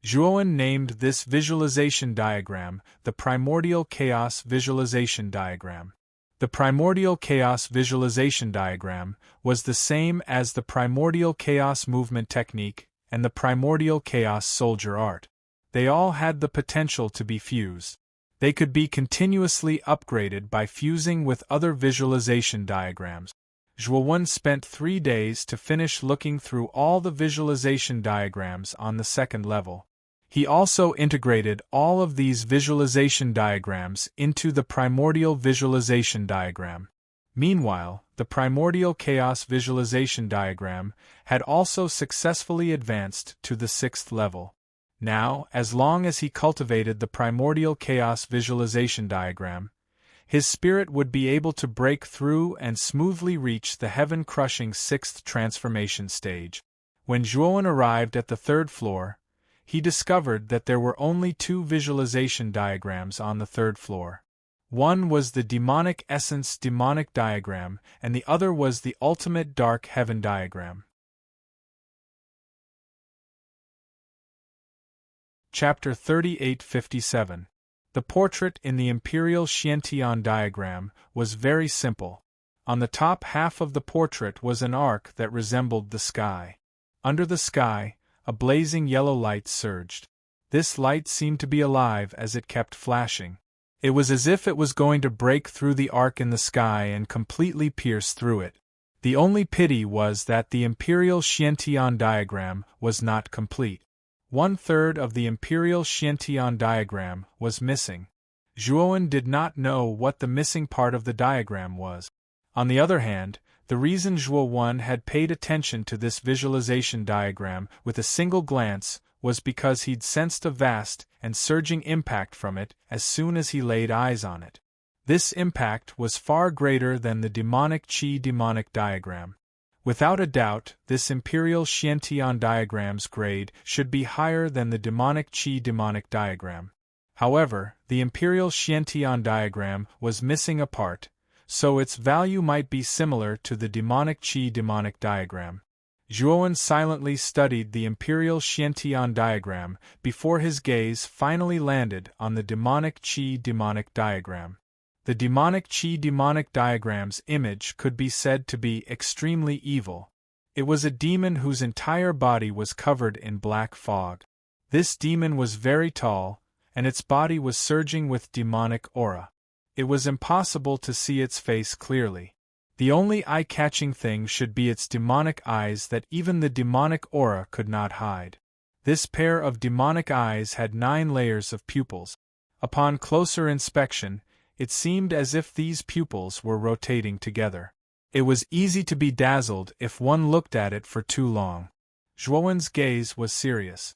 Zhuowen named this visualization diagram the Primordial Chaos Visualization Diagram. The Primordial Chaos Visualization Diagram was the same as the Primordial Chaos Movement Technique and the Primordial Chaos Soldier Art. They all had the potential to be fused. They could be continuously upgraded by fusing with other visualization diagrams. Zhuowen spent 3 days to finish looking through all the visualization diagrams on the second level. He also integrated all of these visualization diagrams into the Primordial Visualization Diagram. Meanwhile, the Primordial Chaos Visualization Diagram had also successfully advanced to the 6th level. Now, as long as he cultivated the Primordial Chaos Visualization Diagram, his spirit would be able to break through and smoothly reach the heaven-crushing 6th transformation stage. When Zhuowen arrived at the 3rd floor, he discovered that there were only 2 visualization diagrams on the 3rd floor. One was the Demonic Essence Demonic Diagram, and the other was the Ultimate Dark Heaven Diagram. Chapter 3857. The portrait in the Imperial Xiantian diagram was very simple. On the top half of the portrait was an arc that resembled the sky. Under the sky, a blazing yellow light surged. This light seemed to be alive as it kept flashing. It was as if it was going to break through the arc in the sky and completely pierce through it. The only pity was that the Imperial Xiantian diagram was not complete. 1/3 of the Imperial Xiantian diagram was missing. Zhuowen did not know what the missing part of the diagram was. On the other hand, the reason Zhuowen had paid attention to this visualization diagram with a single glance was because he'd sensed a vast and surging impact from it as soon as he laid eyes on it. This impact was far greater than the demonic Qi demonic diagram. Without a doubt, this Imperial Xiantian diagram's grade should be higher than the demonic Qi demonic diagram. However, the Imperial Xiantian diagram was missing a part, so its value might be similar to the demonic Qi demonic diagram. Zhuowen silently studied the Imperial Xiantian diagram before his gaze finally landed on the demonic Qi demonic diagram. The demonic Qi demonic diagram's image could be said to be extremely evil. It was a demon whose entire body was covered in black fog. This demon was very tall, and its body was surging with demonic aura. It was impossible to see its face clearly. The only eye-catching thing should be its demonic eyes that even the demonic aura could not hide. This pair of demonic eyes had 9 layers of pupils. Upon closer inspection, it seemed as if these pupils were rotating together. It was easy to be dazzled if one looked at it for too long. Zhuowen's gaze was serious.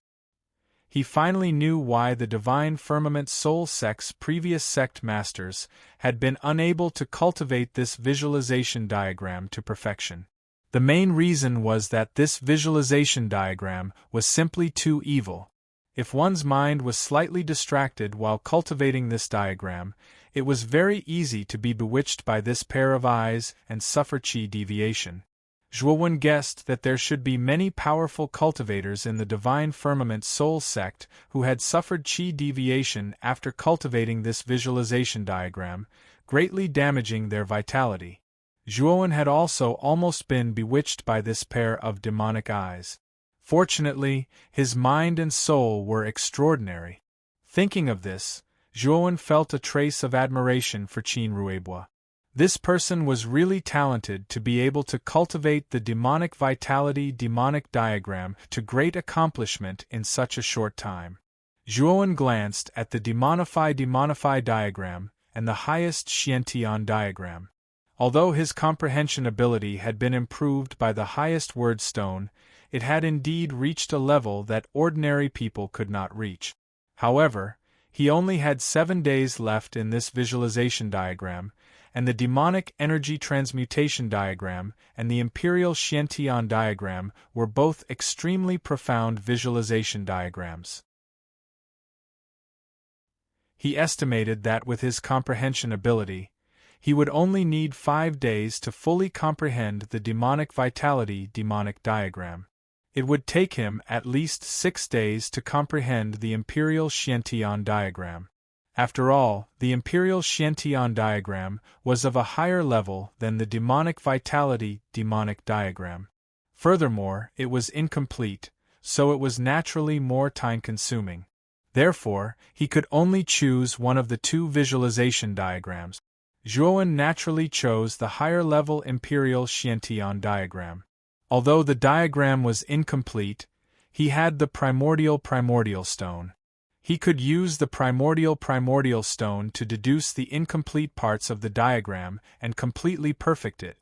He finally knew why the Divine Firmament Soul Sect's previous sect masters had been unable to cultivate this visualization diagram to perfection. The main reason was that this visualization diagram was simply too evil. If one's mind was slightly distracted while cultivating this diagram, it was very easy to be bewitched by this pair of eyes and suffer Qi deviation. Zhuowen guessed that there should be many powerful cultivators in the Divine Firmament Soul Sect who had suffered Qi deviation after cultivating this visualization diagram, greatly damaging their vitality. Zhuowen had also almost been bewitched by this pair of demonic eyes. Fortunately, his mind and soul were extraordinary. Thinking of this, Zhuowen felt a trace of admiration for Qin Ruibo. This person was really talented to be able to cultivate the demonic vitality demonic diagram to great accomplishment in such a short time. Zhuowen glanced at the demonify diagram and the highest Xiantian diagram. Although his comprehension ability had been improved by the highest word stone, it had indeed reached a level that ordinary people could not reach. However, he only had 7 days left in this visualization diagram, and the demonic energy transmutation diagram and the imperial Xiantian diagram were both extremely profound visualization diagrams. He estimated that with his comprehension ability, he would only need 5 days to fully comprehend the demonic vitality demonic diagram. It would take him at least 6 days to comprehend the imperial Xiantian diagram. After all, the imperial Xiantian diagram was of a higher level than the demonic vitality demonic diagram. Furthermore, it was incomplete, so it was naturally more time-consuming. Therefore, he could only choose one of the 2 visualization diagrams. Zhuowen naturally chose the higher-level imperial Xiantian diagram. Although the diagram was incomplete, he had the primordial stone. He could use the primordial stone to deduce the incomplete parts of the diagram and completely perfect it.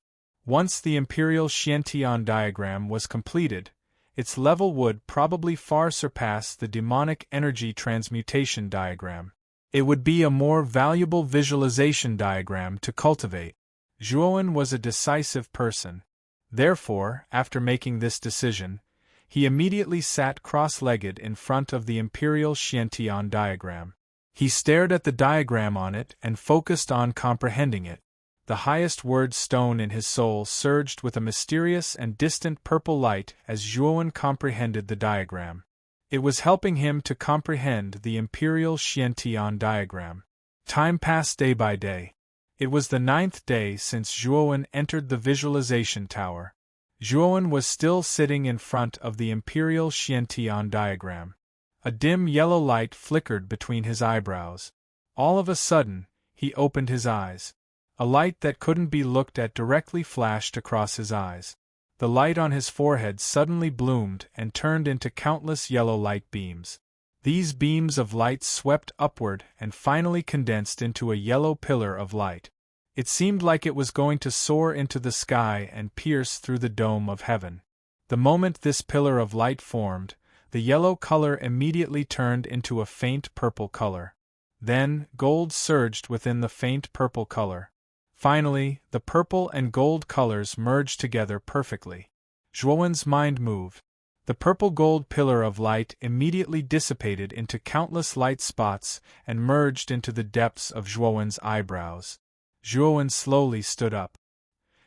Once the imperial Xiantian diagram was completed, its level would probably far surpass the demonic energy transmutation diagram. It would be a more valuable visualization diagram to cultivate. Zhuowen was a decisive person. Therefore, after making this decision, he immediately sat cross-legged in front of the imperial Xiantian diagram. He stared at the diagram on it and focused on comprehending it. The highest word stone in his soul surged with a mysterious and distant purple light as Zhuowen comprehended the diagram. It was helping him to comprehend the imperial Xiantian diagram. Time passed day by day. It was the 9th day since Zhuowen entered the visualization tower. Zhuowen was still sitting in front of the imperial Xiantian diagram. A dim yellow light flickered between his eyebrows. All of a sudden, he opened his eyes. A light that couldn't be looked at directly flashed across his eyes. The light on his forehead suddenly bloomed and turned into countless yellow light beams. These beams of light swept upward and finally condensed into a yellow pillar of light. It seemed like it was going to soar into the sky and pierce through the dome of heaven. The moment this pillar of light formed, the yellow color immediately turned into a faint purple color. Then, gold surged within the faint purple color. Finally, the purple and gold colors merged together perfectly. Zhuowen's mind moved. The purple-gold pillar of light immediately dissipated into countless light spots and merged into the depths of Zhuowen's eyebrows. Zhuowen slowly stood up.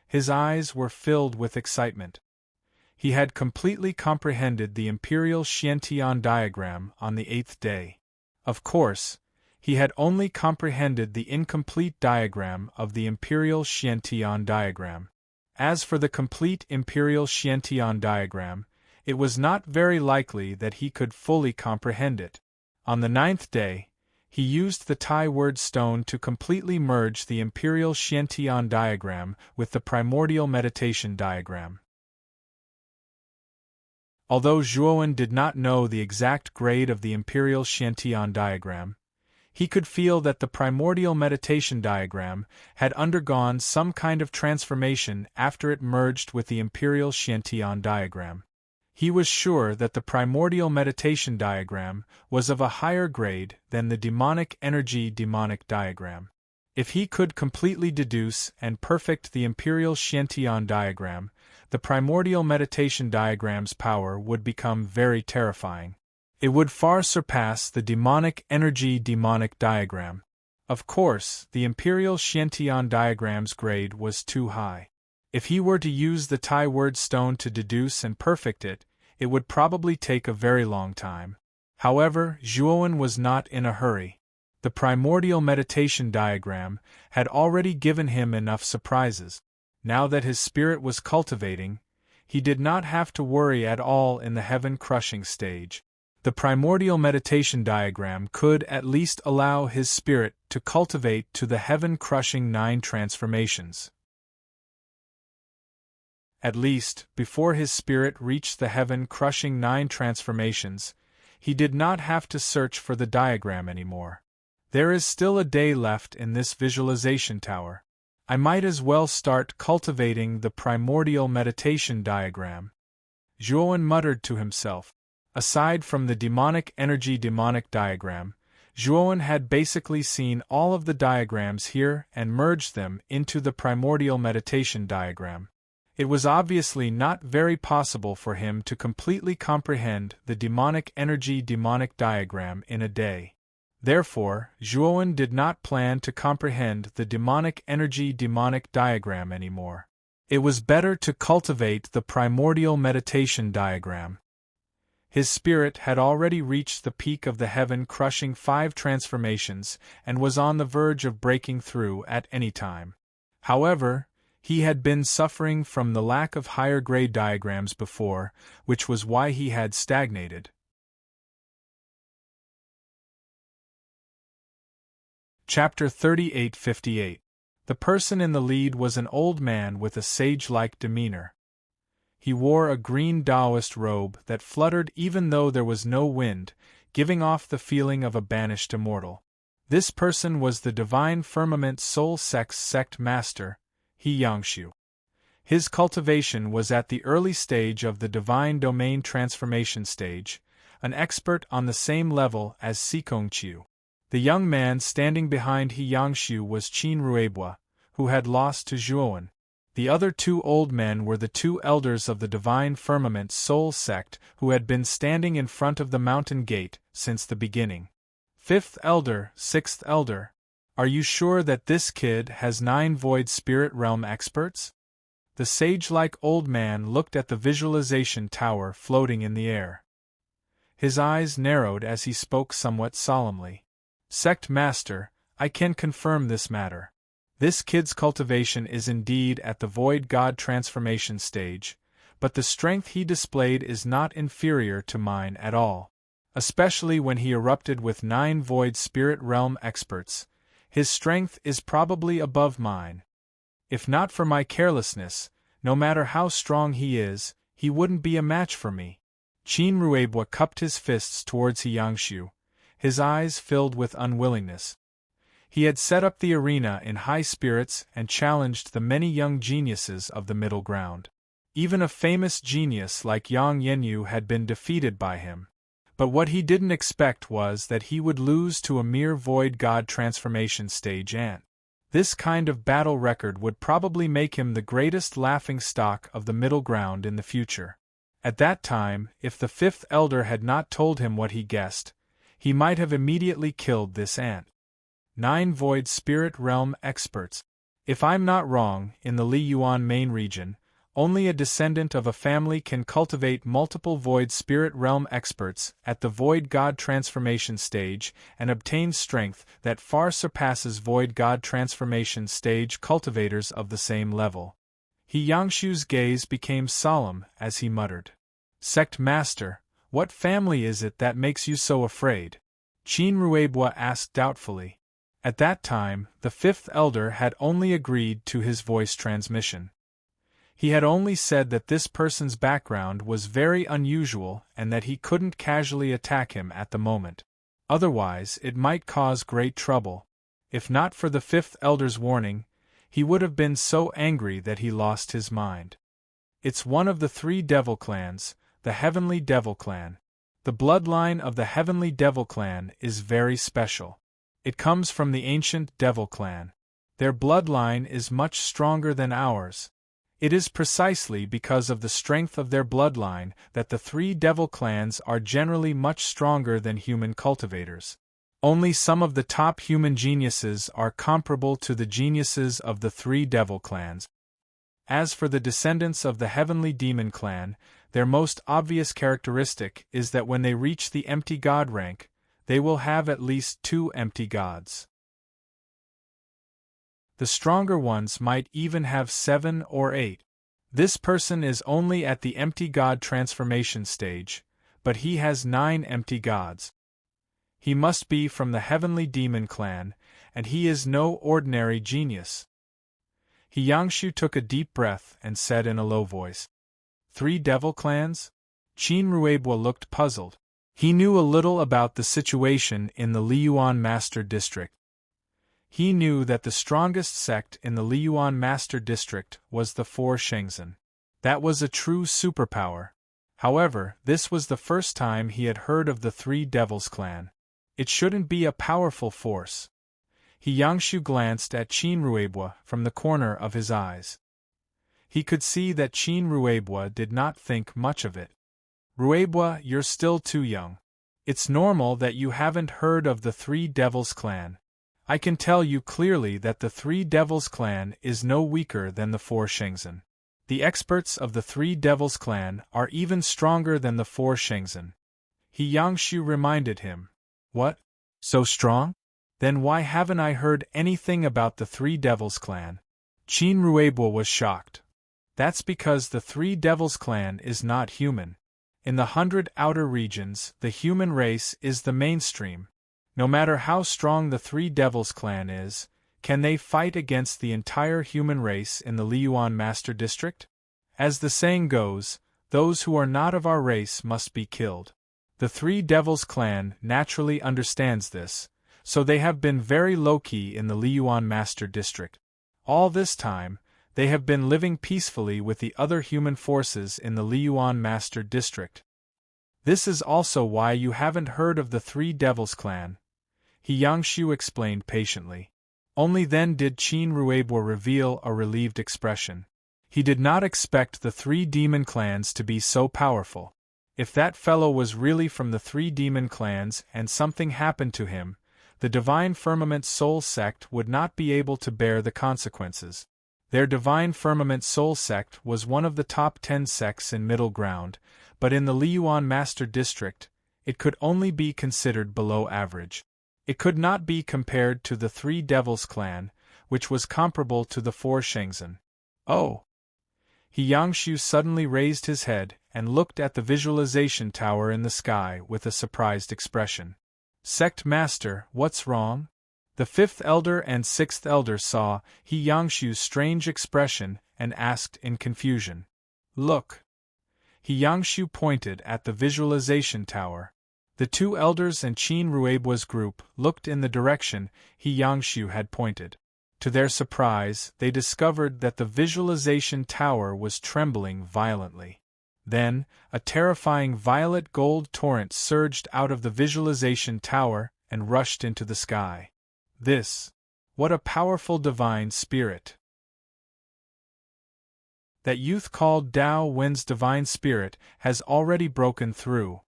His eyes were filled with excitement. He had completely comprehended the imperial Xiantian diagram on the 8th day. Of course, he had only comprehended the incomplete diagram of the imperial Xiantian diagram. As for the complete imperial Xiantian diagram, it was not very likely that he could fully comprehend it. On the 9th day, he used the Tai word stone to completely merge the imperial Xiantian diagram with the primordial meditation diagram. Although Zhuowen did not know the exact grade of the imperial Xiantian diagram, he could feel that the primordial meditation diagram had undergone some kind of transformation after it merged with the imperial Xiantian diagram. He was sure that the primordial meditation diagram was of a higher grade than the demonic energy demonic diagram. If he could completely deduce and perfect the imperial Xiantian diagram, the primordial meditation diagram's power would become very terrifying. It would far surpass the demonic energy demonic diagram. Of course, the imperial Xiantian diagram's grade was too high. If he were to use the Tai word stone to deduce and perfect it, it would probably take a very long time. However, Zhuowen was not in a hurry. The primordial meditation diagram had already given him enough surprises. Now that his spirit was cultivating, he did not have to worry at all in the heaven-crushing stage. The primordial meditation diagram could at least allow his spirit to cultivate to the heaven-crushing 9 transformations. At least, before his spirit reached the heaven-crushing 9 transformations, he did not have to search for the diagram anymore. There is still a day left in this visualization tower. I might as well start cultivating the primordial meditation diagram. Zhuowen muttered to himself. Aside from the demonic energy demonic diagram, Zhuowen had basically seen all of the diagrams here and merged them into the primordial meditation diagram. It was obviously not very possible for him to completely comprehend the demonic energy demonic diagram in a day. Therefore, Zhuowen did not plan to comprehend the demonic energy demonic diagram anymore. It was better to cultivate the primordial meditation diagram. His spirit had already reached the peak of the heaven-crushing 5 transformations and was on the verge of breaking through at any time. However, he had been suffering from the lack of higher-grade diagrams before, which was why he had stagnated. Chapter 38:58. The person in the lead was an old man with a sage-like demeanor. He wore a green Taoist robe that fluttered even though there was no wind, giving off the feeling of a banished immortal. This person was the Divine Firmament Soul Sex Sect Master, He Yangshu. His cultivation was at the early stage of the Divine Domain Transformation stage, an expert on the same level as Sikongqiu. The young man standing behind He Yangshu was Qin Ruebua, who had lost to Zhuowen. The other 2 old men were the 2 elders of the Divine Firmament Soul Sect who had been standing in front of the mountain gate since the beginning. 5th Elder, 6th Elder, are you sure that this kid has 9 Void Spirit Realm experts? The sage-like old man looked at the visualization tower floating in the air. His eyes narrowed as he spoke somewhat solemnly. Sect Master, I can confirm this matter. This kid's cultivation is indeed at the Void God transformation stage, but the strength he displayed is not inferior to mine at all. Especially when he erupted with 9 Void Spirit Realm experts, his strength is probably above mine. If not for my carelessness, no matter how strong he is, he wouldn't be a match for me. Qin Ruebua cupped his fists towards He Yangshu, his eyes filled with unwillingness. He had set up the arena in high spirits and challenged the many young geniuses of the middle ground. Even a famous genius like Yang Yenyu had been defeated by him. But what he didn't expect was that he would lose to a mere Void God transformation stage ant. This kind of battle record would probably make him the greatest laughingstock of the middle ground in the future. At that time, if the 5th Elder had not told him what he guessed, he might have immediately killed this ant. 9 Void Spirit Realm experts. If I'm not wrong, in the Li Yuan main region, only a descendant of a family can cultivate multiple Void Spirit Realm experts at the Void God transformation stage and obtain strength that far surpasses Void God transformation stage cultivators of the same level. He Yangshu's gaze became solemn as he muttered. Sect Master, what family is it that makes you so afraid? Qin Ruebua asked doubtfully. At that time, the 5th Elder had only agreed to his voice transmission. He had only said that this person's background was very unusual and that he couldn't casually attack him at the moment. Otherwise, it might cause great trouble. If not for the 5th Elder's warning, he would have been so angry that he lost his mind. It's one of the 3 devil clans, the Heavenly Devil Clan. The bloodline of the Heavenly Devil Clan is very special. It comes from the ancient Devil Clan. Their bloodline is much stronger than ours. It is precisely because of the strength of their bloodline that the 3 devil clans are generally much stronger than human cultivators. Only some of the top human geniuses are comparable to the geniuses of the 3 devil clans. As for the descendants of the Heavenly Demon Clan, their most obvious characteristic is that when they reach the empty god rank, they will have at least 2 empty gods. The stronger ones might even have 7 or 8. This person is only at the empty god transformation stage, but he has 9 empty gods. He must be from the Heavenly Demon Clan, and he is no ordinary genius. He Yangshu took a deep breath and said in a low voice, 3 devil clans? Qin Ruebua looked puzzled. He knew a little about the situation in the Liyuan Master District. He knew that the strongest sect in the Liyuan Master District was the Four Shenzhen. That was a true superpower. However, this was the first time he had heard of the Three Devils clan. It shouldn't be a powerful force. Yangshu glanced at Qin Ruebwa from the corner of his eyes. He could see that Qin Ruebwa did not think much of it. Ruebwa, you're still too young. It's normal that you haven't heard of the Three Devils clan. I can tell you clearly that the Three Devils clan is no weaker than the Four Shenzhen. The experts of the Three Devils clan are even stronger than the Four Shenzhen. Yangshu reminded him. What? So strong? Then why haven't I heard anything about the Three Devils clan? Qin Ruebwa was shocked. That's because the Three Devils clan is not human. In the 100 outer regions, the human race is the mainstream. No matter how strong the Three Devils clan is, can they fight against the entire human race in the Liyuan Master District? As the saying goes, those who are not of our race must be killed. The Three Devils clan naturally understands this, so they have been very low-key in the Liyuan Master District. All this time, they have been living peacefully with the other human forces in the Liyuan Master District. This is also why you haven't heard of the Three Devils clan, Yangshu explained patiently. Only then did Qin Ruebwa reveal a relieved expression. He did not expect the three demon clans to be so powerful. If that fellow was really from the three demon clans and something happened to him, the Divine Firmament Soul Sect would not be able to bear the consequences. Their Divine Firmament Soul Sect was one of the top 10 sects in Middle Ground, but in the Liyuan Master District, it could only be considered below average. It could not be compared to the Three Devils clan, which was comparable to the Four Shenzhen. Oh! Yangshu suddenly raised his head and looked at the visualization tower in the sky with a surprised expression. Sect Master, what's wrong? The fifth elder and sixth elder saw Yangshu's strange expression and asked in confusion. Look! Yangshu pointed at the visualization tower. The two elders and Qin Ruebwa's group looked in the direction Yangshu had pointed. To their surprise, they discovered that the visualization tower was trembling violently. Then, a terrifying violet gold torrent surged out of the visualization tower and rushed into the sky. What a powerful divine spirit! That youth called Dao Wen's divine spirit has already broken through.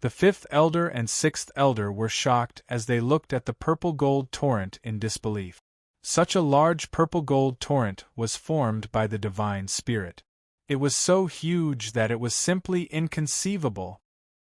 The fifth elder and sixth elder were shocked as they looked at the purple-gold torrent in disbelief. Such a large purple-gold torrent was formed by the divine spirit. It was so huge that it was simply inconceivable.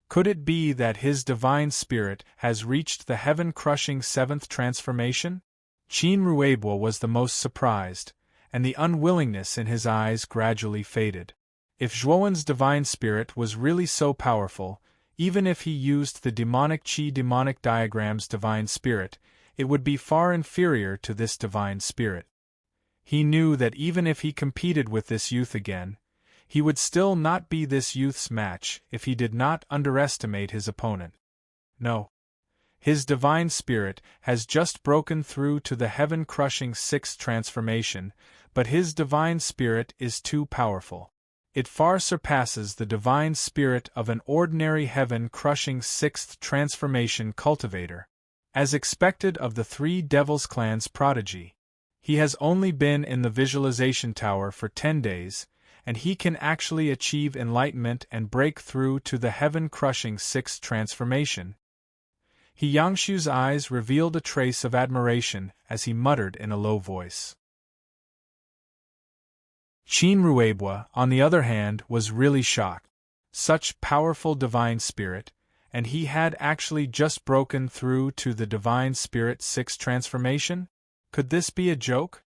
Could it be that his divine spirit has reached the heaven-crushing seventh transformation? Qin Ruebwa was the most surprised, and the unwillingness in his eyes gradually faded. If Zhuowen's divine spirit was really so powerful, even if he used the demonic Qi demonic diagram's divine spirit, it would be far inferior to this divine spirit. He knew that even if he competed with this youth again, he would still not be this youth's match if he did not underestimate his opponent. No. His divine spirit has just broken through to the heaven-crushing sixth transformation, but his divine spirit is too powerful. It far surpasses the divine spirit of an ordinary heaven-crushing sixth transformation cultivator. As expected of the Three Devils clan's prodigy, he has only been in the visualization tower for 10 days, and he can actually achieve enlightenment and break through to the heaven-crushing sixth transformation. Yangshu's eyes revealed a trace of admiration as he muttered in a low voice. Qin Ruebwa, on the other hand, was really shocked. Such powerful divine spirit, and he had actually just broken through to the divine spirit sixth transformation? Could this be a joke?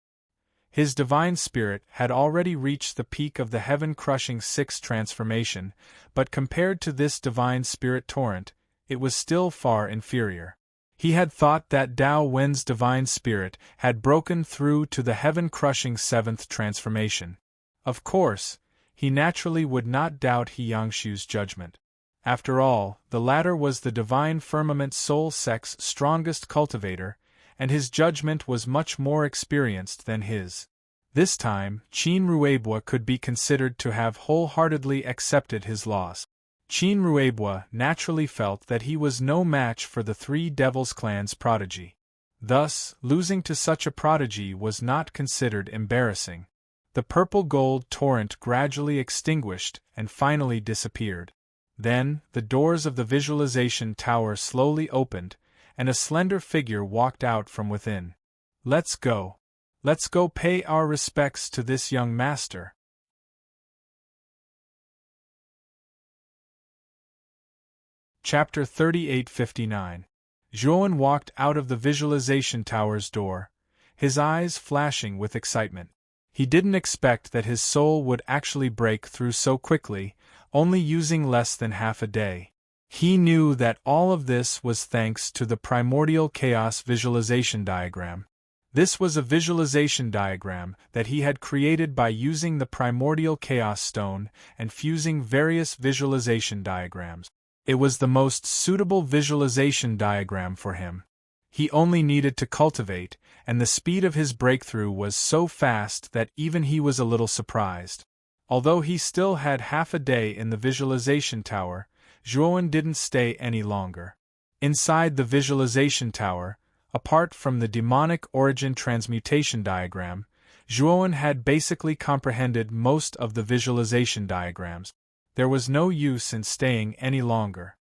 His divine spirit had already reached the peak of the heaven-crushing sixth transformation, but compared to this divine spirit torrent, it was still far inferior. He had thought that Dao Wen's divine spirit had broken through to the heaven-crushing seventh transformation. Of course, he naturally would not doubt Yangshu's judgment. After all, the latter was the Divine Firmament Soul Sect's strongest cultivator, and his judgment was much more experienced than his. This time, Qin Ruebwa could be considered to have wholeheartedly accepted his loss. Qin Ruebwa naturally felt that he was no match for the Three Devils Clan's prodigy. Thus, losing to such a prodigy was not considered embarrassing. The purple-gold torrent gradually extinguished and finally disappeared. Then, the doors of the visualization tower slowly opened, and a slender figure walked out from within. "Let's go. Let's go pay our respects to this young master." Chapter 3859. Zhuowen walked out of the visualization tower's door, his eyes flashing with excitement. He didn't expect that his soul would actually break through so quickly, only using less than half a day. He knew that all of this was thanks to the primordial chaos visualization diagram. This was a visualization diagram that he had created by using the primordial chaos stone and fusing various visualization diagrams. It was the most suitable visualization diagram for him. He only needed to cultivate, and the speed of his breakthrough was so fast that even he was a little surprised. Although he still had half a day in the visualization tower, Zhuowen didn't stay any longer. Inside the visualization tower, apart from the demonic origin transmutation diagram, Zhuowen had basically comprehended most of the visualization diagrams. There was no use in staying any longer.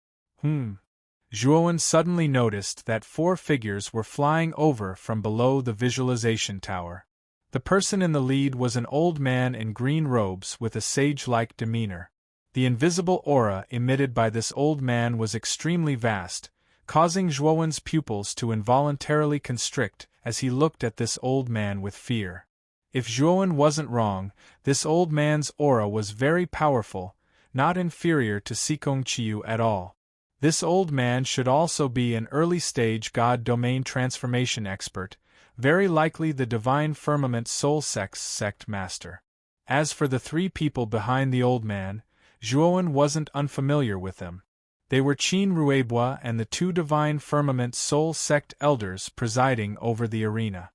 Zhuowen suddenly noticed that 4 figures were flying over from below the visualization tower. The person in the lead was an old man in green robes with a sage-like demeanor. The invisible aura emitted by this old man was extremely vast, causing Zhuowen's pupils to involuntarily constrict as he looked at this old man with fear. If Zhuowen wasn't wrong, this old man's aura was very powerful, not inferior to Sikong Qiu at all. This old man should also be an early-stage God domain transformation expert, very likely the Divine Firmament Soul Sect master. As for the 3 people behind the old man, Zhuowen wasn't unfamiliar with them. They were Qin Ruebwa and the 2 Divine Firmament Soul Sect elders presiding over the arena.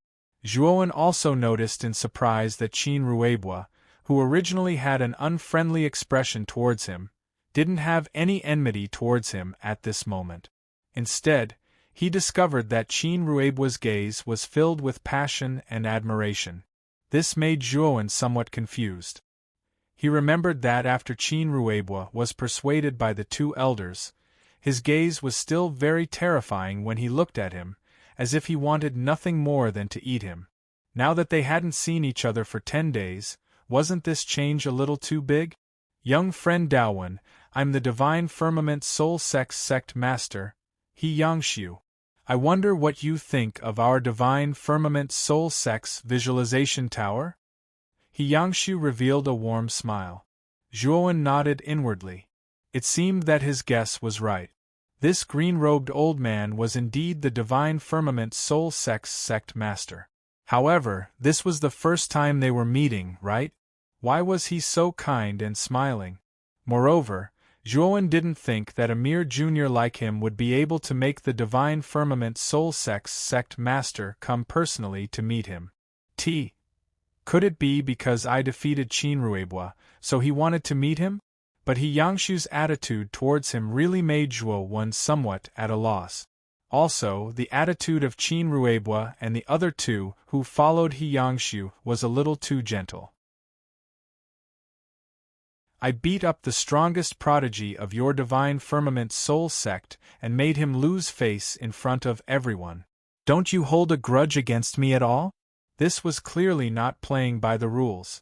Zhuowen also noticed in surprise that Qin Ruebwa, who originally had an unfriendly expression towards him, didn't have any enmity towards him at this moment. Instead, he discovered that Qin Ruebwa's gaze was filled with passion and admiration. This made Zhuowen somewhat confused. He remembered that after Qin Ruebwa was persuaded by the 2 elders, his gaze was still very terrifying when he looked at him, as if he wanted nothing more than to eat him. Now that they hadn't seen each other for 10 days, wasn't this change a little too big? "Young friend Daowen, I'm the Divine Firmament Soul Sect Master, He Yangshu. I wonder what you think of our Divine Firmament Soul Sect's visualization tower?" He Yangshu revealed a warm smile. Zhuowen nodded inwardly. It seemed that his guess was right. This green-robed old man was indeed the Divine Firmament Soul Sect master. However, this was the first time they were meeting, right? Why was he so kind and smiling? Moreover, Zhuowen didn't think that a mere junior like him would be able to make the Divine Firmament Soul Sect master come personally to meet him. Could it be because I defeated Qin Ruebwa, so he wanted to meet him? But He Yangshu's attitude towards him really made Zhuowen somewhat at a loss. Also, the attitude of Qin Ruebwa and the other 2 who followed He Yangshu was a little too gentle. "I beat up the strongest prodigy of your Divine Firmament Soul Sect and made him lose face in front of everyone. Don't you hold a grudge against me at all?" This was clearly not playing by the rules.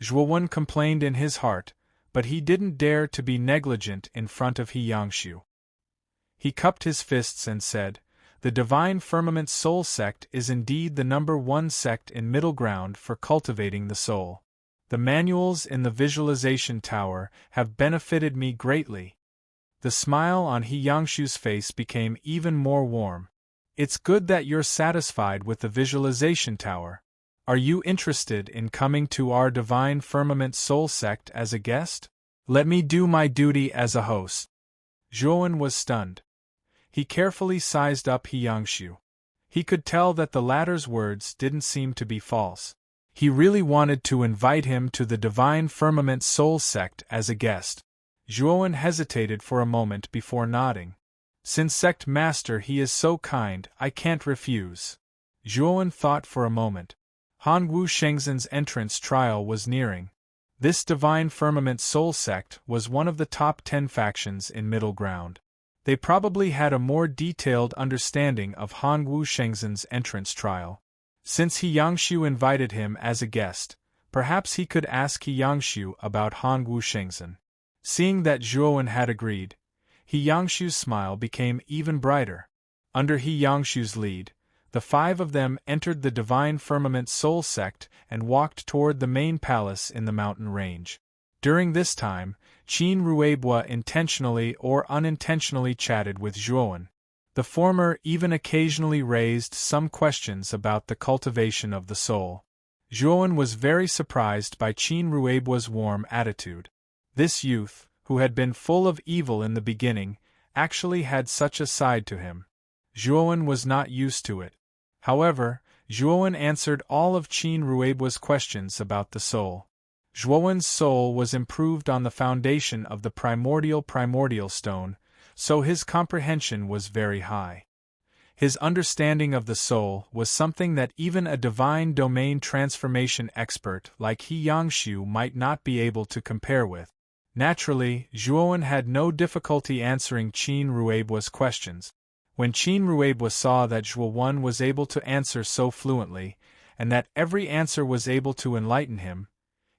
Zhuowen complained in his heart, but he didn't dare to be negligent in front of He Yangshu. He cupped his fists and said, "The Divine Firmament Soul Sect is indeed the #1 sect in middle ground for cultivating the soul. The manuals in the visualization tower have benefited me greatly." The smile on He Yangshu's face became even more warm. "It's good that you're satisfied with the visualization tower. Are you interested in coming to our Divine Firmament Soul Sect as a guest? Let me do my duty as a host." Zhuowen was stunned. He carefully sized up He Yangshu. He could tell that the latter's words didn't seem to be false. He really wanted to invite him to the Divine Firmament Soul sect as a guest. Zhuowen hesitated for a moment before nodding. Since sect master he is so kind, I can't refuse. Zhuowen thought for a moment. Hongwu Shengzhen's entrance trial was nearing. This Divine Firmament Soul sect was one of the top 10 factions in Middle Ground. They probably had a more detailed understanding of Hongwu Shengzhen's entrance trial. Since He Yangshu invited him as a guest, perhaps he could ask He Yangshu about Hongwu Shengzhen. Seeing that Zhuowen had agreed, He Yangshu's smile became even brighter. Under He Yangshu's lead, the 5 of them entered the Divine Firmament Soul sect and walked toward the main palace in the mountain range. During this time, Qin Ruebwa intentionally or unintentionally chatted with Zhuowen. The former even occasionally raised some questions about the cultivation of the soul. Zhuowen was very surprised by Qin Ruebwa's warm attitude. This youth, who had been full of evil in the beginning, actually had such a side to him. Zhuowen was not used to it. However, Zhuowen answered all of Qin Ruebwa's questions about the soul. Zhuowen's soul was improved on the foundation of the primordial stone, so his comprehension was very high. His understanding of the soul was something that even a divine domain transformation expert like He Yangshu might not be able to compare with. Naturally, Zhuowen had no difficulty answering Qin Ruebwa's questions. When Qin Ruebwa saw that Zhuowen was able to answer so fluently, and that every answer was able to enlighten him,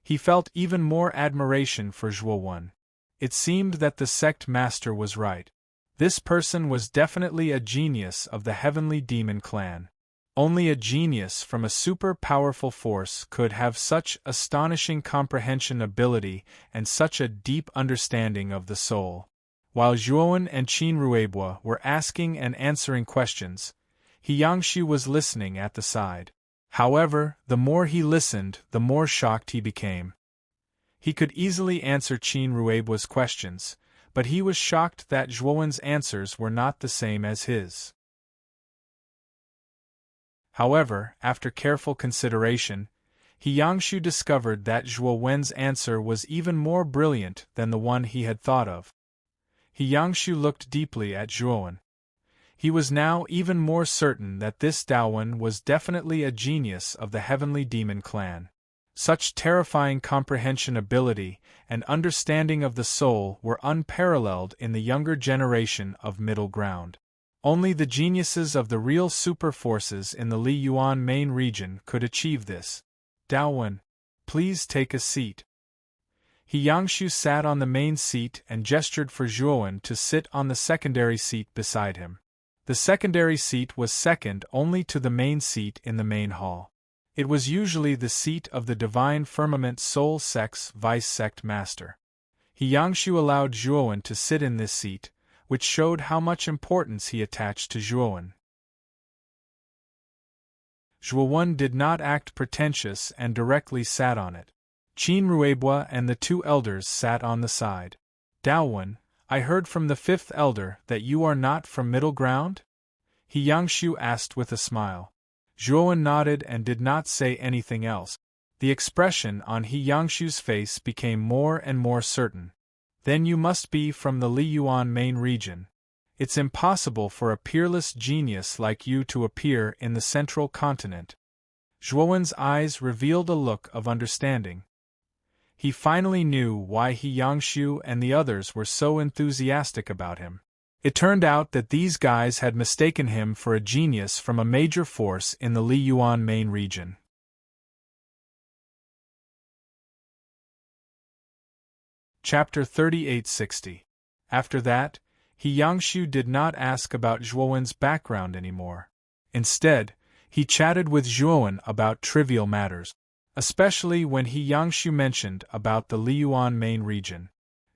he felt even more admiration for Zhuowen. It seemed that the sect master was right. This person was definitely a genius of the Heavenly Demon clan. Only a genius from a super-powerful force could have such astonishing comprehension ability and such a deep understanding of the soul. While Zhuowen and Qin Ruebwa were asking and answering questions, He Yangshu was listening at the side. However, the more he listened, the more shocked he became. He could easily answer Qin Ruebwa's questions, but he was shocked that Zhuowen's answers were not the same as his. However, after careful consideration, He Yangshu discovered that Zhuowen's answer was even more brilliant than the one he had thought of. He Yangshu looked deeply at Zhuowen. He was now even more certain that this Daowen was definitely a genius of the Heavenly Demon clan. Such terrifying comprehension ability and understanding of the soul were unparalleled in the younger generation of Middle Ground. Only the geniuses of the real super forces in the Li Yuan main region could achieve this. Daowen, please take a seat. He Yangshu sat on the main seat and gestured for Zhuowen to sit on the secondary seat beside him. The secondary seat was second only to the main seat in the main hall. It was usually the seat of the Divine Firmament Soul sect's vice-sect master. He Yangshu allowed Zhuowen to sit in this seat, which showed how much importance he attached to Zhuowen. Zhuowen did not act pretentious and directly sat on it. Qin Ruebwa and the 2 elders sat on the side. Daowen, I heard from the 5th elder that you are not from Middle Ground? He Yangshu asked with a smile. Zhuowen nodded and did not say anything else. The expression on He Yangshu's face became more and more certain. Then you must be from the Li Yuan main region. It's impossible for a peerless genius like you to appear in the central continent. Zhuowen's eyes revealed a look of understanding. He finally knew why He Yangshu and the others were so enthusiastic about him. It turned out that these guys had mistaken him for a genius from a major force in the Li Yuan main region. Chapter 3860. After that, He Yangshu did not ask about Zhuowen's background anymore. Instead, he chatted with Zhuowen about trivial matters, especially when He Yangshu mentioned about the Li Yuan main region.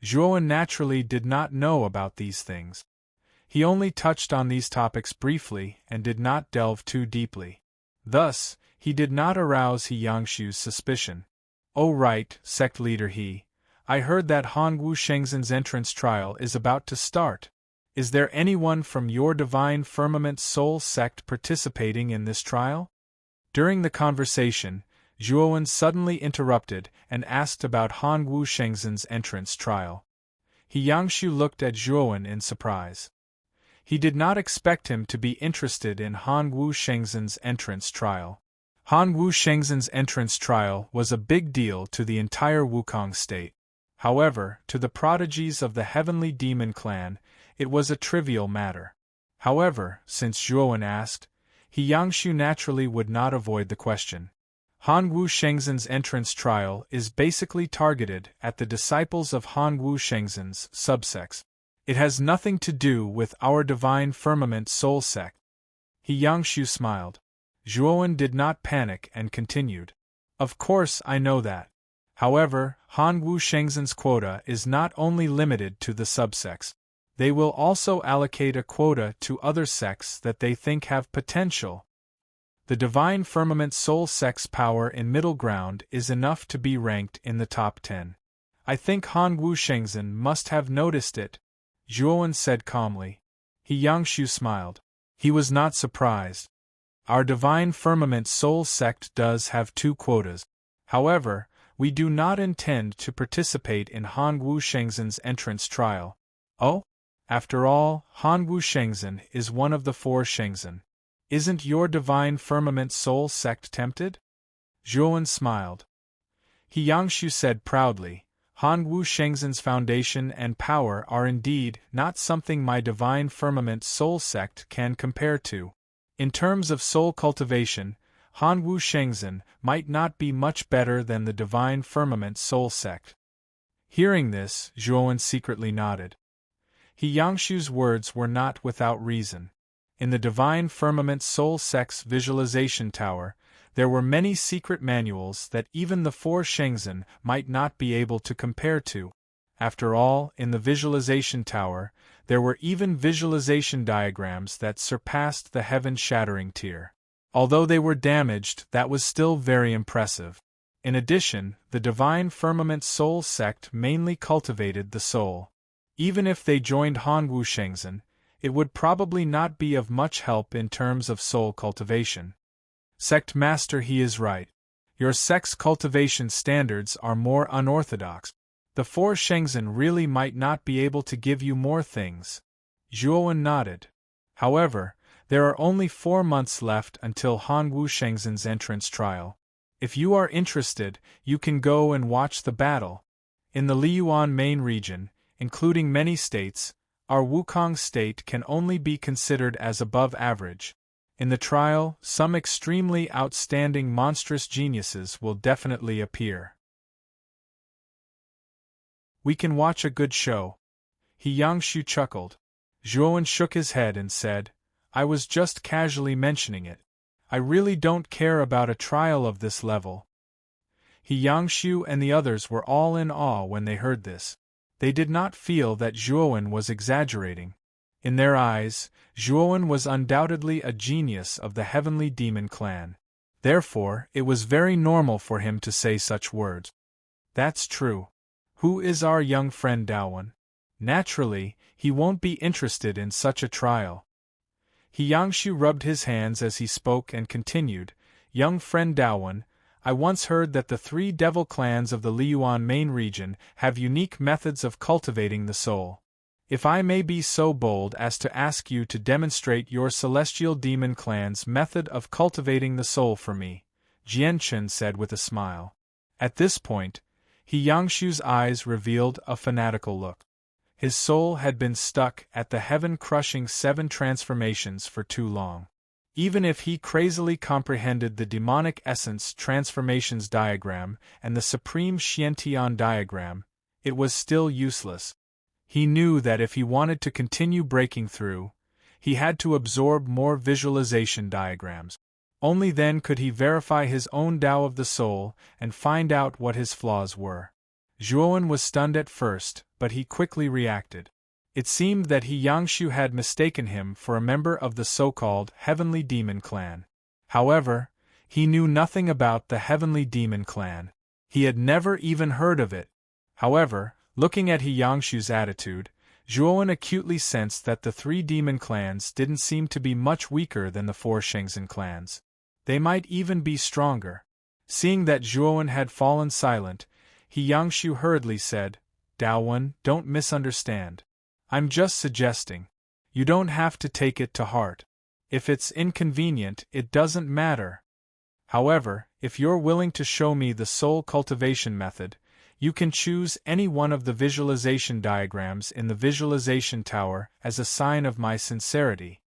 Zhuowen naturally did not know about these things. He only touched on these topics briefly and did not delve too deeply. Thus, he did not arouse He Yangshu's suspicion. Oh right, sect leader He. I heard that Hongwu Shengzhen's entrance trial is about to start. Is there anyone from your Divine Firmament Soul sect participating in this trial? During the conversation, Zhuowen suddenly interrupted and asked about Han Wu Shengzhen's entrance trial. He Yangshu looked at Zhuowen in surprise. He did not expect him to be interested in Han Wu Shengzhen's entrance trial. Han Wu Shengzhen's entrance trial was a big deal to the entire Wukong state. However, to the prodigies of the Heavenly Demon Clan, it was a trivial matter. However, since Zhuowen asked, He Yangshu naturally would not avoid the question. Han Wu Shengzhen's entrance trial is basically targeted at the disciples of Han Wu Shengzhen's subsects. It has nothing to do with our Divine Firmament Soul sect. He Yangshu smiled. Zhuowen did not panic and continued. Of course I know that. However, Han Wu Shengzhen's quota is not only limited to the subsects. They will also allocate a quota to other sects that they think have potential. The Divine Firmament Soul sect's power in middle ground is enough to be ranked in the top 10. I think Han Wu Shengzhen must have noticed it, Zhuowen said calmly. He Yangshu smiled. He was not surprised. Our Divine Firmament Soul sect does have 2 quotas. However, we do not intend to participate in Han Wu Shengzhen's entrance trial. Oh? After all, Han Wu Shengzhen is one of the 4 Shengzhen. Isn't your Divine Firmament Soul sect tempted? Zhuowen smiled. He Yangshu said proudly, Han Wu Shengzhen's foundation and power are indeed not something my Divine Firmament Soul sect can compare to. In terms of soul cultivation, Han Wu Shengzhen might not be much better than the Divine Firmament Soul sect. Hearing this, Zhuowen secretly nodded. He Yangshu's words were not without reason. In the Divine Firmament Soul sect's visualization tower, there were many secret manuals that even the 4 Shengzhen might not be able to compare to. After all, in the visualization tower, there were even visualization diagrams that surpassed the heaven-shattering tier. Although they were damaged, that was still very impressive. In addition, the Divine Firmament Soul sect mainly cultivated the soul. Even if they joined Han Wu Shengzhen, it would probably not be of much help in terms of soul cultivation. Sect Master, he is right. Your sect's cultivation standards are more unorthodox. The 4 Shengzhen really might not be able to give you more things. Zhuowen nodded. However, there are only 4 months left until Han Wu Shengzhen's entrance trial. If you are interested, you can go and watch the battle. In the Liyuan main region, including many states, our Wukong state can only be considered as above average. In the trial, some extremely outstanding monstrous geniuses will definitely appear. We can watch a good show. He Yangshu chuckled. Zhuowen shook his head and said, I was just casually mentioning it. I really don't care about a trial of this level. He Yangshu and the others were all in awe when they heard this. They did not feel that Zhuowen was exaggerating. In their eyes, Zhuowen was undoubtedly a genius of the Heavenly Demon Clan. Therefore, it was very normal for him to say such words. That's true. Who is our young friend Daowen? Naturally, he won't be interested in such a trial. He Yangshu rubbed his hands as he spoke and continued, Young friend Daowen, I once heard that the 3 devil clans of the Liyuan main region have unique methods of cultivating the soul. If I may be so bold as to ask you to demonstrate your celestial demon clan's method of cultivating the soul for me, Jianchen said with a smile. At this point, He Yangshu's eyes revealed a fanatical look. His soul had been stuck at the heaven-crushing 7 transformations for too long. Even if he crazily comprehended the demonic essence transformations diagram and the supreme Xiantian diagram, it was still useless. He knew that if he wanted to continue breaking through, he had to absorb more visualization diagrams. Only then could he verify his own Tao of the soul and find out what his flaws were. Zhuowen was stunned at first, but he quickly reacted. It seemed that He Yangshu had mistaken him for a member of the so-called Heavenly Demon Clan. However, he knew nothing about the Heavenly Demon Clan. He had never even heard of it. However, looking at He Yangshu's attitude, Zhuowen acutely sensed that the three demon clans didn't seem to be much weaker than the four Shenzhen clans. They might even be stronger. Seeing that Zhuowen had fallen silent, He Yangshu hurriedly said, "Daowen, don't misunderstand. I'm just suggesting. You don't have to take it to heart. If it's inconvenient, it doesn't matter. However, if you're willing to show me the soul cultivation method, you can choose any one of the visualization diagrams in the visualization tower as a sign of my sincerity."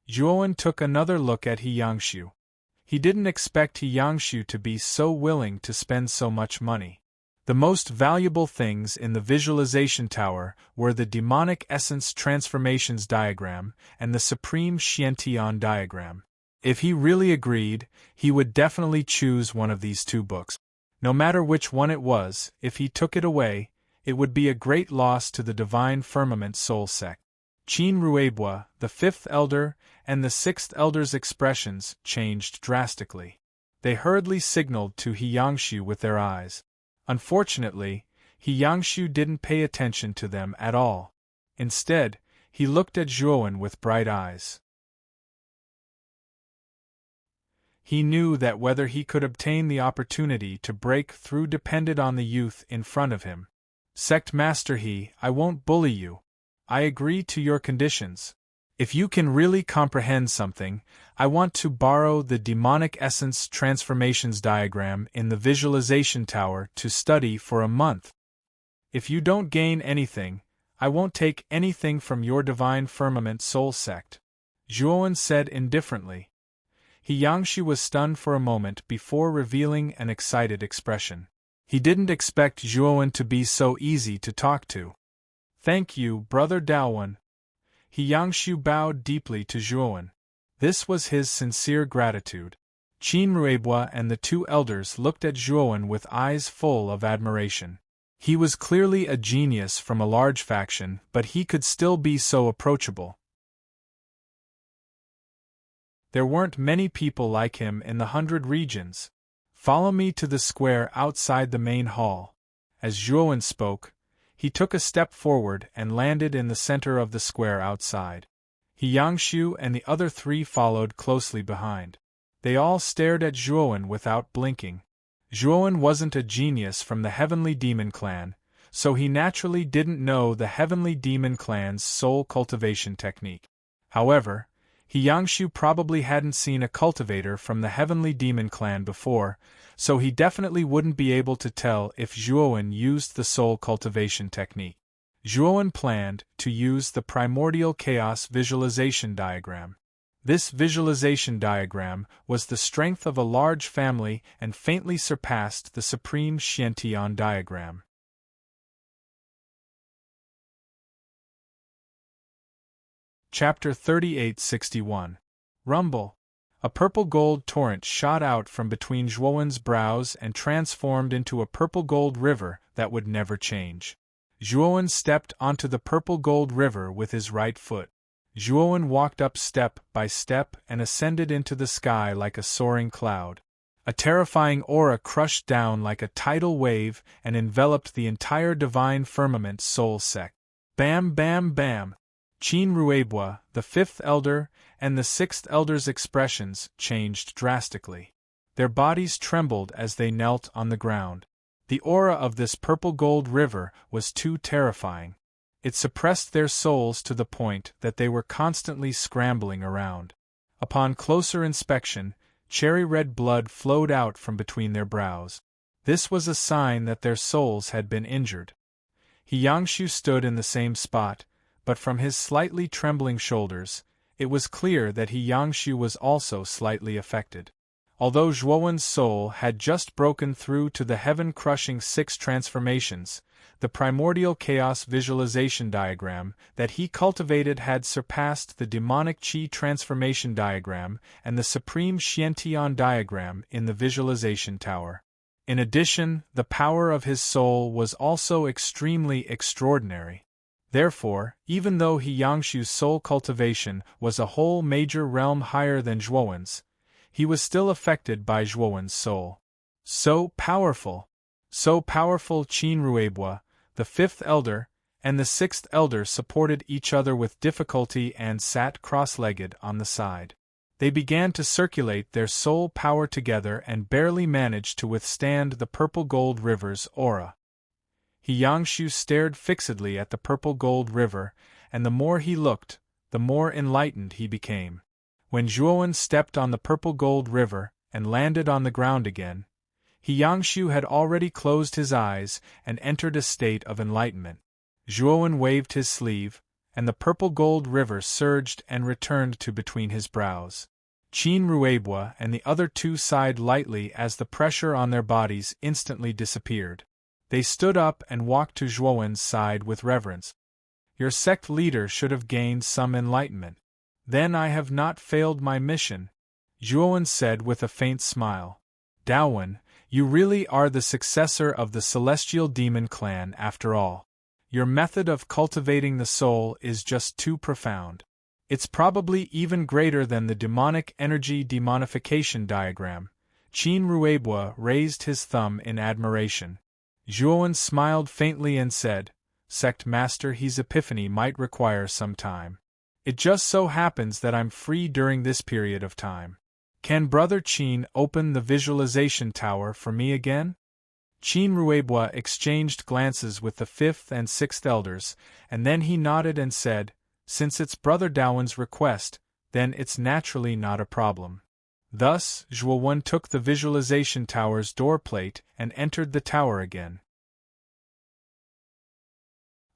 Zhuowen took another look at He Yangshu. He didn't expect He Yangshu to be so willing to spend so much money. The most valuable things in the visualization tower were the demonic essence transformations diagram and the supreme Xiantian diagram. If he really agreed, he would definitely choose one of these two books. No matter which one it was, if he took it away, it would be a great loss to the Divine Firmament Soul sect. Qin Ruebua, the fifth elder, and the sixth elder's expressions changed drastically. They hurriedly signaled to He Yangshu with their eyes. Unfortunately, He Yangshu didn't pay attention to them at all. Instead, he looked at Zhuowen with bright eyes. He knew that whether he could obtain the opportunity to break through depended on the youth in front of him. "Sect Master He, I won't bully you. I agree to your conditions. If you can really comprehend something, I want to borrow the demonic essence transformations diagram in the visualization tower to study for a month. If you don't gain anything, I won't take anything from your Divine Firmament Soul sect," Zhuowen said indifferently. He Yangshu was stunned for a moment before revealing an excited expression. He didn't expect Zhuowen to be so easy to talk to. "Thank you, Brother Daowen." He Yangshu bowed deeply to Zhuowen. This was his sincere gratitude. Qin Ruebua and the two elders looked at Zhuowen with eyes full of admiration. He was clearly a genius from a large faction, but he could still be so approachable. There weren't many people like him in the 100 regions. "Follow me to the square outside the main hall." As Zhuowen spoke, he took a step forward and landed in the center of the square outside. He Yangshu and the other three followed closely behind. They all stared at Zhuowen without blinking. Zhuowen wasn't a genius from the Heavenly Demon Clan, so he naturally didn't know the Heavenly Demon Clan's soul cultivation technique. However, He Yangshu probably hadn't seen a cultivator from the Heavenly Demon Clan before, so he definitely wouldn't be able to tell if Zhuowen used the soul cultivation technique. Zhuowen planned to use the primordial chaos visualization diagram. This visualization diagram was the strength of a large family and faintly surpassed the supreme Xiantian diagram. Chapter 3861. Rumble. A purple-gold torrent shot out from between Zhuowen's brows and transformed into a purple-gold river that would never change. Zhuowen stepped onto the purple-gold river with his right foot. Zhuowen walked up step by step and ascended into the sky like a soaring cloud. A terrifying aura crushed down like a tidal wave and enveloped the entire Divine Firmament Soul sect. Bam, bam, bam! Qin Ruebua, the fifth elder, and the sixth elder's expressions changed drastically. Their bodies trembled as they knelt on the ground. The aura of this purple-gold river was too terrifying. It suppressed their souls to the point that they were constantly scrambling around. Upon closer inspection, cherry-red blood flowed out from between their brows. This was a sign that their souls had been injured. He Yangshu stood in the same spot, but from his slightly trembling shoulders, it was clear that He Yangshu was also slightly affected. Although Zhuowen's soul had just broken through to the heaven-crushing 6 transformations, the primordial chaos visualization diagram that he cultivated had surpassed the demonic qi transformation diagram and the supreme Xiantian diagram in the visualization tower. In addition, the power of his soul was also extremely extraordinary. Therefore, even though He Yangshu's soul cultivation was a whole major realm higher than Zhuowen's, he was still affected by Zhuowen's soul. So powerful! So powerful! Qin Ruebua, the fifth elder, and the sixth elder supported each other with difficulty and sat cross-legged on the side. They began to circulate their soul power together and barely managed to withstand the purple-gold river's aura. Yangshu stared fixedly at the purple-gold river, and the more he looked, the more enlightened he became. When Zhuowen stepped on the purple-gold river and landed on the ground again, Yangshu had already closed his eyes and entered a state of enlightenment. Zhuowen waved his sleeve, and the purple-gold river surged and returned to between his brows. Qin Ruebwa and the other two sighed lightly as the pressure on their bodies instantly disappeared. They stood up and walked to Zhuowen's side with reverence. "Your sect leader should have gained some enlightenment. Then I have not failed my mission," Zhuowen said with a faint smile. "Daowen, you really are the successor of the celestial demon clan after all. Your method of cultivating the soul is just too profound. It's probably even greater than the demonic energy demonification diagram." Qin Ruebwa raised his thumb in admiration. Zhuowen smiled faintly and said, "Sect Master, his epiphany might require some time. It just so happens that I'm free during this period of time. Can Brother Qin open the visualization tower for me again?" Qin Ruebwa exchanged glances with the fifth and sixth elders, and then he nodded and said, "Since it's Brother Daowen's request, then it's naturally not a problem." Thus, Zhuowen took the visualization tower's door plate and entered the tower again.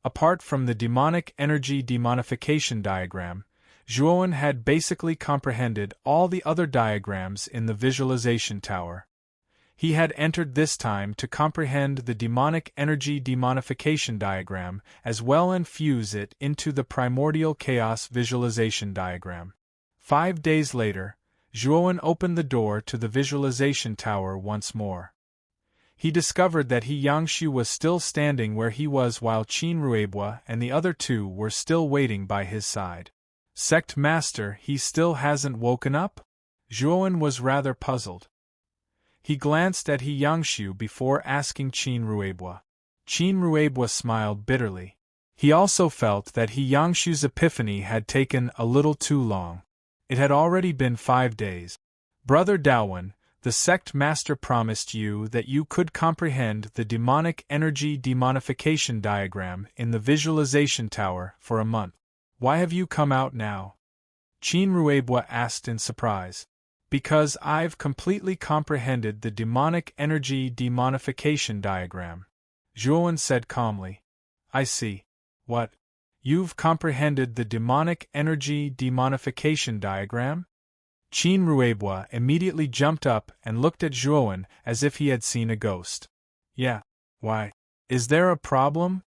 Apart from the demonic energy demonification diagram, Zhuowen had basically comprehended all the other diagrams in the visualization tower. He had entered this time to comprehend the demonic energy demonification diagram as well and fuse it into the primordial chaos visualization diagram. 5 days later, Zhuowen opened the door to the visualization tower once more. He discovered that Yangshu was still standing where he was while Qin Ruebwa and the other two were still waiting by his side. "Sect Master, he still hasn't woken up?" Zhuowen was rather puzzled. He glanced at Yangshu before asking Qin Ruebwa. Qin Ruebwa smiled bitterly. He also felt that Yangshu's epiphany had taken a little too long. It had already been 5 days. "Brother Daowen, the sect master promised you that you could comprehend the demonic energy demonification diagram in the visualization tower for a month. Why have you come out now?" Qin Ruebwa asked in surprise. "Because I've completely comprehended the demonic energy demonification diagram," Zhuowen said calmly. "I see. What? You've comprehended the demonic energy demonification diagram?" Qin Ruebwa immediately jumped up and looked at Zhuowen as if he had seen a ghost. "Yeah. Why? Is there a problem?"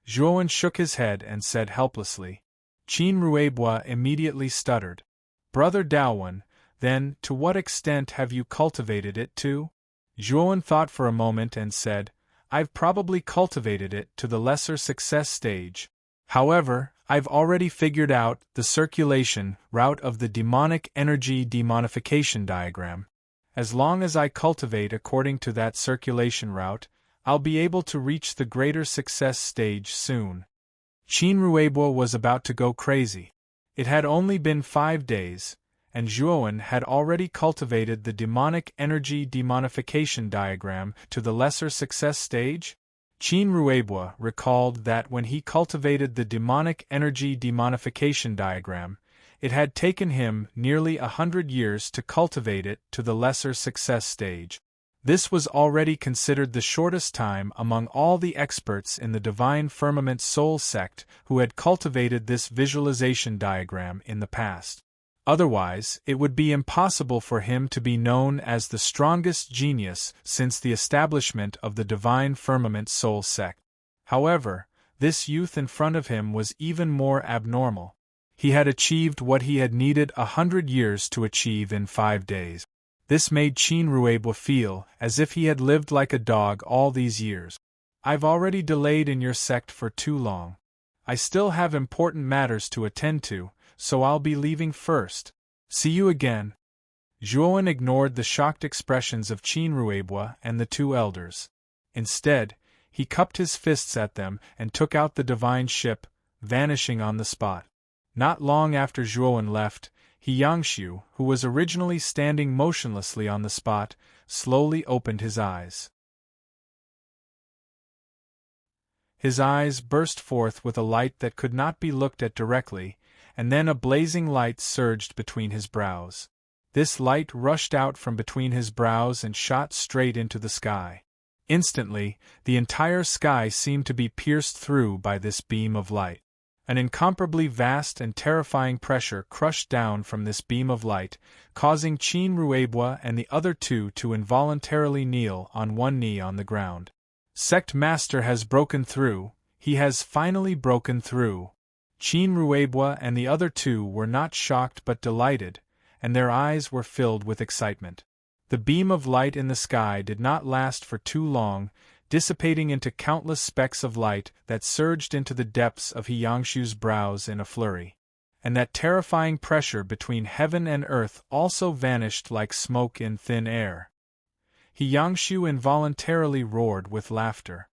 Zhuowen shook his head and said helplessly. Qin Ruebwa immediately stuttered. "Brother Daowen, then to what extent have you cultivated it to?" Zhuowen thought for a moment and said, "I've probably cultivated it to the lesser success stage. However, I've already figured out the circulation route of the demonic energy demonification diagram. As long as I cultivate according to that circulation route, I'll be able to reach the greater success stage soon." Qin Ruebwa was about to go crazy. It had only been 5 days, and Zhuowen had already cultivated the demonic energy demonification diagram to the lesser success stage? Qin Ruebwa recalled that when he cultivated the demonic energy demonification diagram, it had taken him nearly 100 years to cultivate it to the lesser success stage. This was already considered the shortest time among all the experts in the Divine Firmament Soul sect who had cultivated this visualization diagram in the past. Otherwise, it would be impossible for him to be known as the strongest genius since the establishment of the Divine Firmament Soul sect. However, this youth in front of him was even more abnormal. He had achieved what he had needed 100 years to achieve in 5 days. This made Qin Ruebwa feel as if he had lived like a dog all these years. "I've already delayed in your sect for too long. I still have important matters to attend to, so I'll be leaving first. See you again." Zhuowen ignored the shocked expressions of Qin Ruebwa and the two elders. Instead, He cupped his fists at them and took out the divine ship, vanishing on the spot. Not long after Zhuowen left, Yangshu, who was originally standing motionlessly on the spot, slowly opened his eyes. His eyes burst forth with a light that could not be looked at directly, and then a blazing light surged between his brows. This light rushed out from between his brows and shot straight into the sky. Instantly, the entire sky seemed to be pierced through by this beam of light. An incomparably vast and terrifying pressure crushed down from this beam of light, causing Qin Ruebwa and the other two to involuntarily kneel on one knee on the ground. Sect Master has broken through, he has finally broken through. Qin Ruebwa and the other two were not shocked but delighted, and their eyes were filled with excitement. The beam of light in the sky did not last for too long, dissipating into countless specks of light that surged into the depths of Yangshu's brows in a flurry. And that terrifying pressure between heaven and earth also vanished like smoke in thin air. Yangshu involuntarily roared with laughter.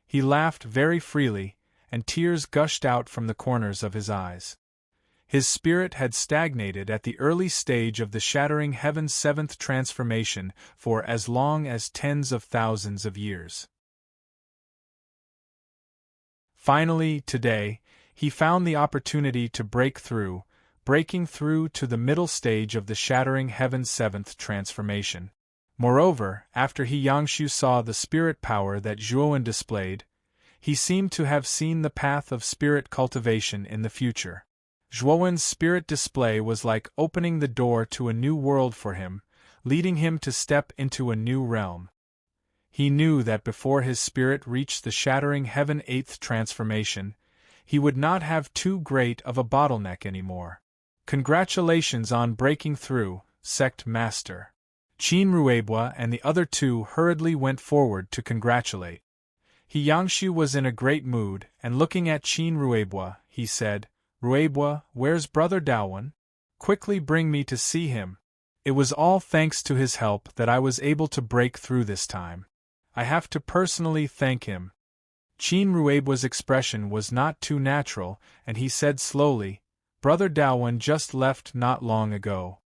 He laughed very freely, and tears gushed out from the corners of his eyes. His spirit had stagnated at the early stage of the shattering heaven's seventh transformation for as long as tens of thousands of years. Finally, today, he found the opportunity to breaking through to the middle stage of the shattering heaven's seventh transformation. Moreover, after Yangshu saw the spirit power that Zhuowen displayed, he seemed to have seen the path of spirit cultivation in the future. Zhuowen's spirit display was like opening the door to a new world for him, leading him to step into a new realm. He knew that before his spirit reached the shattering heaven eighth transformation, he would not have too great of a bottleneck anymore. Congratulations on breaking through, Sect Master. Qin Ruebwa and the other two hurriedly went forward to congratulate. Yangshu was in a great mood, and looking at Qin Ruebwa, he said, "Ruebwa, where's Brother Daowen? Quickly bring me to see him. It was all thanks to his help that I was able to break through this time. I have to personally thank him." Qin Ruebwa's expression was not too natural, and he said slowly, "Brother Daowen just left not long ago."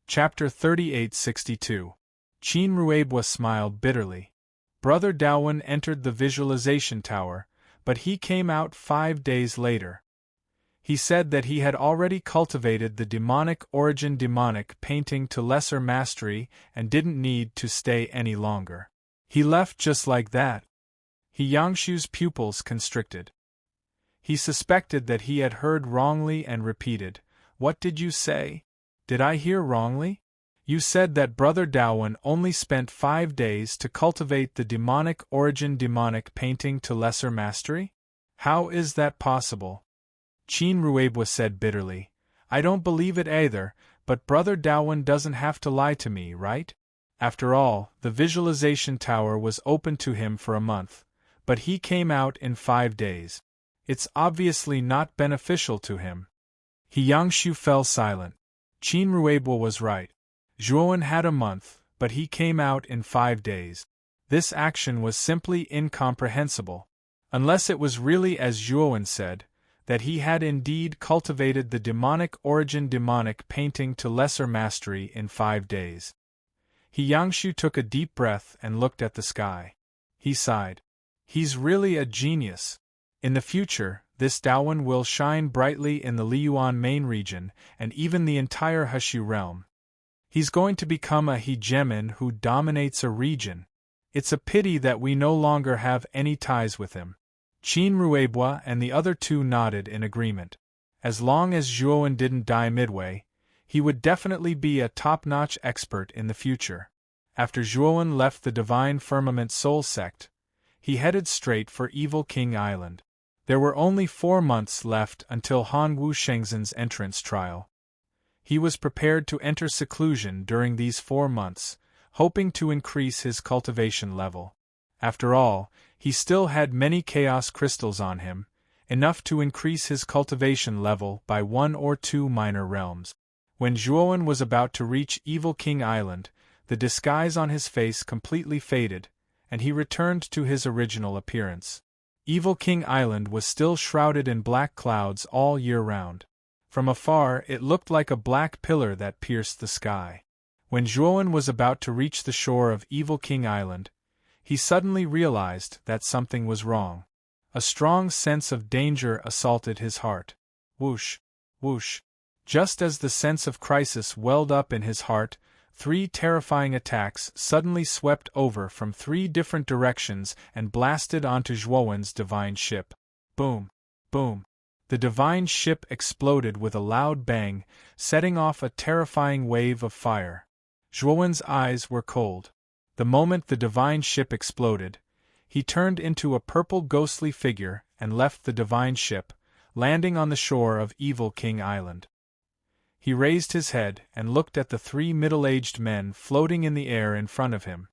Chapter 3862. Qin Ruebwa smiled bitterly. Brother Daowen entered the visualization tower, but he came out 5 days later. He said that he had already cultivated the demonic origin demonic painting to lesser mastery and didn't need to stay any longer. He left just like that. Yangshu's pupils constricted. He suspected that he had heard wrongly and repeated, "What did you say? Did I hear wrongly? You said that Brother Daowen only spent 5 days to cultivate the demonic origin demonic painting to lesser mastery? How is that possible?" Qin Ruebwa said bitterly, "I don't believe it either, but Brother Daowen doesn't have to lie to me, right? After all, the visualization tower was open to him for a month, but he came out in 5 days. It's obviously not beneficial to him." Yangshu fell silent. Qin Ruebwa was right. Zhuowen had a month, but he came out in 5 days. This action was simply incomprehensible. Unless it was really as Zhuowen said, that he had indeed cultivated the demonic origin demonic painting to lesser mastery in 5 days. Yangshu took a deep breath and looked at the sky. He sighed. He's really a genius. In the future, this Daowen will shine brightly in the Liyuan main region and even the entire Heshu realm. He's going to become a hegemon who dominates a region. It's a pity that we no longer have any ties with him. Qin Ruebwa and the other two nodded in agreement. As long as Zhuowen didn't die midway, he would definitely be a top-notch expert in the future. After Zhuowen left the Divine Firmament Soul Sect, he headed straight for Evil King Island. There were only 4 months left until Han Wu Shengzhen's entrance trial. He was prepared to enter seclusion during these 4 months, hoping to increase his cultivation level. After all, he still had many chaos crystals on him, enough to increase his cultivation level by 1 or 2 minor realms. When Zhuowen was about to reach Evil King Island, the disguise on his face completely faded, and he returned to his original appearance. Evil King Island was still shrouded in black clouds all year round. From afar it looked like a black pillar that pierced the sky. When Zhuowen was about to reach the shore of Evil King Island, he suddenly realized that something was wrong. A strong sense of danger assaulted his heart. Whoosh, whoosh. Just as the sense of crisis welled up in his heart, 3 terrifying attacks suddenly swept over from 3 different directions and blasted onto Zhuowen's divine ship. Boom, boom. The divine ship exploded with a loud bang, setting off a terrifying wave of fire. Zhuowen's eyes were cold. The moment the divine ship exploded, he turned into a purple ghostly figure and left the divine ship, landing on the shore of Evil King Island. He raised his head and looked at the 3 middle-aged men floating in the air in front of him.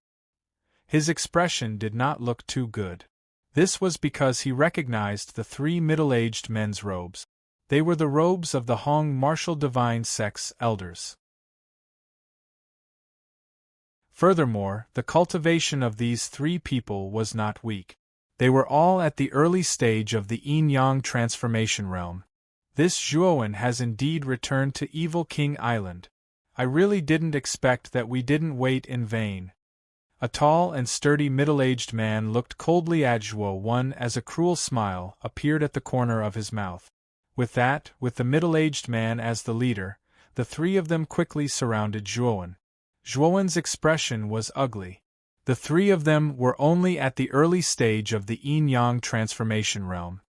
His expression did not look too good. This was because he recognized the 3 middle-aged men's robes. They were the robes of the Hong Martial Divine Sect's elders. Furthermore, the cultivation of these 3 people was not weak. They were all at the early stage of the yin-yang transformation realm. This Zhuowen has indeed returned to Evil King Island. I really didn't expect that we didn't wait in vain. A tall and sturdy middle-aged man looked coldly at Zhuowen as a cruel smile appeared at the corner of his mouth. With the middle-aged man as the leader, the 3 of them quickly surrounded Zhuowen. Zhuowen's expression was ugly. The 3 of them were only at the early stage of the yin-yang transformation realm.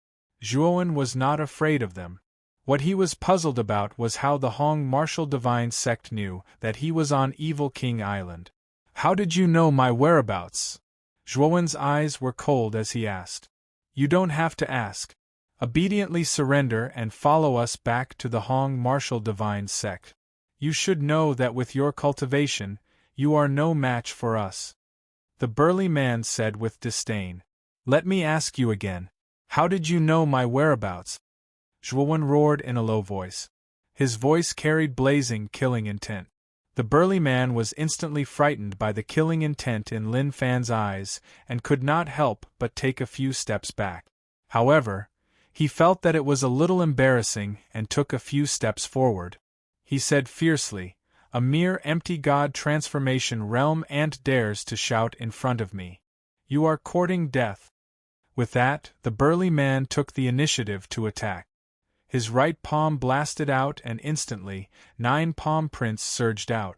Zhuowen was not afraid of them. What he was puzzled about was how the Hong Martial Divine Sect knew that he was on Evil King Island. How did you know my whereabouts? Zhuowen's eyes were cold as he asked. You don't have to ask. Obediently surrender and follow us back to the Hong Martial Divine Sect. You should know that with your cultivation, you are no match for us. The burly man said with disdain. Let me ask you again. How did you know my whereabouts? Zhuowen roared in a low voice. His voice carried blazing, killing intent. The burly man was instantly frightened by the killing intent in Lin Fan's eyes and could not help but take a few steps back. However, he felt that it was a little embarrassing and took a few steps forward. He said fiercely, "A mere empty god transformation realm ant dares to shout in front of me. You are courting death." With that, the burly man took the initiative to attack. His right palm blasted out and instantly, 9 palm prints surged out.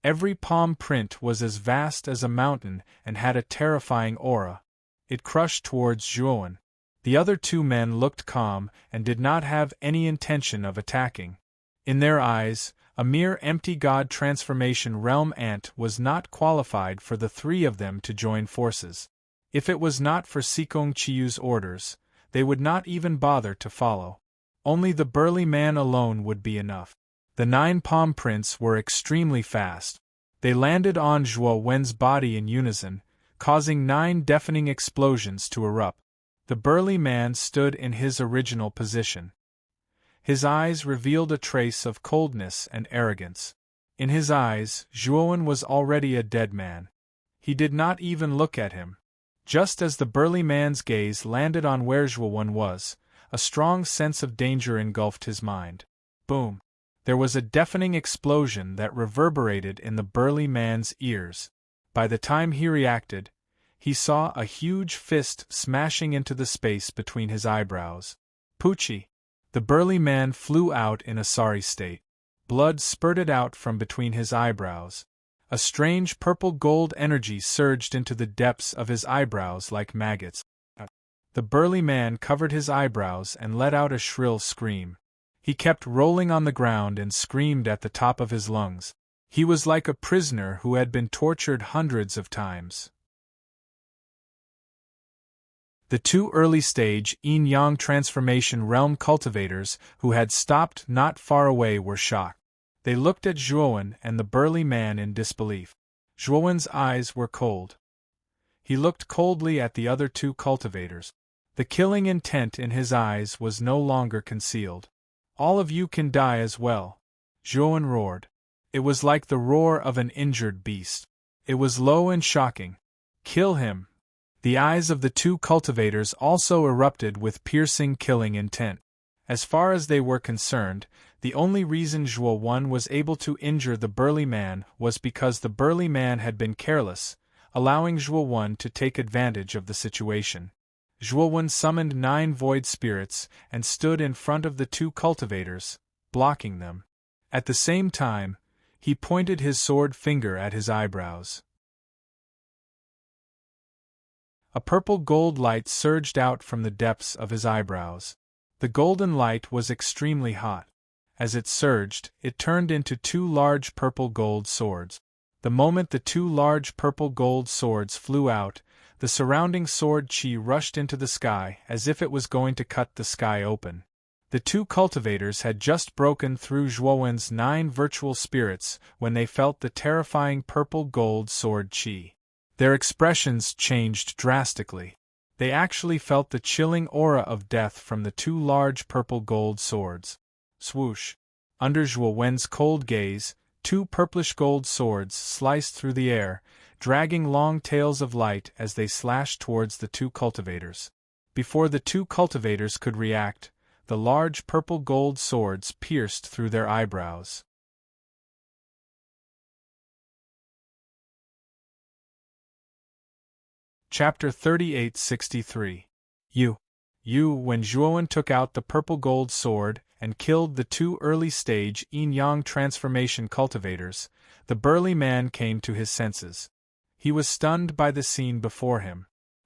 Every palm print was as vast as a mountain and had a terrifying aura. It crushed towards Zhuowen. The other 2 men looked calm and did not have any intention of attacking. In their eyes, a mere empty god transformation realm ant was not qualified for the 3 of them to join forces. If it was not for Sikong Chiyu's orders, they would not even bother to follow. Only the burly man alone would be enough. The 9 palm prints were extremely fast. They landed on Zhuowen's body in unison, causing 9 deafening explosions to erupt. The burly man stood in his original position. His eyes revealed a trace of coldness and arrogance. In his eyes, Zhuowen was already a dead man. He did not even look at him. Just as the burly man's gaze landed on where Zhuowen was, a strong sense of danger engulfed his mind. Boom! There was a deafening explosion that reverberated in the burly man's ears. By the time he reacted, he saw a huge fist smashing into the space between his eyebrows. Poochie! The burly man flew out in a sorry state. Blood spurted out from between his eyebrows. A strange purple-gold energy surged into the depths of his eyebrows like maggots. The burly man covered his eyebrows and let out a shrill scream. He kept rolling on the ground and screamed at the top of his lungs. He was like a prisoner who had been tortured hundreds of times. The 2 early-stage yin-yang transformation realm cultivators who had stopped not far away were shocked. They looked at Zhuowen and the burly man in disbelief. Zhuowen's eyes were cold. He looked coldly at the other 2 cultivators. The killing intent in his eyes was no longer concealed. All of you can die as well. Zhuowen roared. It was like the roar of an injured beast. It was low and shocking. Kill him! The eyes of the two cultivators also erupted with piercing killing intent. As far as they were concerned, the only reason Zhuowen was able to injure the burly man was because the burly man had been careless, allowing Zhuowen to take advantage of the situation. Zhuowen summoned 9 void spirits and stood in front of the two cultivators, blocking them. At the same time, he pointed his sword finger at his eyebrows. A purple gold light surged out from the depths of his eyebrows. The golden light was extremely hot. As it surged, it turned into 2 large purple gold swords. The moment the 2 large purple gold swords flew out, the surrounding sword chi rushed into the sky as if it was going to cut the sky open. The two cultivators had just broken through Zhuowen's 9 virtual spirits when they felt the terrifying purple gold sword chi. Their expressions changed drastically. They actually felt the chilling aura of death from the 2 large purple gold swords. Swoosh! Under Zhuowen's cold gaze, 2 purplish gold swords sliced through the air, dragging long tails of light as they slashed towards the two cultivators. Before the two cultivators could react, the large purple gold swords pierced through their eyebrows. Chapter 3863. When Zhuowen took out the purple gold sword and killed the 2 early-stage yin-yang transformation cultivators, the burly man came to his senses. He was stunned by the scene before him.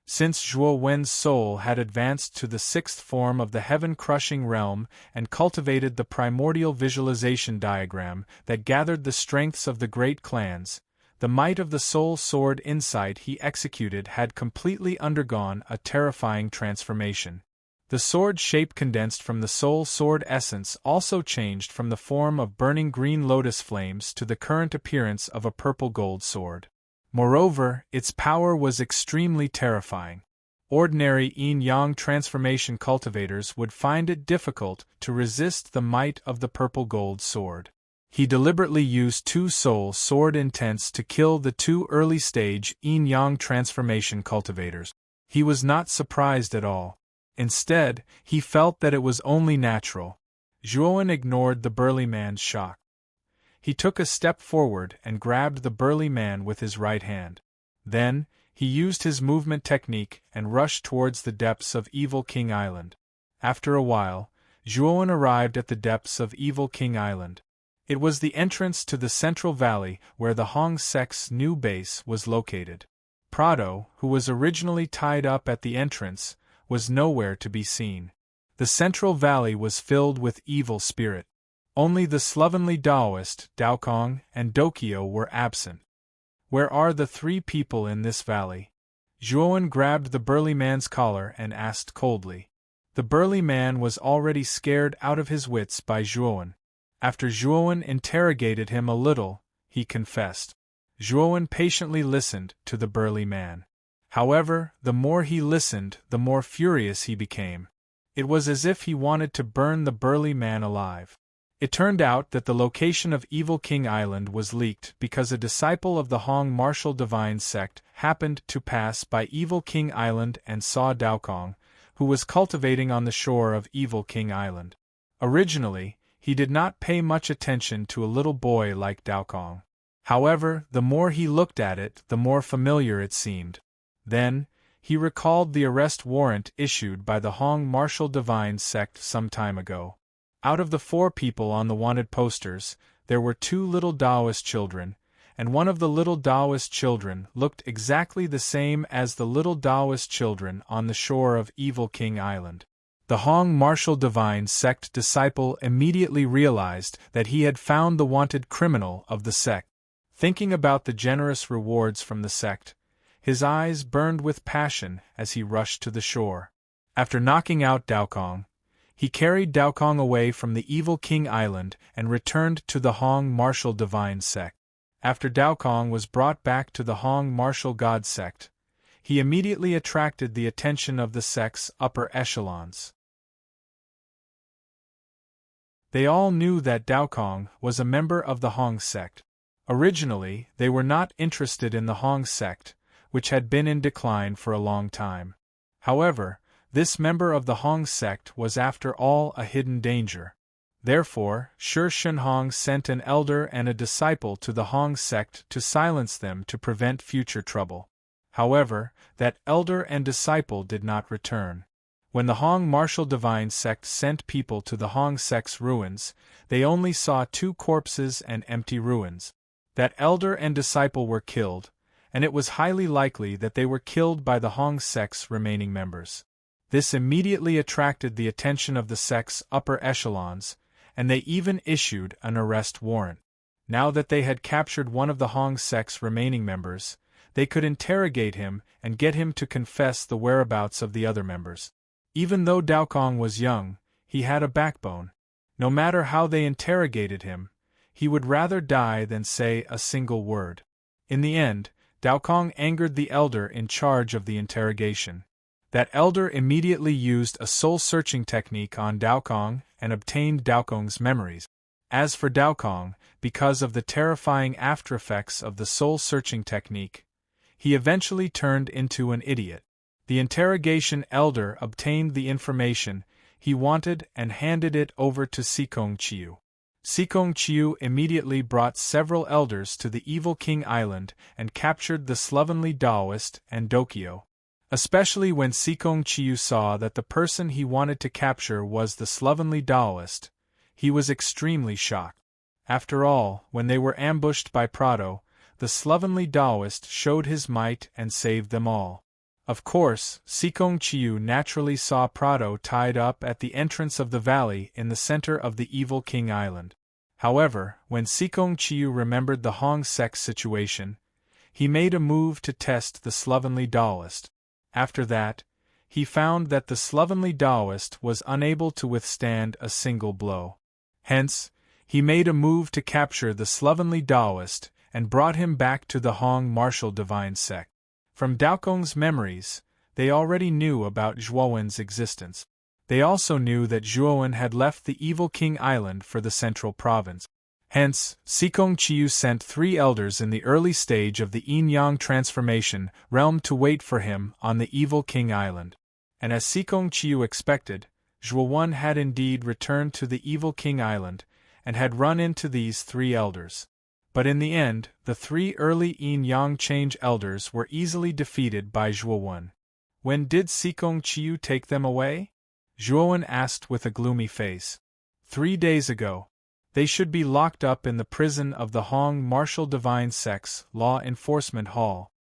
Since Zhuowen's soul had advanced to the 6th form of the heaven-crushing realm and cultivated the primordial visualization diagram that gathered the strengths of the great clans, the might of the soul sword insight he executed had completely undergone a terrifying transformation. The sword shape condensed from the soul sword essence also changed from the form of burning green lotus flames to the current appearance of a purple gold sword. Moreover, its power was extremely terrifying. Ordinary yin-yang transformation cultivators would find it difficult to resist the might of the purple gold sword. He deliberately used 2 soul sword intents to kill the 2 early-stage yin-yang transformation cultivators. He was not surprised at all. Instead, he felt that it was only natural. Zhuowen ignored the burly man's shock. He took a step forward and grabbed the burly man with his right hand. Then, he used his movement technique and rushed towards the depths of Evil King Island. After a while, Zhuowen arrived at the depths of Evil King Island. It was the entrance to the central valley where the Hong sect's new base was located. Prado, who was originally tied up at the entrance, was nowhere to be seen. The central valley was filled with evil spirit. Only the slovenly Taoist, Daokong, and Dokyo were absent. Where are the 3 people in this valley? Zhuowen grabbed the burly man's collar and asked coldly. The burly man was already scared out of his wits by Zhuowen. After Zhuowen interrogated him a little, he confessed. Zhuowen patiently listened to the burly man. However, the more he listened, the more furious he became. It was as if he wanted to burn the burly man alive. It turned out that the location of Evil King Island was leaked because a disciple of the Hong martial divine sect happened to pass by Evil King Island and saw Daokong, who was cultivating on the shore of Evil King Island. Originally, he did not pay much attention to a little boy like Daokong. However, the more he looked at it, the more familiar it seemed. Then, he recalled the arrest warrant issued by the Hong martial divine sect some time ago. Out of the 4 people on the wanted posters, there were 2 little Taoist children, and one of the little Taoist children looked exactly the same as the little Taoist children on the shore of Evil King Island. The Hong martial divine sect disciple immediately realized that he had found the wanted criminal of the sect. Thinking about the generous rewards from the sect, his eyes burned with passion as he rushed to the shore. After knocking out Daokong, he carried Daokong away from the Evil King Island and returned to the Hong martial divine sect. After Daokong was brought back to the Hong martial god sect, he immediately attracted the attention of the sect's upper echelons. They all knew that Daokong was a member of the Hong sect. Originally, they were not interested in the Hong sect, which had been in decline for a long time. However, this member of the Hong sect was after all a hidden danger. Therefore, Shi Shenhong sent an elder and a disciple to the Hong sect to silence them to prevent future trouble. However, that elder and disciple did not return. When the Hong martial divine sect sent people to the Hong sect's ruins, they only saw 2 corpses and empty ruins. That elder and disciple were killed, and it was highly likely that they were killed by the Hong sect's remaining members. This immediately attracted the attention of the sect's upper echelons, and they even issued an arrest warrant. Now that they had captured one of the Hong sect's remaining members, they could interrogate him and get him to confess the whereabouts of the other members. Even though Daokong was young, he had a backbone. No matter how they interrogated him, he would rather die than say a single word. In the end, Daokong angered the elder in charge of the interrogation. That elder immediately used a soul-searching technique on Daokong and obtained Daokong's memories. As for Daokong, because of the terrifying aftereffects of the soul-searching technique, he eventually turned into an idiot. The interrogation elder obtained the information he wanted and handed it over to Sikong Chiu. Sikong Chiu immediately brought several elders to the Evil King Island and captured the slovenly Taoist and Dokyo. Especially when Sikong Chiu saw that the person he wanted to capture was the slovenly Taoist, he was extremely shocked. After all, when they were ambushed by Prado, the slovenly Taoist showed his might and saved them all. Of course, Sikong Chiu naturally saw Prado tied up at the entrance of the valley in the center of the Evil King Island. However, when Sikong Chiu remembered the Hong sect's situation, he made a move to test the slovenly Taoist. After that, he found that the slovenly Taoist was unable to withstand a single blow. Hence, he made a move to capture the slovenly Taoist and brought him back to the Hong martial divine sect. From Daokong's memories, they already knew about Zhuowen's existence. They also knew that Zhuowen had left the Evil King Island for the central province. Hence, Sikong Chiu sent 3 elders in the early stage of the Yin-Yang transformation realm to wait for him on the Evil King Island. And as Sikong Chiu expected, Zhuowen had indeed returned to the Evil King Island and had run into these 3 elders. But in the end, the 3 early Yin-Yang change elders were easily defeated by Zhuowen. When did Sikong Chiu take them away? Zhuowen asked with a gloomy face. 3 days ago. They should be locked up in the prison of the Hong Martial Divine Sect's Law Enforcement Hall.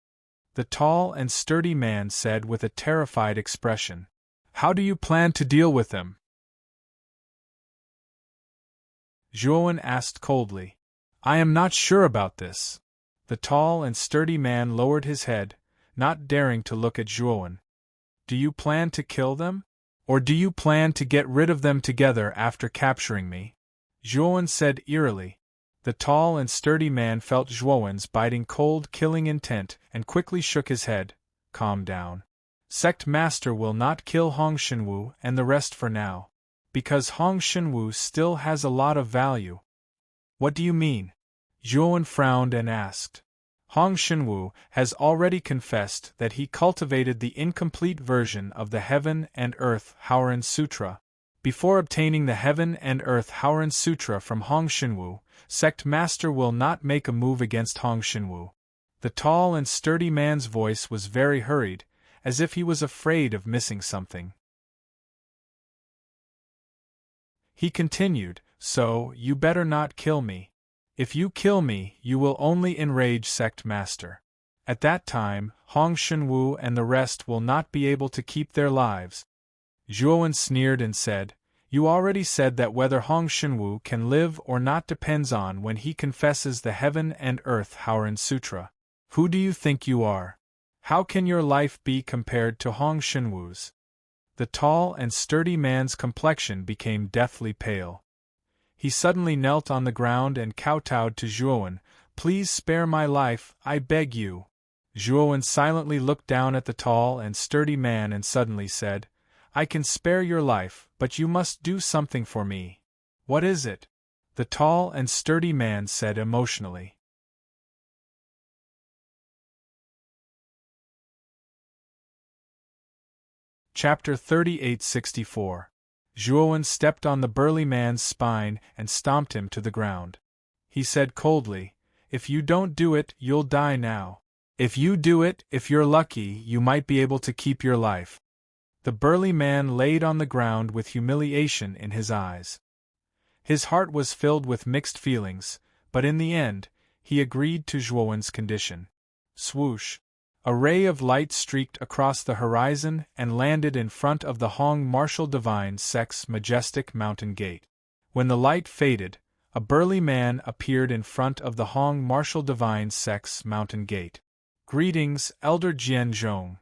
The tall and sturdy man said with a terrified expression. How do you plan to deal with them? Zhuowen asked coldly. I am not sure about this. The tall and sturdy man lowered his head, not daring to look at Zhuowen. Do you plan to kill them? Or do you plan to get rid of them together after capturing me? Zhuowen said eerily. The tall and sturdy man felt Zhuowen's biting cold killing intent and quickly shook his head. Calm down. Sect Master will not kill Hong Shenwu and the rest for now. Because Hong Shenwu still has a lot of value. What do you mean? Zhuowen frowned and asked. Hong Shenwu has already confessed that he cultivated the incomplete version of the Heaven and Earth Howren Sutra. Before obtaining the Heaven and Earth Howren Sutra from Hong Shenwu, Sect Master will not make a move against Hong Shenwu. The tall and sturdy man's voice was very hurried, as if he was afraid of missing something. He continued, So, you better not kill me. If you kill me, you will only enrage Sect Master. At that time, Hong Shenwu and the rest will not be able to keep their lives. Zhuowen sneered and said, You already said that whether Hong Shenwu can live or not depends on when he confesses the Heaven and Earth Howren Sutra. Who do you think you are? How can your life be compared to Hong Shenwu's? The tall and sturdy man's complexion became deathly pale. He suddenly knelt on the ground and kowtowed to Zhuowen. Please spare my life, I beg you. Zhuowen silently looked down at the tall and sturdy man and suddenly said, I can spare your life, but you must do something for me. What is it? The tall and sturdy man said emotionally. Chapter 3864. Zhuowen stepped on the burly man's spine and stomped him to the ground. He said coldly, "If you don't do it, you'll die now. If you do it, if you're lucky, you might be able to keep your life." The burly man laid on the ground with humiliation in his eyes. His heart was filled with mixed feelings, but in the end, he agreed to Zhuowen's condition. Swoosh! A ray of light streaked across the horizon and landed in front of the Hong Martial Divine Sect's majestic mountain gate. When the light faded, a burly man appeared in front of the Hong Martial Divine Sect's mountain gate. "Greetings, Elder Jian Zhong."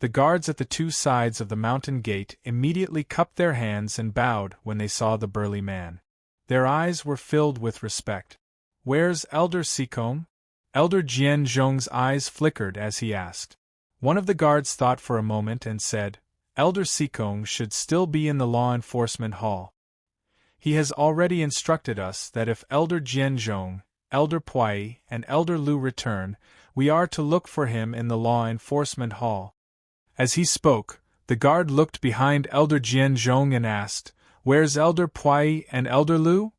The guards at the two sides of the mountain gate immediately cupped their hands and bowed when they saw the burly man. Their eyes were filled with respect. "Where's Elder Sikong?" Elder Jian Zhong's eyes flickered as he asked. One of the guards thought for a moment and said, "Elder Sikong should still be in the law enforcement hall. He has already instructed us that if Elder Jian Zhong, Elder Puai, and Elder Lu return, we are to look for him in the law enforcement hall." As he spoke, the guard looked behind Elder Jian Zhong and asked, "Where's Elder Puai and Elder Lu?"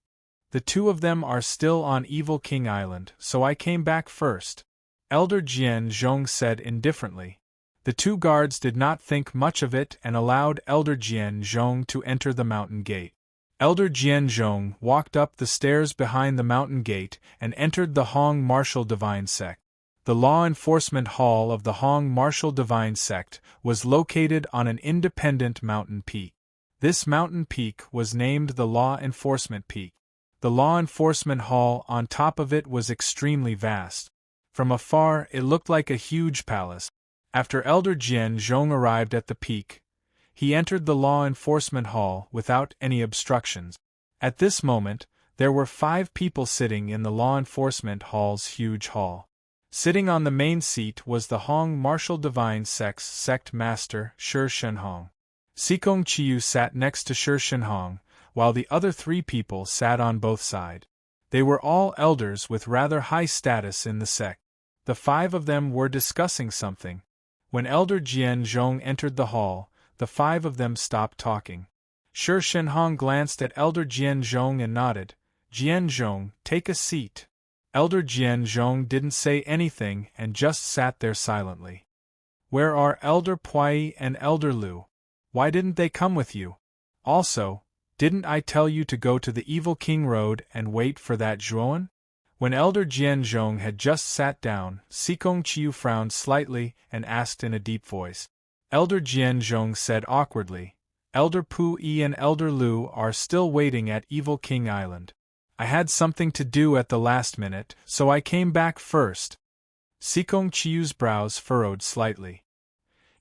"The two of them are still on Evil King Island, so I came back first," Elder Jian Zhong said indifferently. The two guards did not think much of it and allowed Elder Jian Zhong to enter the mountain gate. Elder Jian Zhong walked up the stairs behind the mountain gate and entered the Hong Martial Divine Sect. The law enforcement hall of the Hong Martial Divine Sect was located on an independent mountain peak. This mountain peak was named the Law Enforcement Peak. The law enforcement hall on top of it was extremely vast. From afar, it looked like a huge palace. After Elder Jian Zhong arrived at the peak, he entered the law enforcement hall without any obstructions. At this moment, there were 5 people sitting in the law enforcement hall's huge hall. Sitting on the main seat was the Hong Martial Divine Sect's sect master, Shi Shenhong. Sikong Chiyu sat next to Shi Shenhong, while the other 3 people sat on both sides. They were all elders with rather high status in the sect. The 5 of them were discussing something. When Elder Jian Zhong entered the hall, the 5 of them stopped talking. Shi Shenhong glanced at Elder Jian Zhong and nodded. "Jian Zhong, take a seat." Elder Jian Zhong didn't say anything and just sat there silently. "Where are Elder Puai and Elder Lu? Why didn't they come with you? Also, didn't I tell you to go to the Evil King Road and wait for that Zhuowen?" When Elder Jian Zhong had just sat down, Sikong Chiu frowned slightly and asked in a deep voice. Elder Jian Zhong said awkwardly, "Elder Pu Yi and Elder Lu are still waiting at Evil King Island. I had something to do at the last minute, so I came back first." Sikong Chiu's brows furrowed slightly.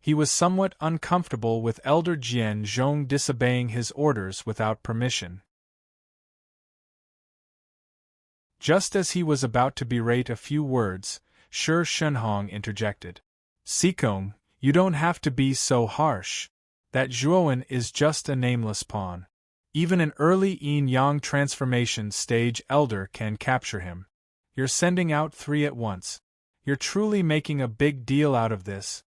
He was somewhat uncomfortable with Elder Jian Zhong disobeying his orders without permission. Just as he was about to berate a few words, Shi Shenhong interjected. "Sikong, you don't have to be so harsh. That Zhuowen is just a nameless pawn. Even an early yin-yang transformation stage elder can capture him. You're sending out 3 at once. You're truly making a big deal out of this.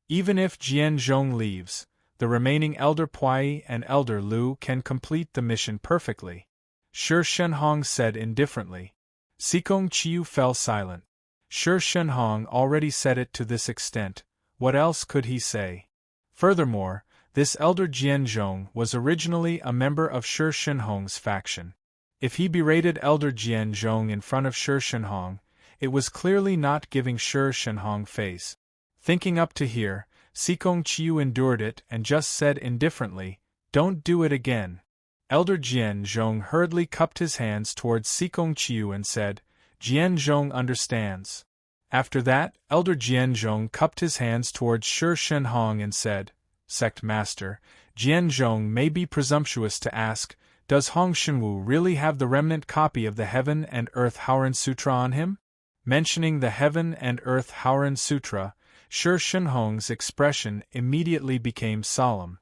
Even if Jian Zhong leaves, the remaining Elder Puai and Elder Lu can complete the mission perfectly," Shi Shenhong said indifferently. Sikong Chiu fell silent. Shi Shenhong already said it to this extent. What else could he say? Furthermore, this Elder Jian Zhong was originally a member of Shi Shenhong's faction. If he berated Elder Jian Zhong in front of Shi Shenhong, it was clearly not giving Shi Shenhong face. Thinking up to here, Sikong Chiu endured it and just said indifferently, "Don't do it again." Elder Jian Zhong hurriedly cupped his hands towards Sikong Chiu and said, "Jian Zhong understands." After that, Elder Jian Zhong cupped his hands towards Shi Shenhong and said, "Sect Master, Jian Zhong may be presumptuous to ask, does Hong Shenwu really have the remnant copy of the Heaven and Earth Howren Sutra on him?" Mentioning the Heaven and Earth Howren Sutra, Shi Shenhong's expression immediately became solemn.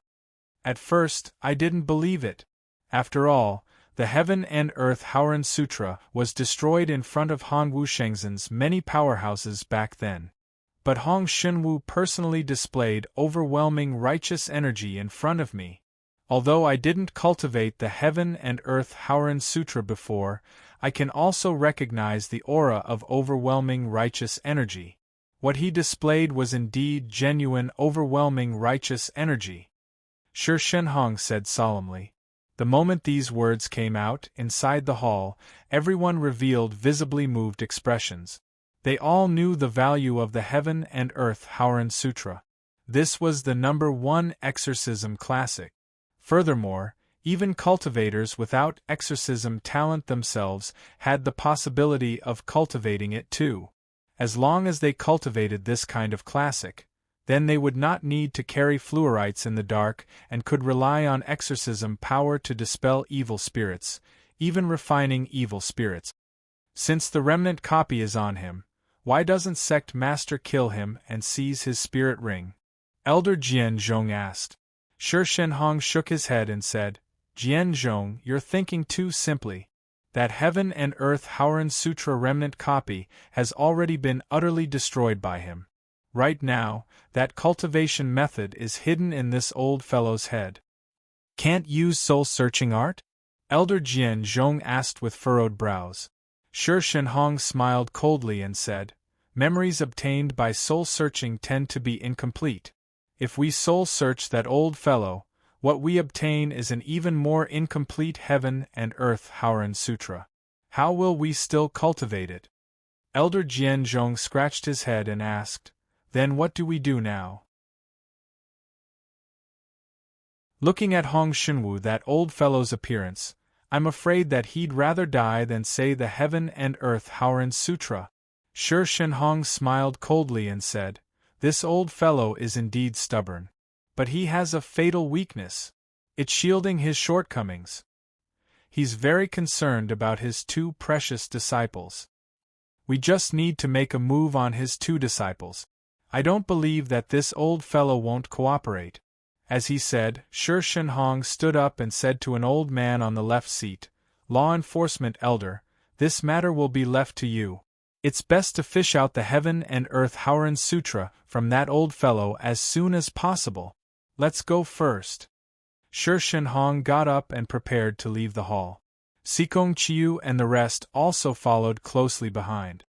"At first, I didn't believe it. After all, the Heaven and Earth Howren Sutra, was destroyed in front of Han Wushengzhen's many powerhouses back then. But Hong Shunwu personally displayed overwhelming righteous energy in front of me. Although I didn't cultivate the Heaven and Earth Howren Sutra before, I can also recognize the aura of overwhelming righteous energy. What he displayed was indeed genuine overwhelming righteous energy. Shi Shenhong said solemnly. The moment these words came out, inside the hall, everyone revealed visibly moved expressions. They all knew the value of the Heaven and Earth Howren Sutra. This was the #1 exorcism classic. Furthermore, even cultivators without exorcism talent themselves had the possibility of cultivating it too. As long as they cultivated this kind of classic, then they would not need to carry fluorites in the dark and could rely on exorcism power to dispel evil spirits, even refining evil spirits. Since the remnant copy is on him, why doesn't Sect Master kill him and seize his spirit ring? Elder Jian Zhong asked. Shi Shenhong shook his head and said, Jian Zhong, you're thinking too simply. That Heaven and Earth Howren Sutra remnant copy has already been utterly destroyed by him. Right now, that cultivation method is hidden in this old fellow's head. Can't use soul-searching art? Elder Jian Zhong asked with furrowed brows. Shi Shenhong smiled coldly and said, Memories obtained by soul-searching tend to be incomplete. If we soul-search that old fellow, what we obtain is an even more incomplete Heaven and Earth Howren Sutra. How will we still cultivate it? Elder Jian Zhong scratched his head and asked, Then what do we do now? Looking at Hong Shunwu, that old fellow's appearance, I'm afraid that he'd rather die than say the Heaven and Earth Howren Sutra. Shi Shenhong smiled coldly and said, This old fellow is indeed stubborn. But he has a fatal weakness. It's shielding his shortcomings. He's very concerned about his 2 precious disciples. We just need to make a move on his 2 disciples. I don't believe that this old fellow won't cooperate. As he said, Shi Shenhong stood up and said to an old man on the left seat, Law enforcement elder, this matter will be left to you. It's best to fish out the Heaven and Earth Howren Sutra from that old fellow as soon as possible. Let's go first. Shi Shenhong got up and prepared to leave the hall. Sikong Chiu and the rest also followed closely behind.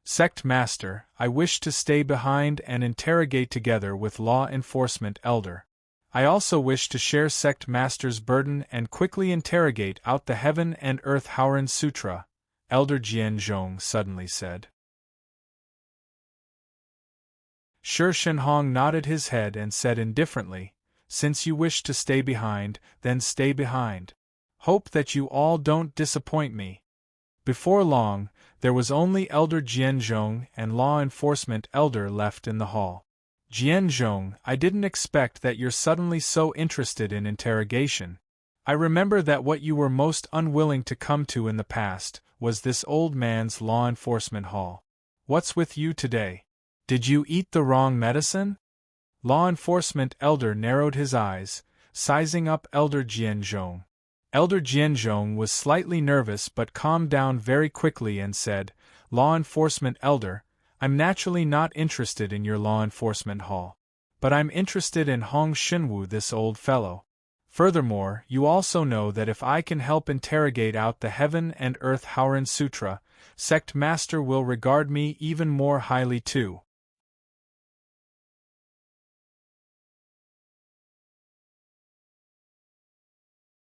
Sect Master, I wish to stay behind and interrogate together with Law Enforcement Elder. I also wish to share Sect Master's burden and quickly interrogate out the Heaven and Earth Howren Sutra, Elder Jian Zhong suddenly said. Shi Shenhong nodded his head and said indifferently, Since you wish to stay behind, then stay behind. Hope that you all don't disappoint me. Before long, there was only Elder Jian Zhong and Law Enforcement Elder left in the hall. Jian Zhong, I didn't expect that you're suddenly so interested in interrogation. I remember that what you were most unwilling to come to in the past was this old man's law enforcement hall. What's with you today? Did you eat the wrong medicine? Law Enforcement Elder narrowed his eyes, sizing up Elder Jian Zhong. Elder Jian Zhong was slightly nervous but calmed down very quickly and said, Law Enforcement Elder, I'm naturally not interested in your law enforcement hall. But I'm interested in Hong Shunwu, this old fellow. Furthermore, you also know that if I can help interrogate out the Heaven and Earth Howren Sutra, Sect Master will regard me even more highly too.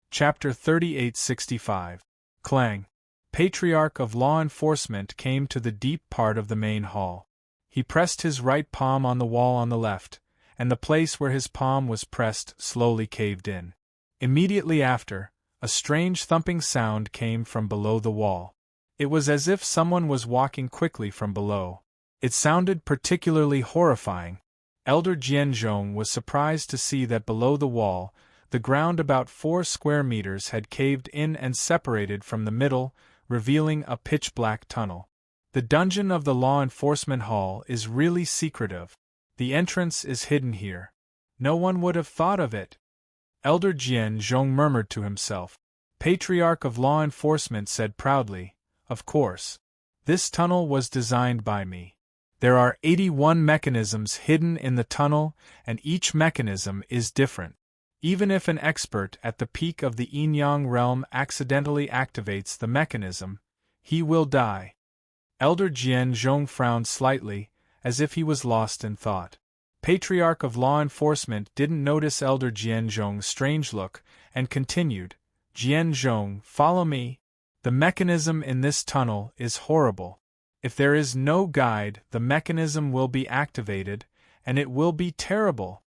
Chapter 3865. Clang. Patriarch of Law Enforcement came to the deep part of the main hall. He pressed his right palm on the wall on the left, and the place where his palm was pressed slowly caved in. Immediately after, a strange thumping sound came from below the wall. It was as if someone was walking quickly from below. It sounded particularly horrifying. Elder Jian Zhong was surprised to see that below the wall, the ground about 4 square meters had caved in and separated from the middle, revealing a pitch-black tunnel. The dungeon of the Law Enforcement Hall is really secretive. The entrance is hidden here. No one would have thought of it. Elder Jian Zhong murmured to himself. Patriarch of Law Enforcement said proudly, "Of course. This tunnel was designed by me. There are 81 mechanisms hidden in the tunnel, and each mechanism is different. Even if an expert at the peak of the yin-yang realm accidentally activates the mechanism, he will die." Elder Jian Zhong frowned slightly, as if he was lost in thought. Patriarch of Law Enforcement didn't notice Elder Jian Zhong's strange look, and continued, "Jian Zhong, follow me. The mechanism in this tunnel is horrible. If there is no guide, the mechanism will be activated, and it will be terrible."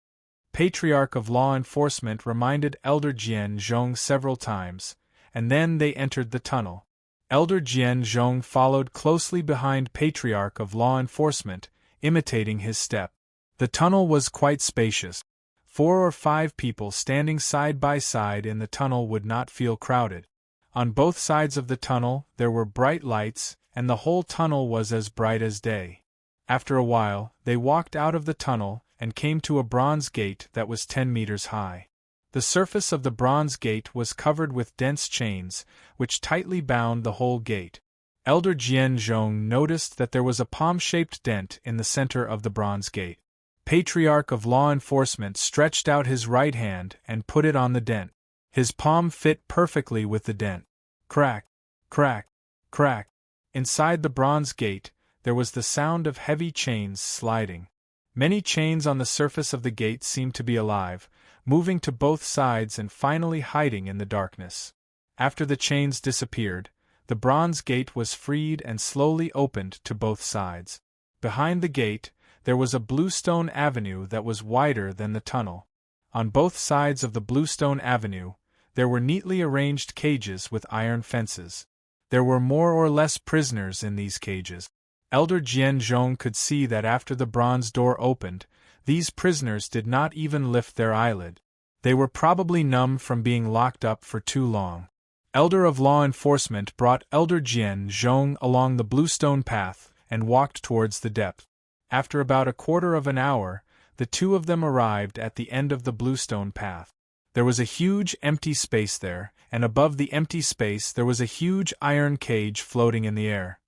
Patriarch of Law Enforcement reminded Elder Jian Zhong several times, and then they entered the tunnel. Elder Jian Zhong followed closely behind Patriarch of Law Enforcement, imitating his step. The tunnel was quite spacious. 4 or 5 people standing side by side in the tunnel would not feel crowded. On both sides of the tunnel there were bright lights, and the whole tunnel was as bright as day. After a while, they walked out of the tunnel and came to a bronze gate that was 10 meters high. The surface of the bronze gate was covered with dense chains, which tightly bound the whole gate. Elder Jian Zhong noticed that there was a palm-shaped dent in the center of the bronze gate. Patriarch of Law Enforcement stretched out his right hand and put it on the dent. His palm fit perfectly with the dent. Crack, crack, crack. Inside the bronze gate, there was the sound of heavy chains sliding. Many chains on the surface of the gate seemed to be alive, moving to both sides and finally hiding in the darkness. After the chains disappeared, the bronze gate was freed and slowly opened to both sides. Behind the gate, there was a bluestone avenue that was wider than the tunnel. On both sides of the bluestone avenue, there were neatly arranged cages with iron fences. There were more or less prisoners in these cages. Elder Jian Zhong could see that after the bronze door opened, these prisoners did not even lift their eyelid. They were probably numb from being locked up for too long. Elder of Law Enforcement brought Elder Jian Zhong along the bluestone path and walked towards the depth. After about a quarter of an hour, the two of them arrived at the end of the bluestone path. There was a huge empty space there, and above the empty space there was a huge iron cage floating in the air.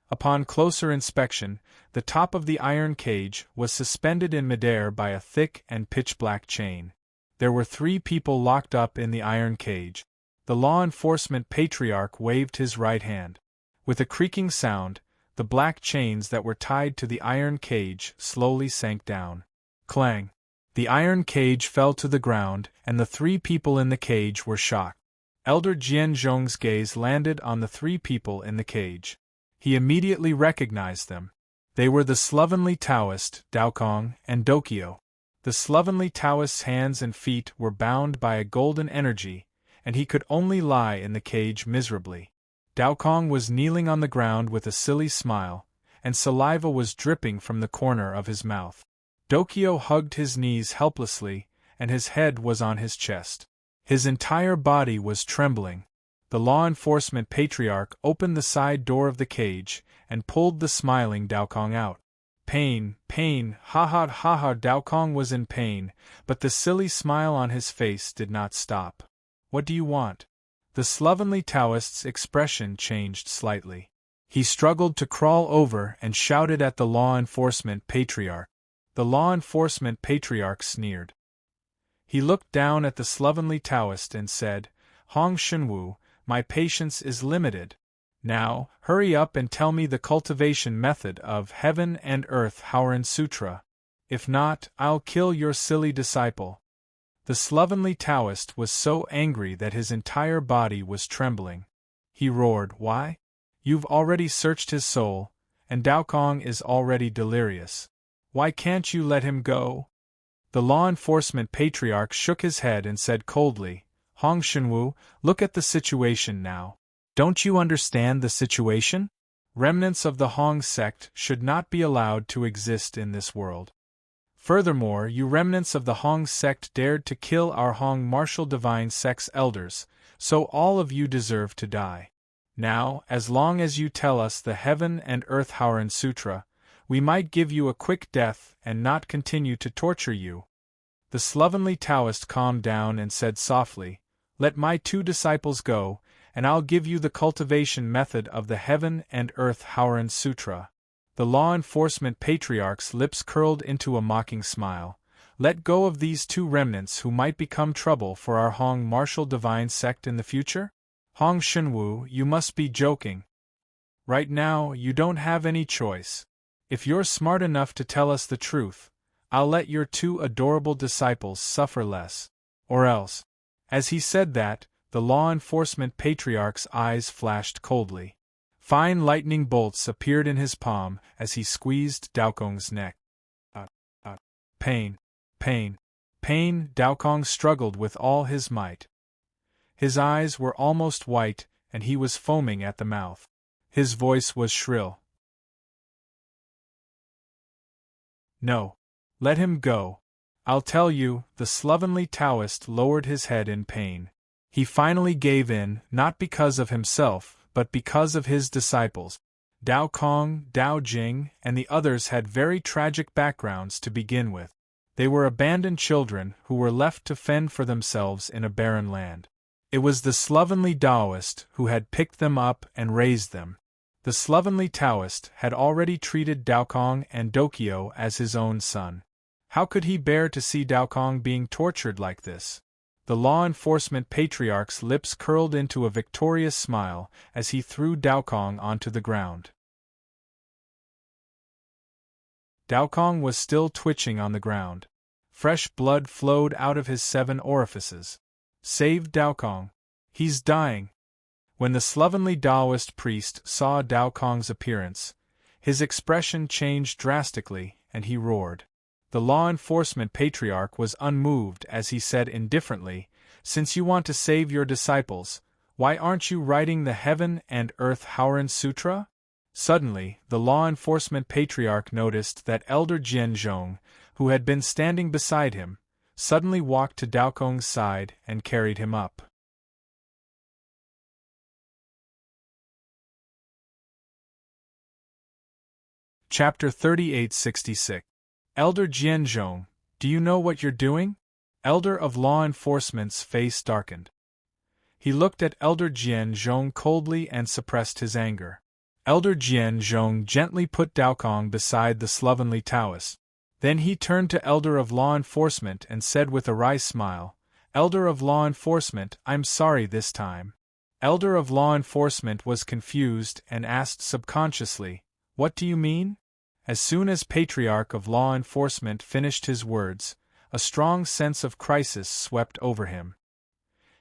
Upon closer inspection, the top of the iron cage was suspended in midair by a thick and pitch-black chain. There were 3 people locked up in the iron cage. The law enforcement patriarch waved his right hand. With a creaking sound, the black chains that were tied to the iron cage slowly sank down. Clang! The iron cage fell to the ground, and the 3 people in the cage were shocked. Elder Jian Zhong's gaze landed on the 3 people in the cage. He immediately recognized them. They were the slovenly Taoist, Daokong, and Dokyo. The slovenly Taoist's hands and feet were bound by a golden energy, and he could only lie in the cage miserably. Daokong was kneeling on the ground with a silly smile, and saliva was dripping from the corner of his mouth. Dokyo hugged his knees helplessly, and his head was on his chest. His entire body was trembling. The law enforcement patriarch opened the side door of the cage and pulled the smiling Daokong out. Pain, pain, ha. Daokong was in pain, but the silly smile on his face did not stop. What do you want? The slovenly Taoist's expression changed slightly. He struggled to crawl over and shouted at the law enforcement patriarch. The law enforcement patriarch sneered. He looked down at the slovenly Taoist and said, "Hong Shenwu, my patience is limited. Now, hurry up and tell me the cultivation method of Heaven and Earth Howren Sutra. If not, I'll kill your silly disciple." The slovenly Taoist was so angry that his entire body was trembling. He roared, "Why? You've already searched his soul, and Daokong is already delirious. Why can't you let him go?" The law enforcement patriarch shook his head and said coldly, "Hong Shenwu, look at the situation now. Don't you understand the situation? Remnants of the Hong sect should not be allowed to exist in this world. Furthermore, you remnants of the Hong sect dared to kill our Hong martial divine sect's elders, so all of you deserve to die. Now, as long as you tell us the Heaven and Earth Howren Sutra, we might give you a quick death and not continue to torture you." The slovenly Taoist calmed down and said softly, "Let my 2 disciples go, and I'll give you the cultivation method of the Heaven and Earth Howren Sutra." The law enforcement patriarch's lips curled into a mocking smile. "Let go of these 2 remnants who might become trouble for our Hong martial divine sect in the future? Hong Shenwu, you must be joking. Right now, you don't have any choice. If you're smart enough to tell us the truth, I'll let your 2 adorable disciples suffer less. Or else." As he said that, the law enforcement patriarch's eyes flashed coldly. Fine lightning bolts appeared in his palm as he squeezed Daokong's neck. Pain, pain, pain. Daokong struggled with all his might. His eyes were almost white, and he was foaming at the mouth. His voice was shrill. "No. Let him go. I'll tell you." The slovenly Taoist lowered his head in pain. He finally gave in, not because of himself, but because of his disciples. Dao Kong, Dao Jing, and the others had very tragic backgrounds to begin with. They were abandoned children who were left to fend for themselves in a barren land. It was the slovenly Taoist who had picked them up and raised them. The slovenly Taoist had already treated Daokong and Dokyo as his own son. How could he bear to see Daokong being tortured like this? The law enforcement patriarch's lips curled into a victorious smile as he threw Daokong onto the ground. Daokong was still twitching on the ground. Fresh blood flowed out of his 7 orifices. "Save Daokong. He's dying." When the slovenly Taoist priest saw Daokong's appearance, his expression changed drastically, and he roared. The law enforcement patriarch was unmoved as he said indifferently, "Since you want to save your disciples, why aren't you writing the Heaven and Earth Howren Sutra?" Suddenly, the law enforcement patriarch noticed that Elder Jianzhong, who had been standing beside him, suddenly walked to Daokong's side and carried him up. Chapter 3866. Elder Jianzhong, do you know what you're doing? Elder of Law Enforcement's face darkened. He looked at Elder Jianzhong coldly and suppressed his anger. Elder Jianzhong gently put Daokong beside the slovenly Taoist. Then he turned to Elder of Law Enforcement and said with a wry smile, "Elder of Law Enforcement, I'm sorry this time." Elder of Law Enforcement was confused and asked subconsciously, "What do you mean?" As soon as Patriarch of Law Enforcement finished his words, a strong sense of crisis swept over him.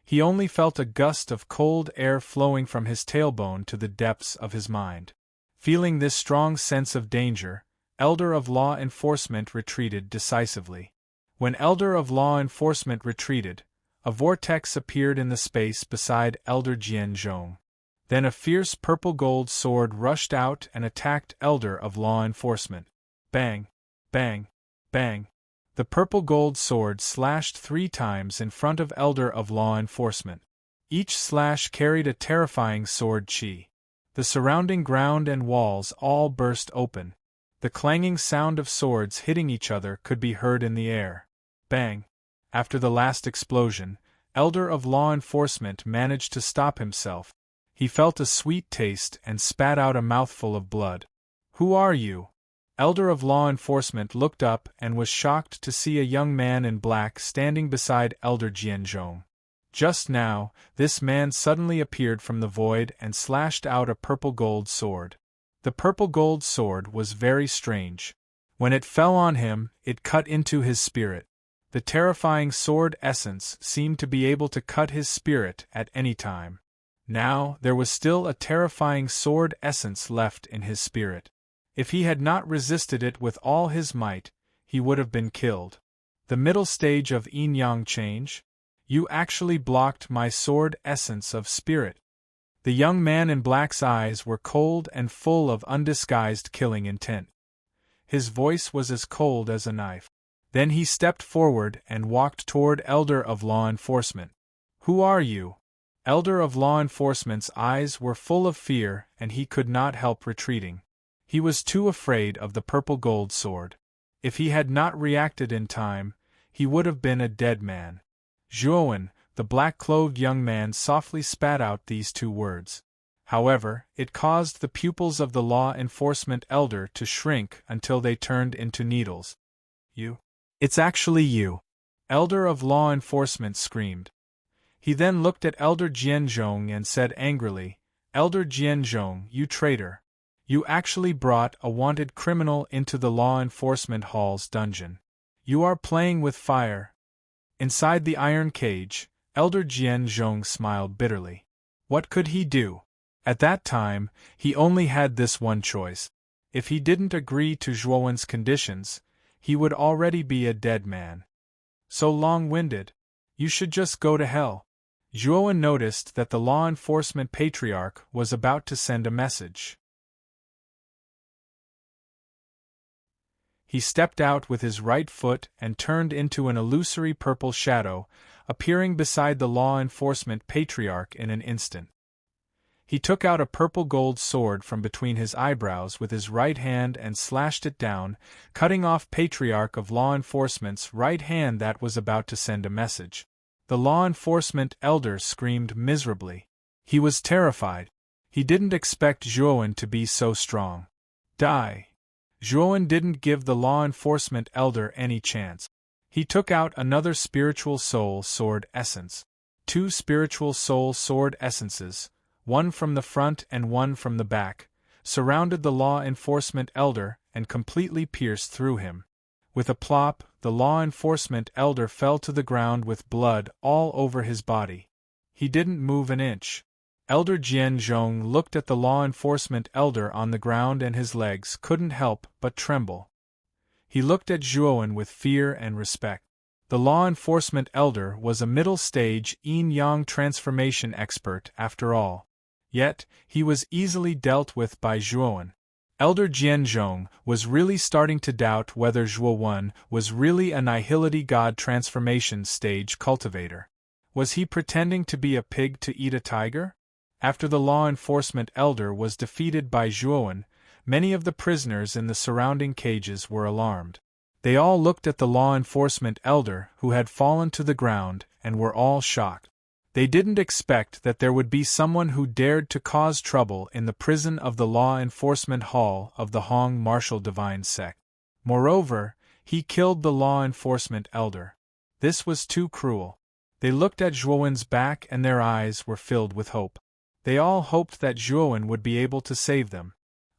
He only felt a gust of cold air flowing from his tailbone to the depths of his mind. Feeling this strong sense of danger, Elder of Law Enforcement retreated decisively. When Elder of Law Enforcement retreated, a vortex appeared in the space beside Elder Jianzhong. Then a fierce purple-gold sword rushed out and attacked Elder of Law Enforcement. Bang! Bang! Bang! The purple-gold sword slashed 3 times in front of Elder of Law Enforcement. Each slash carried a terrifying sword chi. The surrounding ground and walls all burst open. The clanging sound of swords hitting each other could be heard in the air. Bang! After the last explosion, Elder of Law Enforcement managed to stop himself. He felt a sweet taste and spat out a mouthful of blood. "Who are you?" Elder of Law Enforcement looked up and was shocked to see a young man in black standing beside Elder Jianzhong. Just now, this man suddenly appeared from the void and slashed out a purple-gold sword. The purple-gold sword was very strange. When it fell on him, it cut into his spirit. The terrifying sword essence seemed to be able to cut his spirit at any time. Now, there was still a terrifying sword essence left in his spirit. If he had not resisted it with all his might, he would have been killed. The middle stage of yin-yang change? You actually blocked my sword essence of spirit. The young man in black's eyes were cold and full of undisguised killing intent. His voice was as cold as a knife. Then he stepped forward and walked toward Elder of Law Enforcement. "Who are you?" Elder of Law Enforcement's eyes were full of fear and he could not help retreating. He was too afraid of the purple-gold sword. If he had not reacted in time, he would have been a dead man. Zhuowen, the black-clothed young man, softly spat out these two words. However, it caused the pupils of the law enforcement elder to shrink until they turned into needles. You? It's actually you! Elder of law enforcement screamed. He then looked at Elder Jianzhong and said angrily, Elder Jianzhong, you traitor! You actually brought a wanted criminal into the law enforcement hall's dungeon. You are playing with fire. Inside the iron cage, Elder Jianzhong smiled bitterly. What could he do? At that time, he only had this one choice. If he didn't agree to Zhuowen's conditions, he would already be a dead man. So long-winded. You should just go to hell. Zhuowen noticed that the law enforcement patriarch was about to send a message. He stepped out with his right foot and turned into an illusory purple shadow, appearing beside the law enforcement patriarch in an instant. He took out a purple-gold sword from between his eyebrows with his right hand and slashed it down, cutting off Patriarch of Law Enforcement's right hand that was about to send a message. The law enforcement elder screamed miserably. He was terrified. He didn't expect Zhuowen to be so strong. Die! Zhuowen didn't give the law enforcement elder any chance. He took out another spiritual soul sword essence. 2 spiritual soul sword essences, one from the front and one from the back, surrounded the law enforcement elder and completely pierced through him. With a plop, the law enforcement elder fell to the ground with blood all over his body. He didn't move an inch. Elder Jianzhong looked at the law enforcement elder on the ground and his legs couldn't help but tremble. He looked at Zhuowen with fear and respect. The law enforcement elder was a middle-stage yin-yang transformation expert after all. Yet, he was easily dealt with by Zhuowen. Elder Jianzhong was really starting to doubt whether Zhuowen was really a nihility god transformation stage cultivator. Was he pretending to be a pig to eat a tiger? After the law enforcement elder was defeated by Zhuowen, many of the prisoners in the surrounding cages were alarmed. They all looked at the law enforcement elder who had fallen to the ground and were all shocked. They didn't expect that there would be someone who dared to cause trouble in the prison of the law enforcement hall of the Hong Martial Divine Sect. Moreover, he killed the law enforcement elder. This was too cruel. They looked at Zhuowen's back and their eyes were filled with hope. They all hoped that Zhuowen would be able to save them.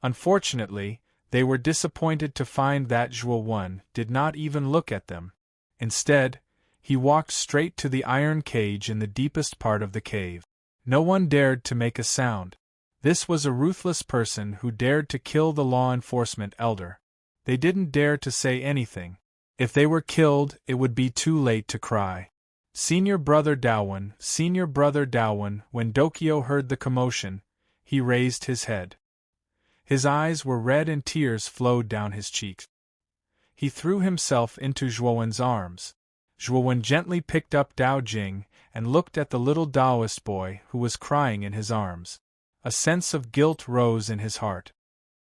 Unfortunately, they were disappointed to find that Zhuowen did not even look at them. Instead, he walked straight to the iron cage in the deepest part of the cave. No one dared to make a sound. This was a ruthless person who dared to kill the law enforcement elder. They didn't dare to say anything. If they were killed, it would be too late to cry. Senior Brother Daowen, when Dokyo heard the commotion, he raised his head. His eyes were red and tears flowed down his cheeks. He threw himself into Zhuowen's arms. Zhuowen gently picked up Dao Jing and looked at the little Taoist boy who was crying in his arms. A sense of guilt rose in his heart.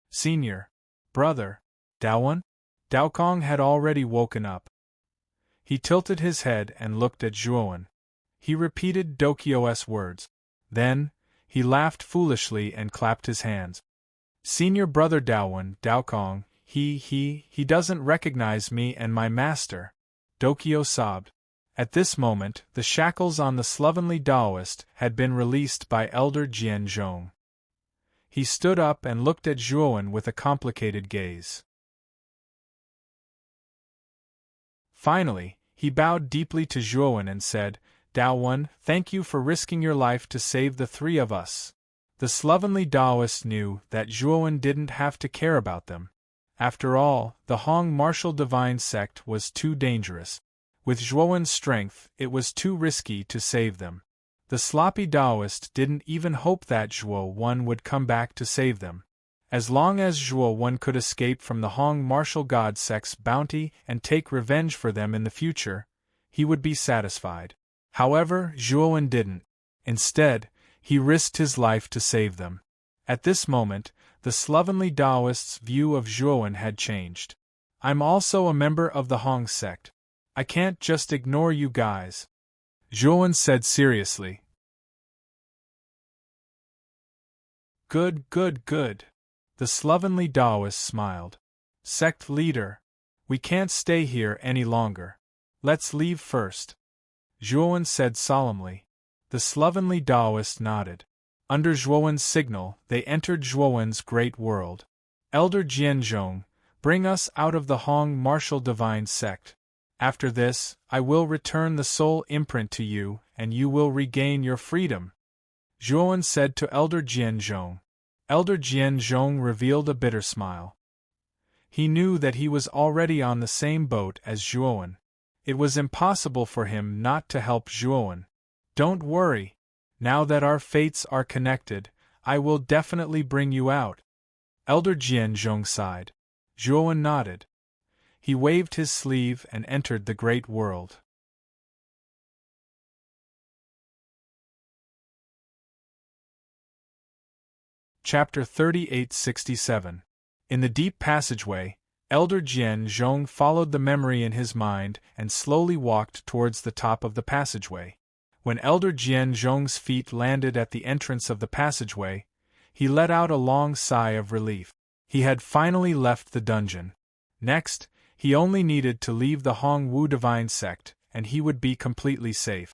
Senior Brother Daowen? Daokong had already woken up. He tilted his head and looked at Zhuowen. He repeated Dokyo's words. Then, he laughed foolishly and clapped his hands. Senior Brother Daowen, Daokong, he doesn't recognize me and my master. Dokyo sobbed. At this moment, the shackles on the slovenly Taoist had been released by Elder Jianzhong. He stood up and looked at Zhuowen with a complicated gaze. Finally, he bowed deeply to Zhuowen and said, Daowen, thank you for risking your life to save the 3 of us. The slovenly Taoist knew that Zhuowen didn't have to care about them. After all, the Hong Martial Divine Sect was too dangerous. With Zhuowen's strength, it was too risky to save them. The sloppy Taoist didn't even hope that Zhuowen would come back to save them. As long as Zhuowen could escape from the Hong Martial God Sect's bounty and take revenge for them in the future, he would be satisfied. However, Zhuowen didn't. Instead, he risked his life to save them. At this moment, the slovenly Taoist's view of Zhuowen had changed. I'm also a member of the Hong sect. I can't just ignore you guys, Zhuowen said seriously. Good, good, good. The slovenly Taoist smiled. Sect leader, we can't stay here any longer. Let's leave first, Zhuowen said solemnly. The slovenly Taoist nodded. Under Zhuowen's signal, they entered Zhuowen's great world. Elder Jianzhong, bring us out of the Hong martial divine sect. After this, I will return the soul imprint to you, and you will regain your freedom, Zhuowen said to Elder Jianzhong. Elder Jianzhong revealed a bitter smile. He knew that he was already on the same boat as Zhuowen. It was impossible for him not to help Zhuowen. Don't worry. Now that our fates are connected, I will definitely bring you out. Elder Jianzhong sighed. Zhuowen nodded. He waved his sleeve and entered the great world. Chapter 3867. In the deep passageway, Elder Jianzhong followed the memory in his mind and slowly walked towards the top of the passageway. When Elder Jianzhong's feet landed at the entrance of the passageway, he let out a long sigh of relief. He had finally left the dungeon. Next, he only needed to leave the Hong Wu Divine Sect, and he would be completely safe.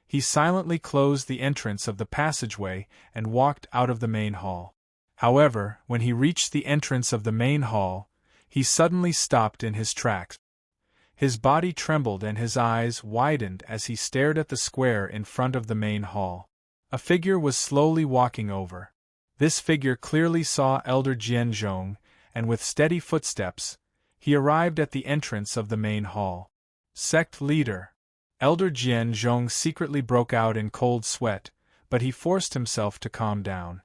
He silently closed the entrance of the passageway and walked out of the main hall. However, when he reached the entrance of the main hall, he suddenly stopped in his tracks. His body trembled and his eyes widened as he stared at the square in front of the main hall. A figure was slowly walking over. This figure clearly saw Elder Jianzhong, and with steady footsteps, he arrived at the entrance of the main hall. Sect leader. Elder Jianzhong secretly broke out in cold sweat, but he forced himself to calm down.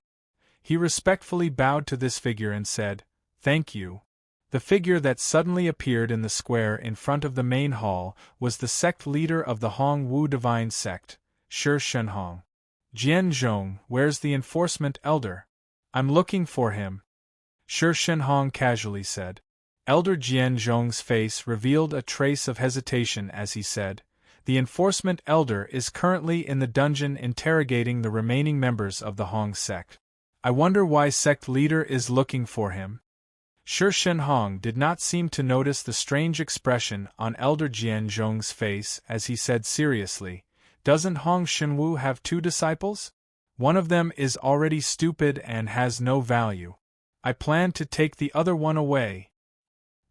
He respectfully bowed to this figure and said, "Thank you." The figure that suddenly appeared in the square in front of the main hall was the sect leader of the Hong Wu Divine Sect, Shi Shenhong. "Jianzhong, where's the enforcement elder?" "I'm looking for him," Shi Shenhong casually said. Elder Jianzhong's face revealed a trace of hesitation as he said, "The enforcement elder is currently in the dungeon interrogating the remaining members of the Hong sect. I wonder why sect leader is looking for him." Shi Shenhong did not seem to notice the strange expression on Elder Jianzhong's face as he said seriously, "Doesn't Hong Shenwu have 2 disciples? One of them is already stupid and has no value. I plan to take the other one away."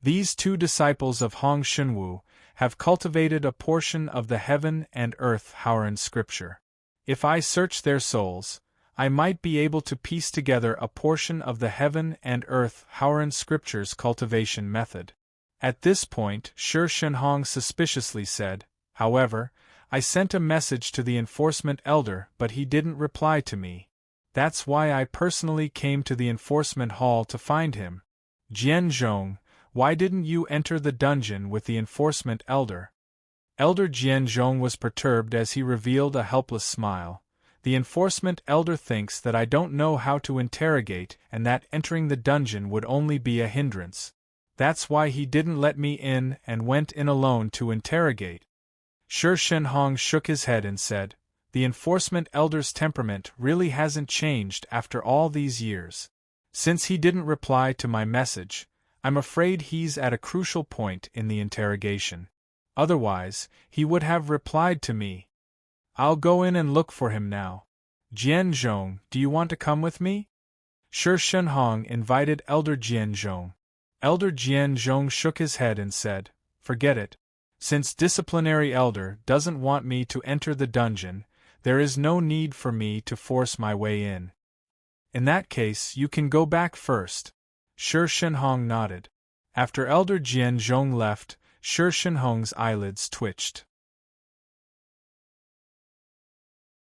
These 2 disciples of Hong Shenwu have cultivated a portion of the heaven and earth Haoran scripture. If I search their souls, I might be able to piece together a portion of the heaven and earth Haoran scripture's cultivation method. At this point, Shi Shenhong suspiciously said, "However, I sent a message to the enforcement elder but he didn't reply to me. That's why I personally came to the enforcement hall to find him." "Jianzhong, why didn't you enter the dungeon with the enforcement elder?" Elder Jianzhong was perturbed as he revealed a helpless smile. "The enforcement elder thinks that I don't know how to interrogate and that entering the dungeon would only be a hindrance. That's why he didn't let me in and went in alone to interrogate." Shi Shenhong shook his head and said, "The enforcement elder's temperament really hasn't changed after all these years. Since he didn't reply to my message, I'm afraid he's at a crucial point in the interrogation. Otherwise, he would have replied to me. I'll go in and look for him now. Jianzhong, do you want to come with me?" Shi Shenhong invited Elder Jianzhong. Elder Jianzhong shook his head and said, "Forget it. Since disciplinary elder doesn't want me to enter the dungeon, there is no need for me to force my way in." "In that case, you can go back first." Shi Shenhong nodded. After Elder Jianzhong left, Shi Shenhong's eyelids twitched.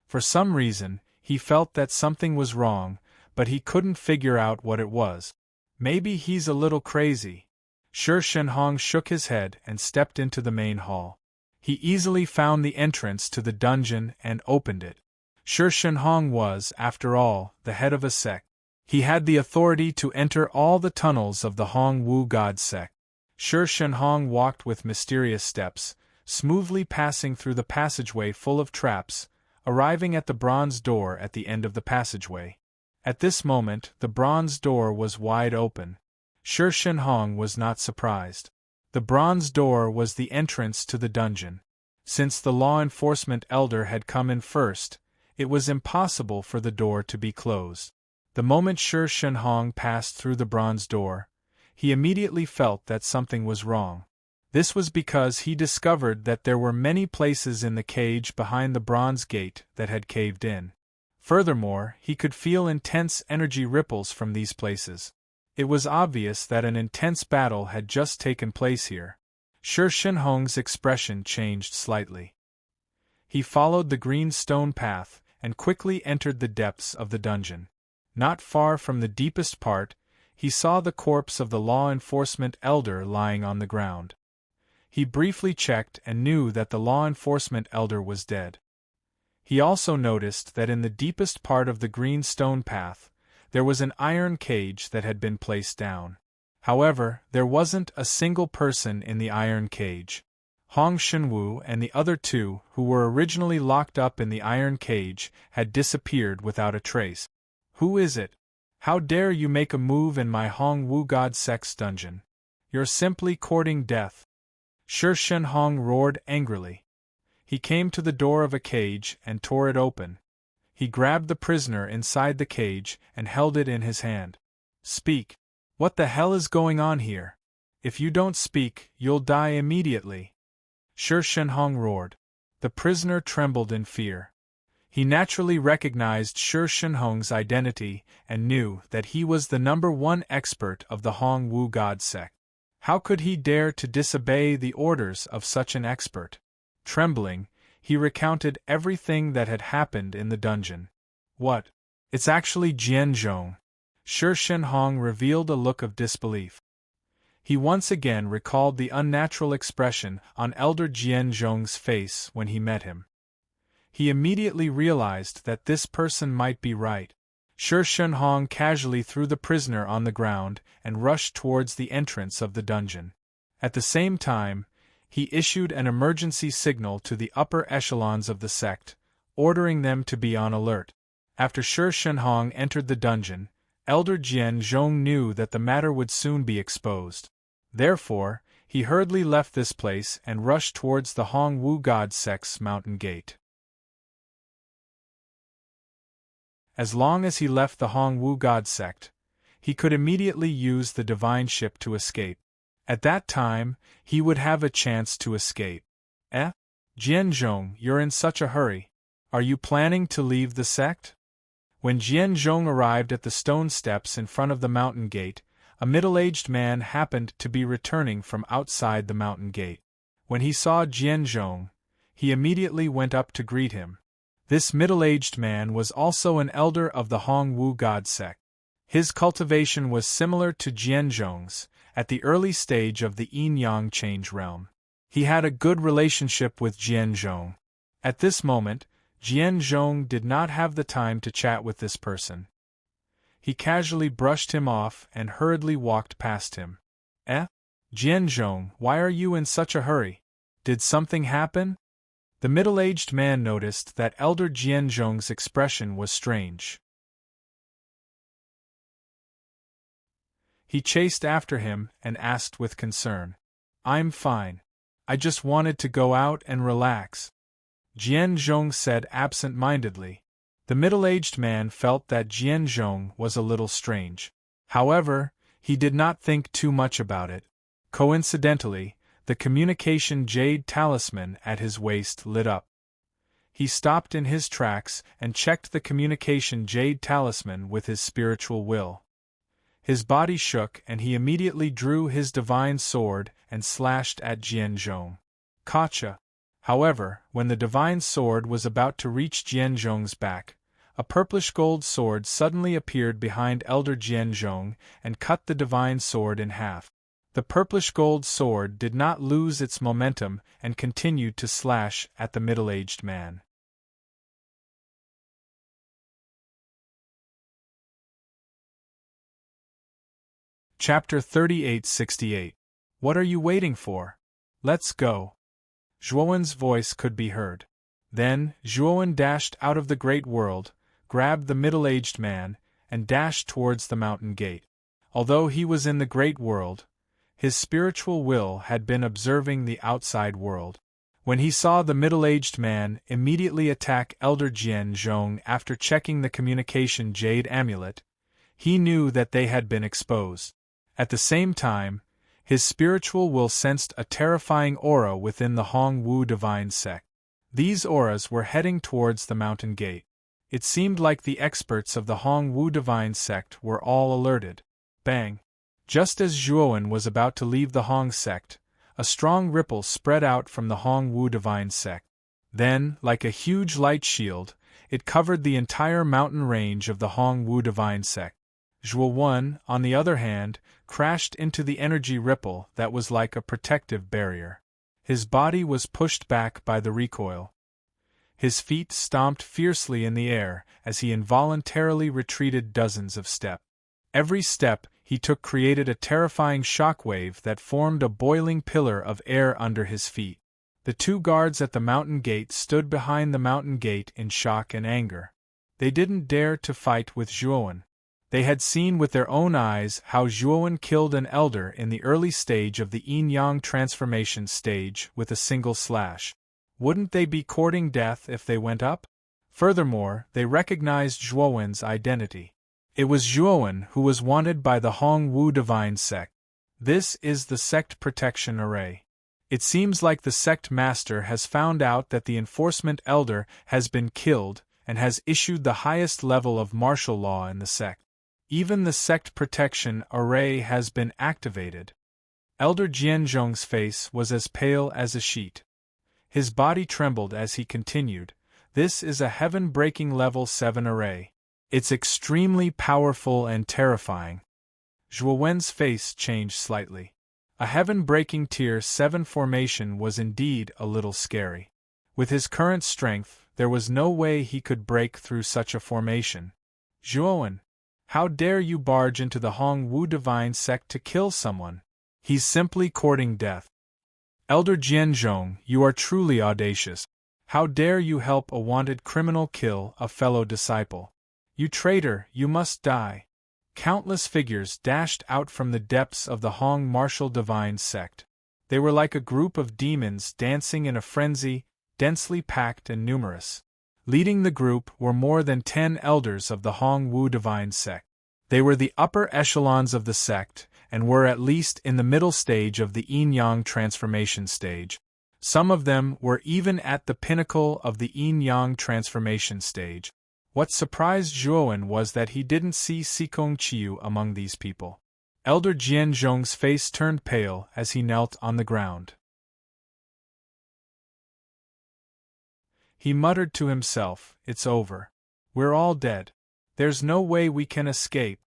For some reason, he felt that something was wrong, but he couldn't figure out what it was. "Maybe he's a little crazy." Shi Shenhong shook his head and stepped into the main hall. He easily found the entrance to the dungeon and opened it. Shi Shenhong was, after all, the head of a sect. He had the authority to enter all the tunnels of the Hong Wu God sect. Shi Shenhong walked with mysterious steps, smoothly passing through the passageway full of traps, arriving at the bronze door at the end of the passageway. At this moment, the bronze door was wide open. Shi Shenhong was not surprised. The bronze door was the entrance to the dungeon. Since the law enforcement elder had come in first, it was impossible for the door to be closed. The moment Shi Shenhong passed through the bronze door, he immediately felt that something was wrong. This was because he discovered that there were many places in the cage behind the bronze gate that had caved in. Furthermore, he could feel intense energy ripples from these places. It was obvious that an intense battle had just taken place here. Shi Shenhong's expression changed slightly. He followed the green stone path and quickly entered the depths of the dungeon. Not far from the deepest part, he saw the corpse of the law enforcement elder lying on the ground. He briefly checked and knew that the law enforcement elder was dead. He also noticed that in the deepest part of the green stone path, there was an iron cage that had been placed down. However, there wasn't a single person in the iron cage. Hong Shenwu and the other two, who were originally locked up in the iron cage, had disappeared without a trace. Who is it? How dare you make a move in my Hong Wu God Sect's dungeon? You're simply courting death. Shi Shenhong roared angrily. He came to the door of a cage and tore it open. He grabbed the prisoner inside the cage and held it in his hand. Speak. What the hell is going on here? If you don't speak, you'll die immediately. Shi Shenhong roared. The prisoner trembled in fear. He naturally recognized Shi Shenhong's identity and knew that he was the #1 expert of the Hong Wu God Sect. How could he dare to disobey the orders of such an expert? Trembling, he recounted everything that had happened in the dungeon. What? It's actually Jianzhong. Shi Shenhong revealed a look of disbelief. He once again recalled the unnatural expression on Elder Jianzhong's face when he met him. He immediately realized that this person might be right. Shi Shenhong casually threw the prisoner on the ground and rushed towards the entrance of the dungeon. At the same time, he issued an emergency signal to the upper echelons of the sect, ordering them to be on alert. After Shi Shenhong entered the dungeon, Elder Jianzhong knew that the matter would soon be exposed. Therefore, he hurriedly left this place and rushed towards the Hong Wu God Sect's mountain gate. As long as he left the Hong Wu God Sect, he could immediately use the divine ship to escape. At that time, he would have a chance to escape. Jianzhong, you're in such a hurry. Are you planning to leave the sect? When Jianzhong arrived at the stone steps in front of the mountain gate, a middle-aged man happened to be returning from outside the mountain gate. When he saw Jianzhong, he immediately went up to greet him. This middle-aged man was also an elder of the Hong Wu God Sect. His cultivation was similar to Jianzhong's, at the early stage of the yin-yang change realm. He had a good relationship with Jianzhong. At this moment, Jianzhong did not have the time to chat with this person. He casually brushed him off and hurriedly walked past him. Jianzhong, why are you in such a hurry? Did something happen? The middle-aged man noticed that Elder Jianzhong's expression was strange. He chased after him and asked with concern. I'm fine. I just wanted to go out and relax. Jianzhong said absent-mindedly. The middle-aged man felt that Jianzhong was a little strange. However, he did not think too much about it. Coincidentally, the communication jade talisman at his waist lit up. He stopped in his tracks and checked the communication jade talisman with his spiritual will. His body shook and he immediately drew his divine sword and slashed at Jianzhong. Gotcha! However, when the divine sword was about to reach Jianzhong's back, a purplish gold sword suddenly appeared behind Elder Jianzhong and cut the divine sword in half. The purplish gold sword did not lose its momentum and continued to slash at the middle-aged man. Chapter 3868. What are you waiting for? Let's go. Zhuowen's voice could be heard. Then, Zhuowen dashed out of the great world, grabbed the middle-aged man, and dashed towards the mountain gate. Although he was in the great world, his spiritual will had been observing the outside world. When he saw the middle-aged man immediately attack Elder Jian Zhong after checking the communication jade amulet, he knew that they had been exposed. At the same time, his spiritual will sensed a terrifying aura within the Hong Wu divine sect. These auras were heading towards the mountain gate. It seemed like the experts of the Hong Wu divine sect were all alerted. Bang! Just as Zhuowen was about to leave the Hong sect, a strong ripple spread out from the Hong Wu divine sect. Then, like a huge light shield, it covered the entire mountain range of the Hong Wu divine sect. Zhuowen, on the other hand, crashed into the energy ripple that was like a protective barrier. His body was pushed back by the recoil. His feet stomped fiercely in the air as he involuntarily retreated dozens of steps. Every step he took created a terrifying shockwave that formed a boiling pillar of air under his feet. The two guards at the mountain gate stood behind the mountain gate in shock and anger. They didn't dare to fight with Zhuowen. They had seen with their own eyes how Zhuowen killed an elder in the early stage of the yin-yang transformation stage with a single slash. Wouldn't they be courting death if they went up? Furthermore, they recognized Zhuowen's identity. It was Zhuowen who was wanted by the Hong Wu divine sect. This is the sect protection array. It seems like the sect master has found out that the enforcement elder has been killed and has issued the highest level of martial law in the sect. Even the sect protection array has been activated. Elder Jianzhong's face was as pale as a sheet. His body trembled as he continued, "This is a heaven-breaking level 7 array. It's extremely powerful and terrifying." Zhuowen's face changed slightly. A heaven-breaking Tier 7 formation was indeed a little scary. With his current strength, there was no way he could break through such a formation. "Zhuowen, how dare you barge into the Hong Wu divine sect to kill someone? He's simply courting death." "Elder Jianzhong, you are truly audacious. How dare you help a wanted criminal kill a fellow disciple? You traitor, you must die." Countless figures dashed out from the depths of the Hong martial divine sect. They were like a group of demons dancing in a frenzy, densely packed and numerous. Leading the group were more than 10 elders of the Hong Wu divine sect. They were the upper echelons of the sect, and were at least in the middle stage of the yin-yang transformation stage. Some of them were even at the pinnacle of the yin-yang transformation stage. What surprised Zhuowen was that he didn't see Sikong Qiu among these people. Elder Jianzhong's face turned pale as he knelt on the ground. He muttered to himself, "It's over. We're all dead. There's no way we can escape."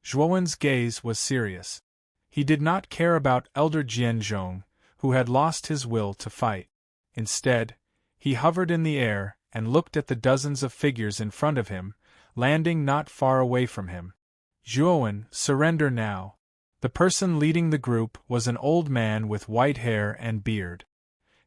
Zhuowen's gaze was serious. He did not care about Elder Jianzhong, who had lost his will to fight. Instead, he hovered in the air and looked at the dozens of figures in front of him, landing not far away from him. "Zhuowen, surrender now." The person leading the group was an old man with white hair and beard.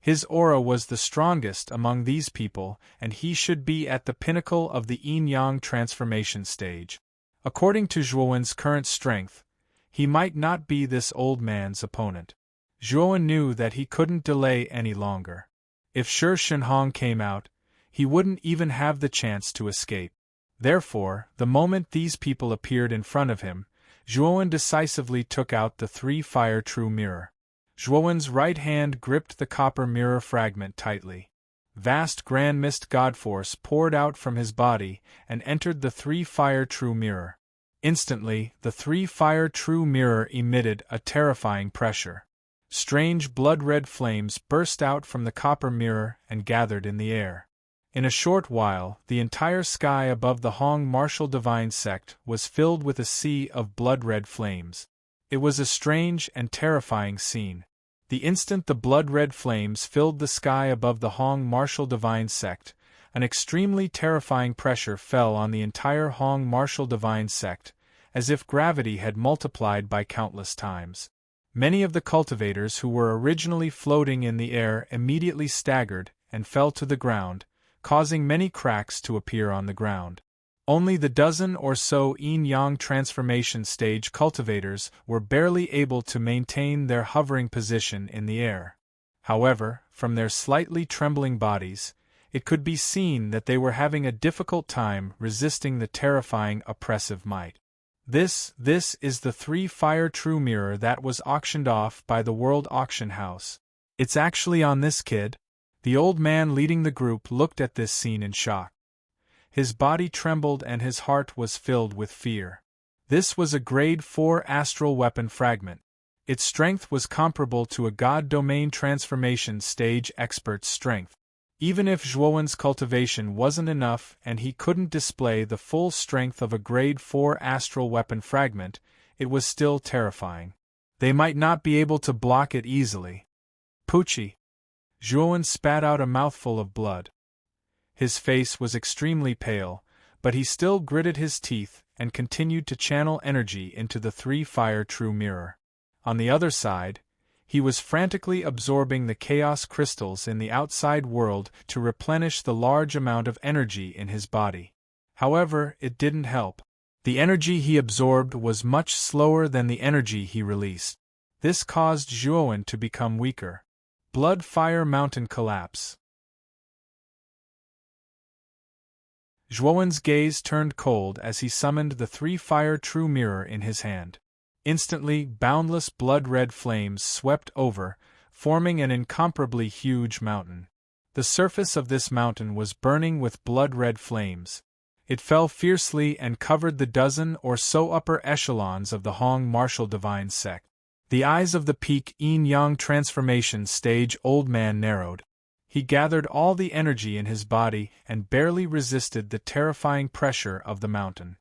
His aura was the strongest among these people, and he should be at the pinnacle of the yin-yang transformation stage. According to Zhuowen's current strength, he might not be this old man's opponent. Zhuowen knew that he couldn't delay any longer. If Shi Shenhong came out, he wouldn't even have the chance to escape. Therefore, the moment these people appeared in front of him, Zhuowen decisively took out the 3-fire true mirror. Zhuowen's right hand gripped the copper mirror fragment tightly. Vast grand mist godforce poured out from his body and entered the 3-fire true mirror. Instantly, the 3-fire true mirror emitted a terrifying pressure. Strange blood-red flames burst out from the copper mirror and gathered in the air. In a short while, the entire sky above the Hong martial divine sect was filled with a sea of blood-red flames. It was a strange and terrifying scene. The instant the blood-red flames filled the sky above the Hong martial divine sect, an extremely terrifying pressure fell on the entire Hong martial divine sect, as if gravity had multiplied by countless times. Many of the cultivators who were originally floating in the air immediately staggered and fell to the ground, causing many cracks to appear on the ground. Only the dozen or so yin-yang transformation stage cultivators were barely able to maintain their hovering position in the air. However, from their slightly trembling bodies, it could be seen that they were having a difficult time resisting the terrifying oppressive might. This is the 3-fire true mirror that was auctioned off by the World Auction House. It's actually on this, kid. The old man leading the group looked at this scene in shock. His body trembled and his heart was filled with fear. This was a Grade 4 astral weapon fragment. Its strength was comparable to a God Domain transformation stage expert's strength. Even if Zhuowen's cultivation wasn't enough and he couldn't display the full strength of a Grade 4 astral weapon fragment, it was still terrifying. They might not be able to block it easily. Poochie! Zhuowen spat out a mouthful of blood. His face was extremely pale, but he still gritted his teeth and continued to channel energy into the 3-fire true mirror. On the other side, he was frantically absorbing the chaos crystals in the outside world to replenish the large amount of energy in his body. However, it didn't help. The energy he absorbed was much slower than the energy he released. This caused Zhuowen to become weaker. Blood Fire Mountain Collapse. Zhuowen's gaze turned cold as he summoned the 3-fire true mirror in his hand. Instantly, boundless blood-red flames swept over, forming an incomparably huge mountain. The surface of this mountain was burning with blood-red flames. It fell fiercely and covered the dozen or so upper echelons of the Hong martial divine sect. The eyes of the peak yin-yang transformation stage old man narrowed. He gathered all the energy in his body and barely resisted the terrifying pressure of the mountain.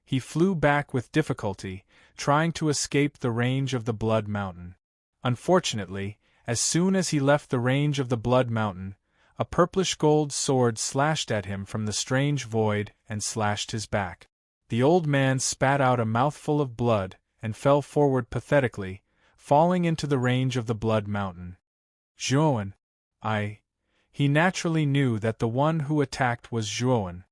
He flew back with difficulty, trying to escape the range of the Blood Mountain. Unfortunately, as soon as he left the range of the Blood Mountain, a purplish-gold sword slashed at him from the strange void and slashed his back. The old man spat out a mouthful of blood and fell forward pathetically, falling into the range of the Blood Mountain. Zhuowen. He naturally knew that the one who attacked was Zhuowen,